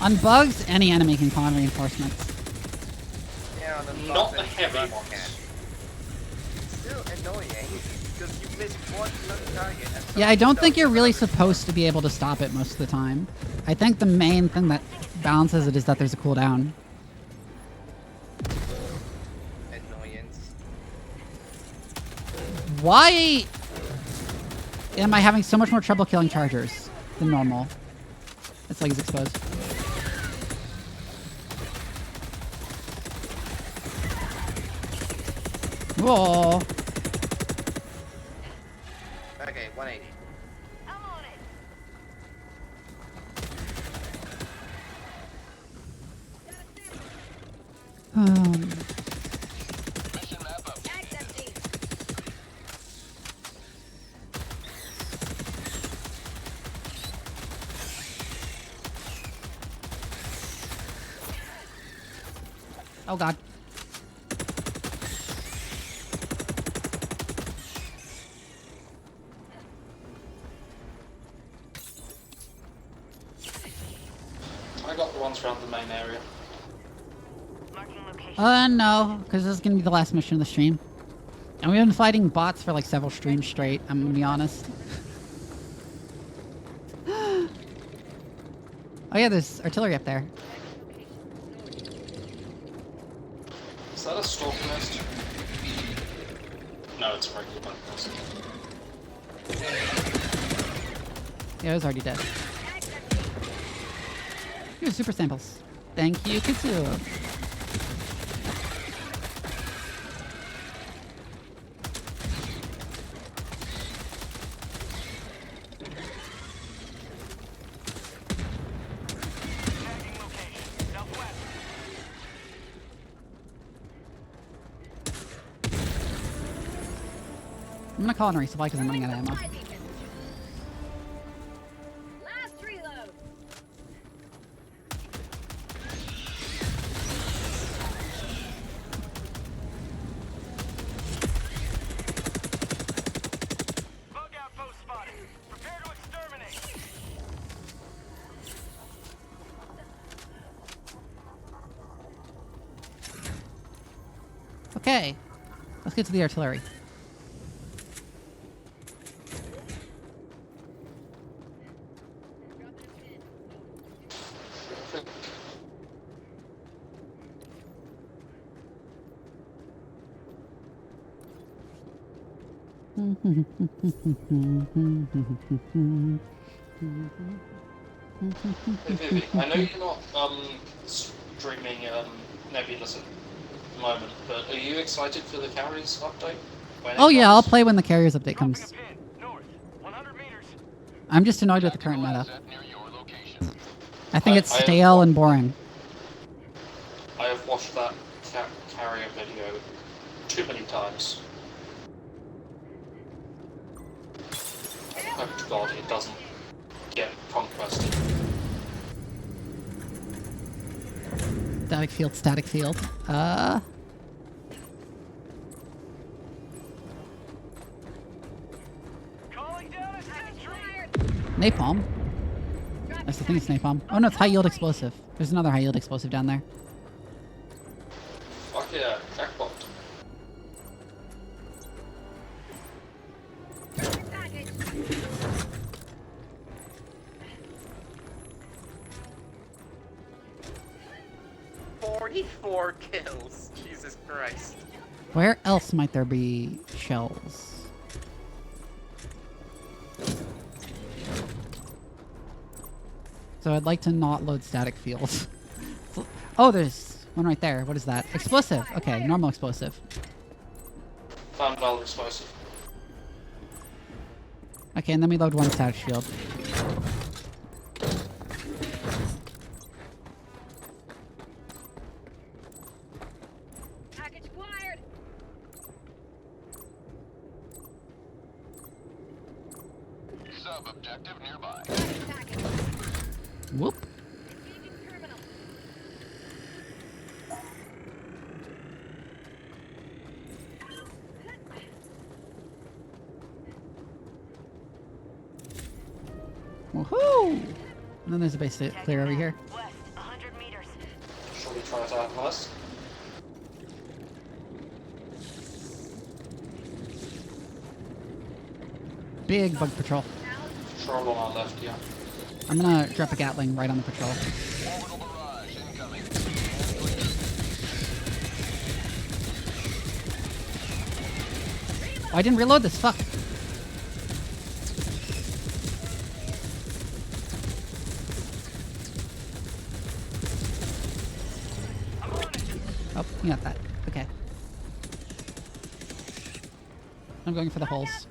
On bugs, any enemy can call in reinforcements. Yeah, on the Not the bugs, heavy bugs ones. can. It's still annoying because you miss one little target. And Yeah, I don't think you're really another supposed to be able to stop it most of the time. I think the main thing that balances it is that there's a cooldown. annoyance. Why am I having so much more trouble killing chargers than normal? It's like he's exposed. Whoa. Okay, 180. I'm on it. Mission map up. Tag's empty. Oh, God. I got the ones around the main area. Marking location. No, because this is going to be the last mission of the stream. And we've been fighting bots for like several streams straight, I'm going to be honest. Oh yeah, there's artillery up there. Is that a stalker nest? No, it's a regular bug nest. Yeah, it was already dead. Here's super samples. Thank you, Kitsu. Tagging location. Southwest. I'm gonna call in a resupply because I'm running out of ammo. Last reload. Bug outpost spotted. Prepare to exterminate. Okay, let's get to the artillery. Hey, Vivi, I know you're not streaming Nebulous at the moment, but are you excited for the carries update? When it Oh yeah, I'll comes? play when the carriers update Dropping a comes. pin. North. 100 meters. I'm just annoyed with the current meta. Asset near your location. I think I- it's I have stale one- and boring. I have watched that carrier video too many times. Hope to God it doesn't get conquested. Static field, static field. Calling down a sentry. Napalm. That's the thing, it's napalm. Oh no, it's high yield explosive. There's another high yield explosive down there. 44 kills. Jesus Christ. Where else might there be shells? So I'd like to not load static fields. Oh, there's one right there. What is that? Explosive. Okay, normal explosive. Found valid explosive. Okay, and then we load one static shield. Package acquired. Sub-objective nearby. Package. Whoop. Engaging terminal. Woohoo! And then there's a base to clear over here. West, 100 meters. Shall we try that first? Big bug patrol. Patrol on our left, yeah. I'm gonna drop a Gatling right on the patrol. Orbital barrage incoming. Oh, I didn't reload this. Fuck. Oh, you got that. Okay. I'm going for the holes.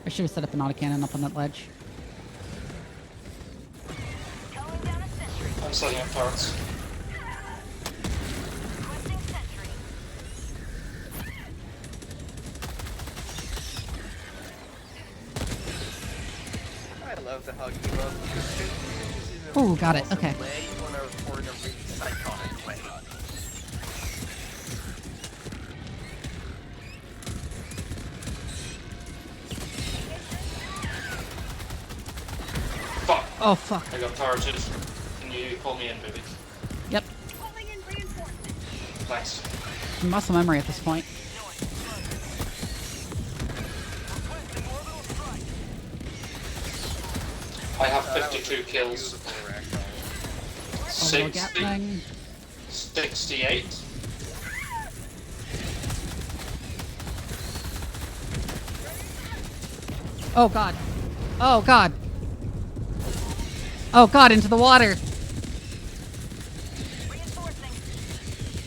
I should have set up an autocannon up on that ledge. Calling down a sentry. I'm setting up turrets. Requesting sentry. I love the hug emote. Oh, got it. Okay. Or in a really psychotic way. Fuck! Oh, fuck. I got turreted. Can you pull me in, Vivi? Yep. Calling in reinforcements. Thanks. Muscle memory at this point. I have 52 kills. Oh, little 60, Gatling. 68. Oh, God. Oh, God. Oh, God, into the water. Reinforcing.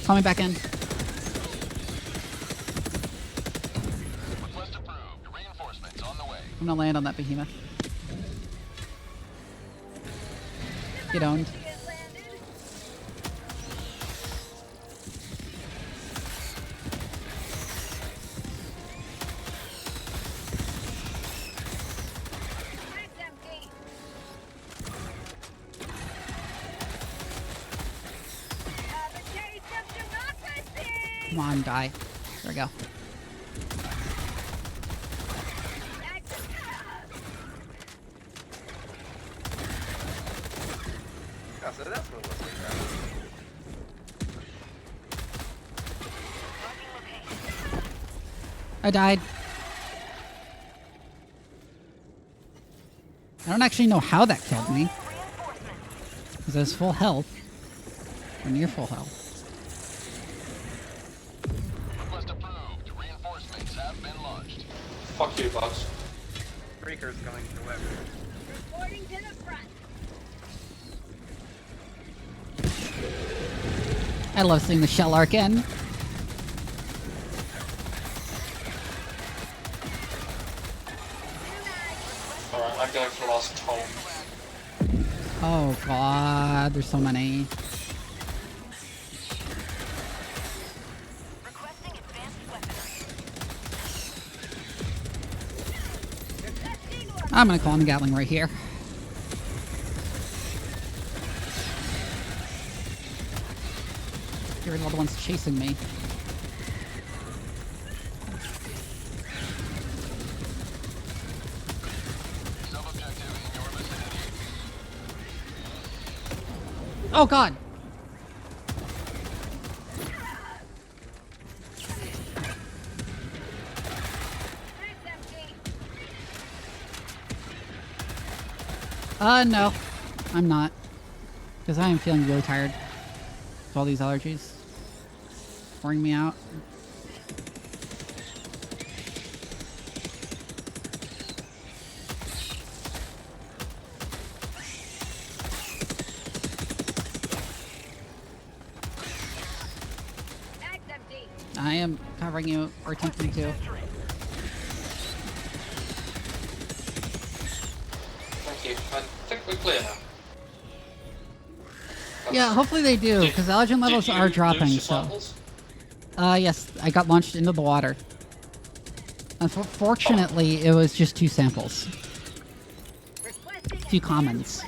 Call me back in. Request approved. Reinforcements on the way. I'm gonna land on that behemoth. Get owned. Get landed. Mag's empty. Have a taste of democracy. Come on, die. There we go. Oh, so that's what it was like. I died. I don't actually know how that killed me. Because I was full health. Or near full health. Request approved. Reinforcements have been launched. Fuck you, bugs. Breaker's going to the web. Reporting to the front. I love seeing the shell arc end. Alright, I'm going for the last toll. Oh, God. There's so many. Requesting advanced weaponry. I'm gonna call on the Gatling right here. Get rid of all the ones chasing me. Sub-objective in your vicinity. Oh, God. No. I'm not. Because I am feeling really tired. With all these allergies. Pouring me out. I am covering you, or attempting to. Thank you. I think we're clear now. Yeah, hopefully they do, because allergen levels Did you are dropping, lose your so. samples? Yes, I got launched into the water. Unfortunately, it was just 2 samples. 2 commons.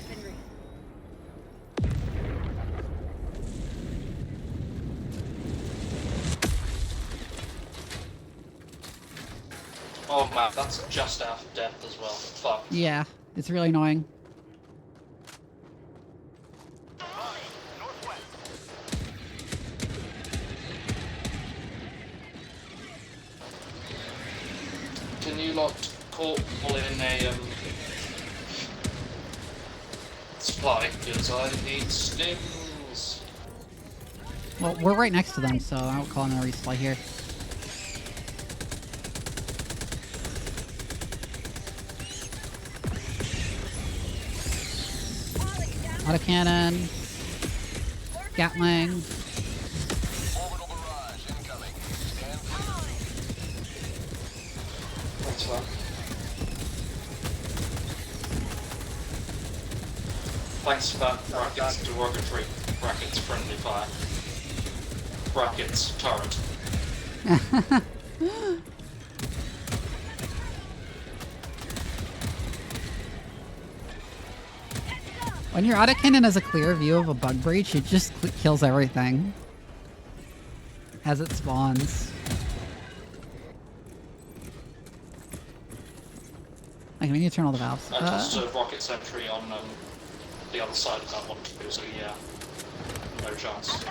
Oh man, that's just after death as well. Fuck. Yeah, it's really annoying. Can you lot call in a supply? Because I need stims. Well, we're right next to them, so I won't call in a resupply here. Autocannon. Gatling. Thanks for that. Thanks for that. Brackets derogatory. Brackets friendly fire. Brackets turret. When your autocannon has a clear view of a bug breach, it just kills everything as it spawns. Okay, we need to turn all the valves. I tossed a rocket sentry on the other side of that one too, so yeah, no chance.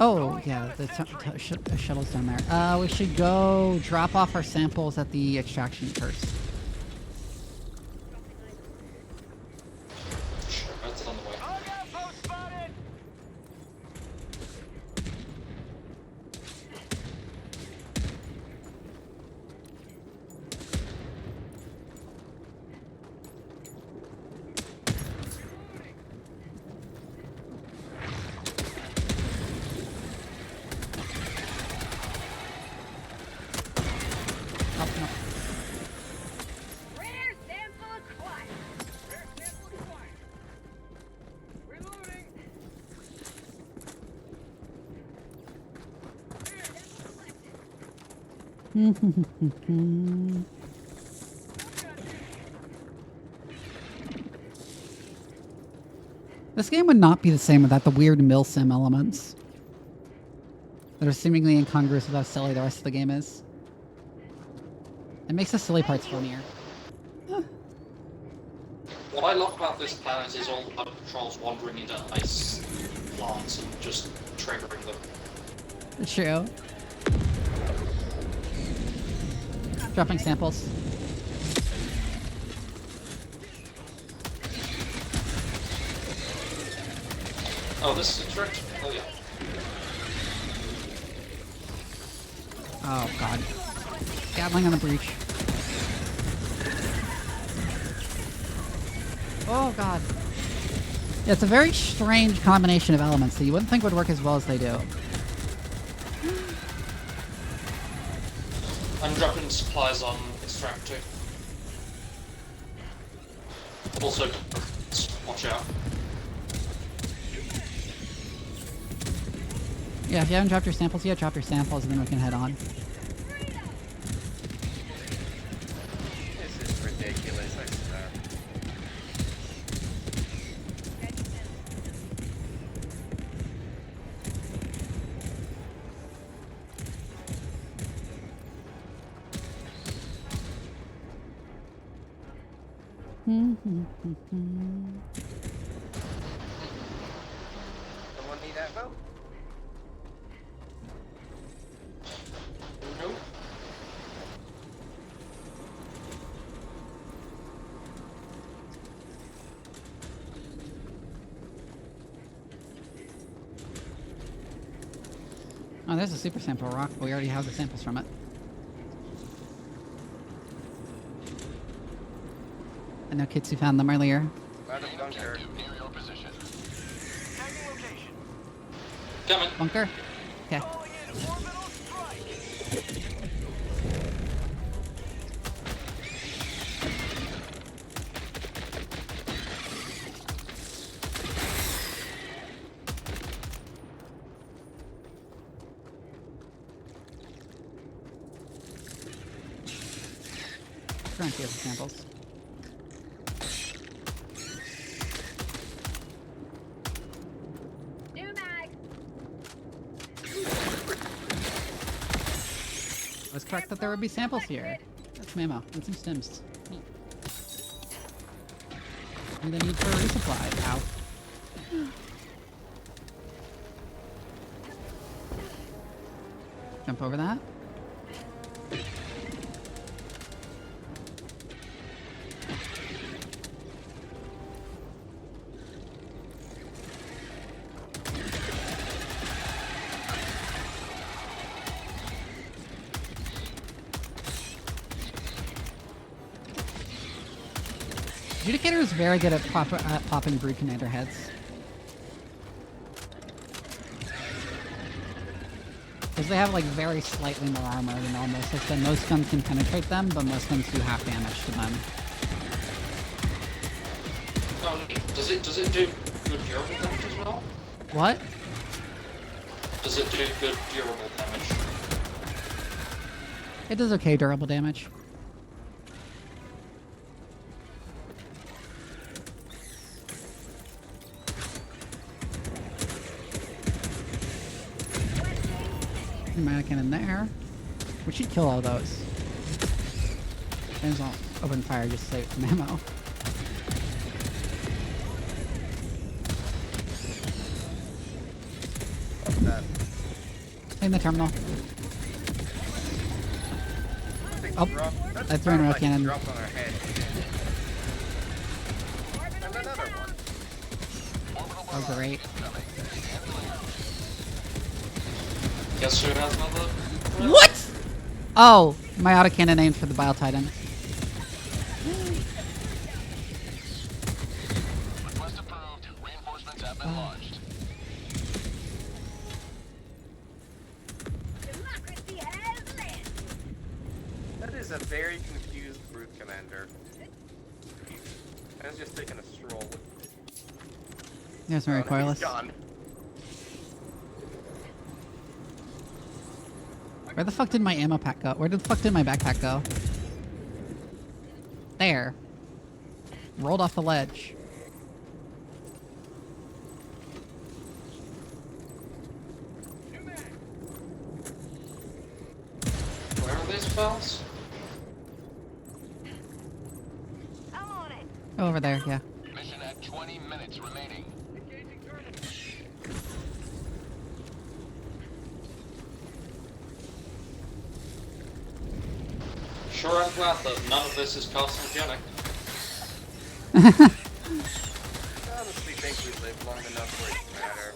Oh, yeah, the shuttle's down there. We should go drop off our samples at the extraction first. Sure, that's on the way. This game would not be the same without the weird milsim elements that are seemingly incongruous with how silly the rest of the game is. It makes the silly parts funnier. What I love about this planet is all the bug patrols wandering into ice plants and just triggering them. True. Dropping samples. Oh, this is a trick? Oh yeah. Oh god. Gatling on the breach. Oh god. Yeah, it's a very strange combination of elements that you wouldn't think would work as well as they do. I'm dropping supplies on extract too. Also, watch out. Yeah, if you haven't dropped your samples yet, drop your samples and then we can head on. This is ridiculous, I swear. Someone need ammo? Nope. Oh, there's a super sample rock. We already have the samples from it. I know kids who found them earlier. Out of bunker. Coming. Bunker? Okay. Trying to get the samples. I was correct that there would be samples here. That's Mamo. And some stims. Neat. And the need for a resupply. Ow. Jump over that. Adjudicator is very good at popping Brood Commander heads. Because they have like very slightly more armor than normal, so then most guns can penetrate them, but most guns do half damage to them. Does it do good durable damage as well? What? Does it do good durable damage? It does okay durable damage. Mannequin in there. We should kill all those. James won't open fire, just save some ammo. In the terminal. Oh, I threw in a cannon. Dropped on our head. And another one. Oh, great. Guess who has another? What? Oh, my autocannon aimed for the Bile Titan. Request approved. Reinforcements have been launched. That is a very confused Brood Commander. I was just taking a stroll. There's my recoilless. He's gone. Where the fuck did my ammo pack go? Where the fuck did my backpack go? There. Rolled off the ledge. Where are these fellas? Oh, over there, yeah. Mission at 20 minutes remaining. Sure, I'm glad that none of this is carcinogenic. I honestly think we lived long enough for it to matter.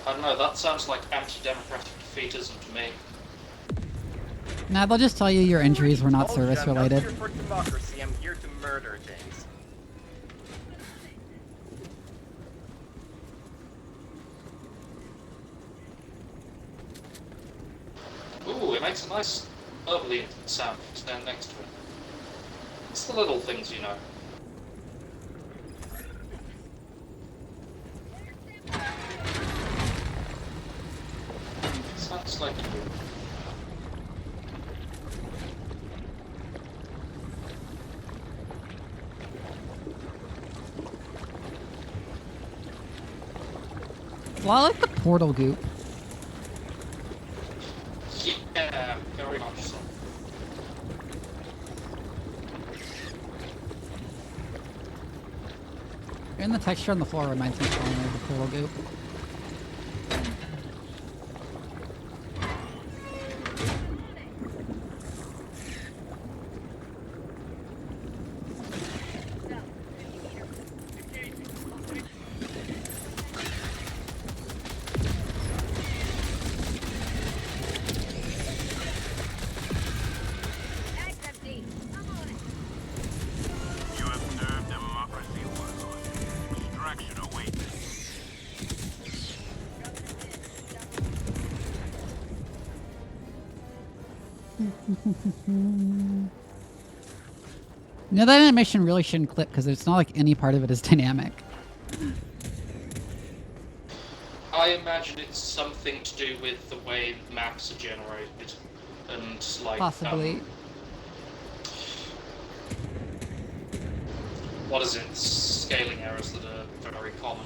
I don't know, that sounds like anti-democratic defeatism to me. Nah, they'll just tell you your injuries were not Told you, service I'm related. not here for democracy, I'm here to murder things. Ooh, it makes a nice bubbly sound if you stand next to it. It's the little things, you know. Sounds like you. Well, I like the portal goop. And the texture on the floor reminds me strongly of the pool goop. You have served democracy well. Extraction awaits. No, that animation really shouldn't clip because it's not like any part of it is dynamic. I imagine it's something to do with the way maps are generated, and like Possibly. what is it? Scaling errors that are very common.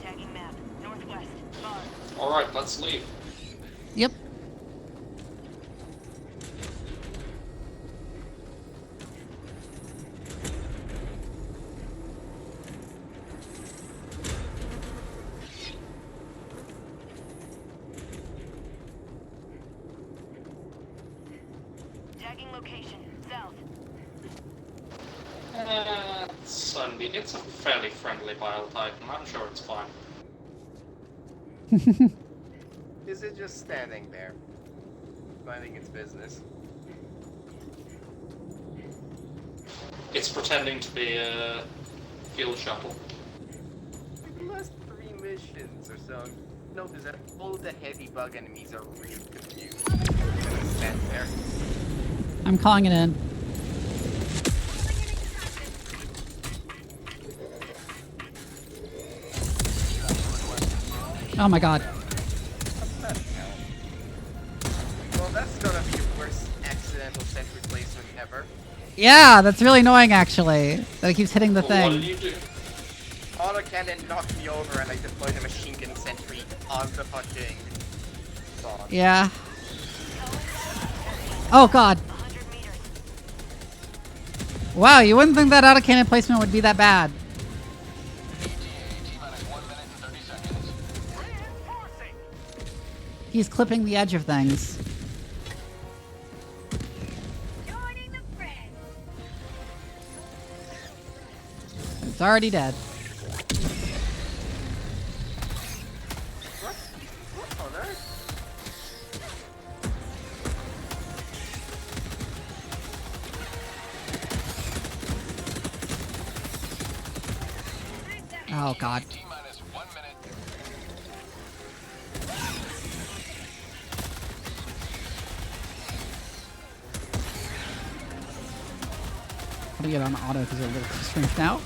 Tagging map. Northwest. Bar. All right, let's leave. Yep. Tagging location. South. It's a fairly friendly biotype, and I'm sure it's fine. Is it just standing there, minding its business? It's pretending to be a fuel shuttle. For the last 3 missions or so, notice that all the heavy bug enemies are really confused. They're gonna stand there. I'm calling it in. Oh my god. Well, that's gonna be the worst accidental sentry placement ever. Yeah, that's really annoying actually. That it keeps hitting the What did thing. you do? Autocannon knocked me over and I deployed a machine gun sentry on the fucking boss. Yeah. Oh god. Wow, you wouldn't think that autocannon placement would be that bad. He's clipping the edge of things. It's already dead. What on earth? Oh god. I'm gonna get on auto because they're a little too strength now.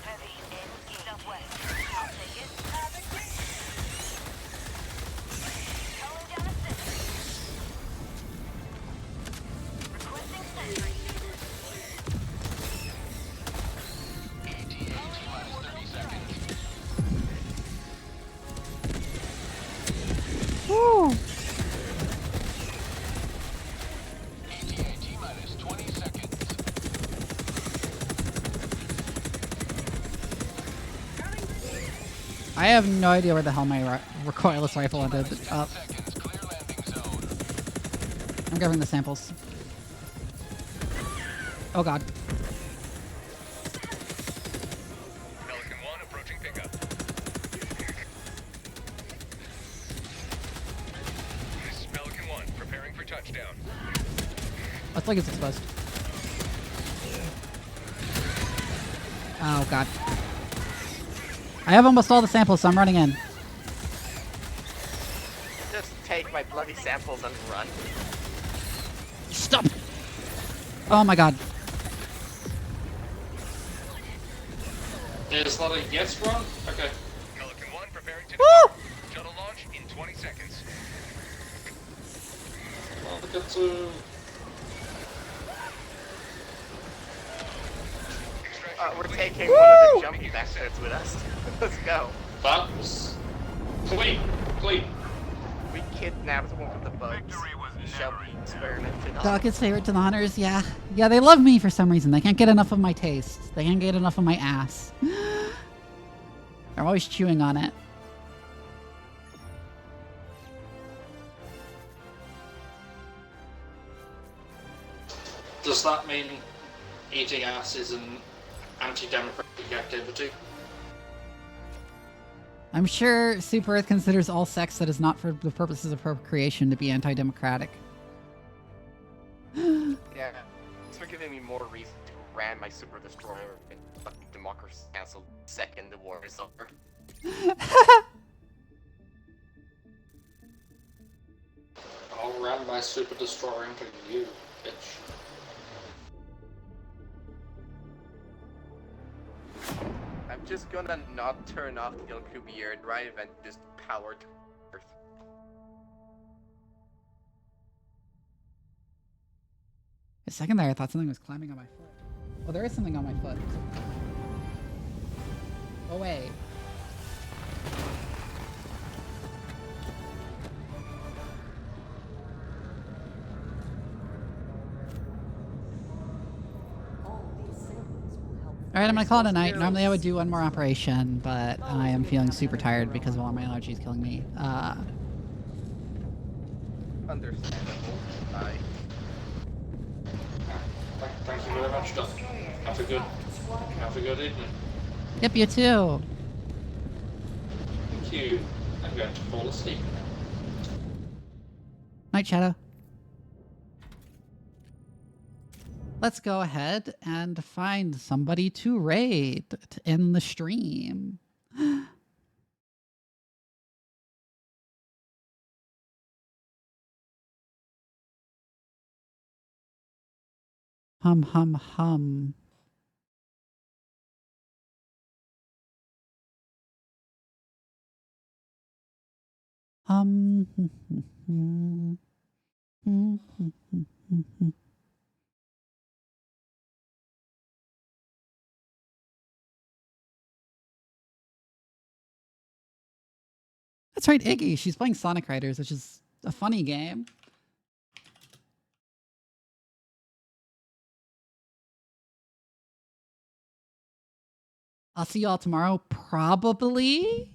Heavy in southwest. I'll take it. Calling down a sentry. Requesting sentry. Woo! I have no idea where the hell my recoilless rifle ended up. I'm grabbing the samples. Oh god. Pelican 1 approaching pickup. This is Pelican 1 preparing for touchdown. Looks like it's exposed. Oh god. I have almost all the samples, so I'm running in. Just take my bloody samples and run. Stop! Oh my god. Is that a yes run? Okay. Pelican 1 preparing to Woo! shuttle launch in 20 seconds. Well, we got to... We're taking one of the jumpy bastards with us. Let's go. That was... Clean. Clean. We kidnapped one of the bugs. Victory was we shall be experimented on. Dog favorite to the hunters, yeah. Yeah, they love me for some reason. They can't get enough of my taste. They can't get enough of my ass. They're always chewing on it. Does that mean eating ass is an anti-democratic activity? I'm sure Super Earth considers all sex that is not for the purposes of procreation to be anti-democratic. Yeah, it's for giving me more reason to ram my super destroyer and fucking democracy cancel the second the war is over. I'll ram my super destroyer into you, bitch. I'm just gonna not turn off the Alcubierre drive and just power to Earth. A second there, I thought something was climbing on my foot. Oh, there is something on my foot. Oh, wait. Alright, I'm gonna call it a night. Normally I would do one more operation, but I am feeling super tired because of all my allergies killing me. Understandable. Bye. Thank you very much, Doc. Have a good evening. Yep, you too. Thank you. I'm going to fall asleep. Night, Shadow. Let's go ahead and find somebody to raid in the stream. Hum, hum, hum. That's right, Iggy. She's playing Sonic Riders, which is a funny game. I'll see you all tomorrow, probably.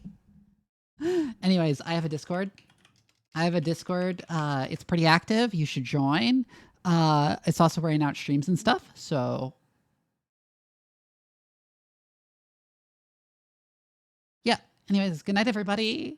Anyways, I have a Discord. It's pretty active. You should join. It's also where I announce streams and stuff. So, yeah. Anyways, good night, everybody.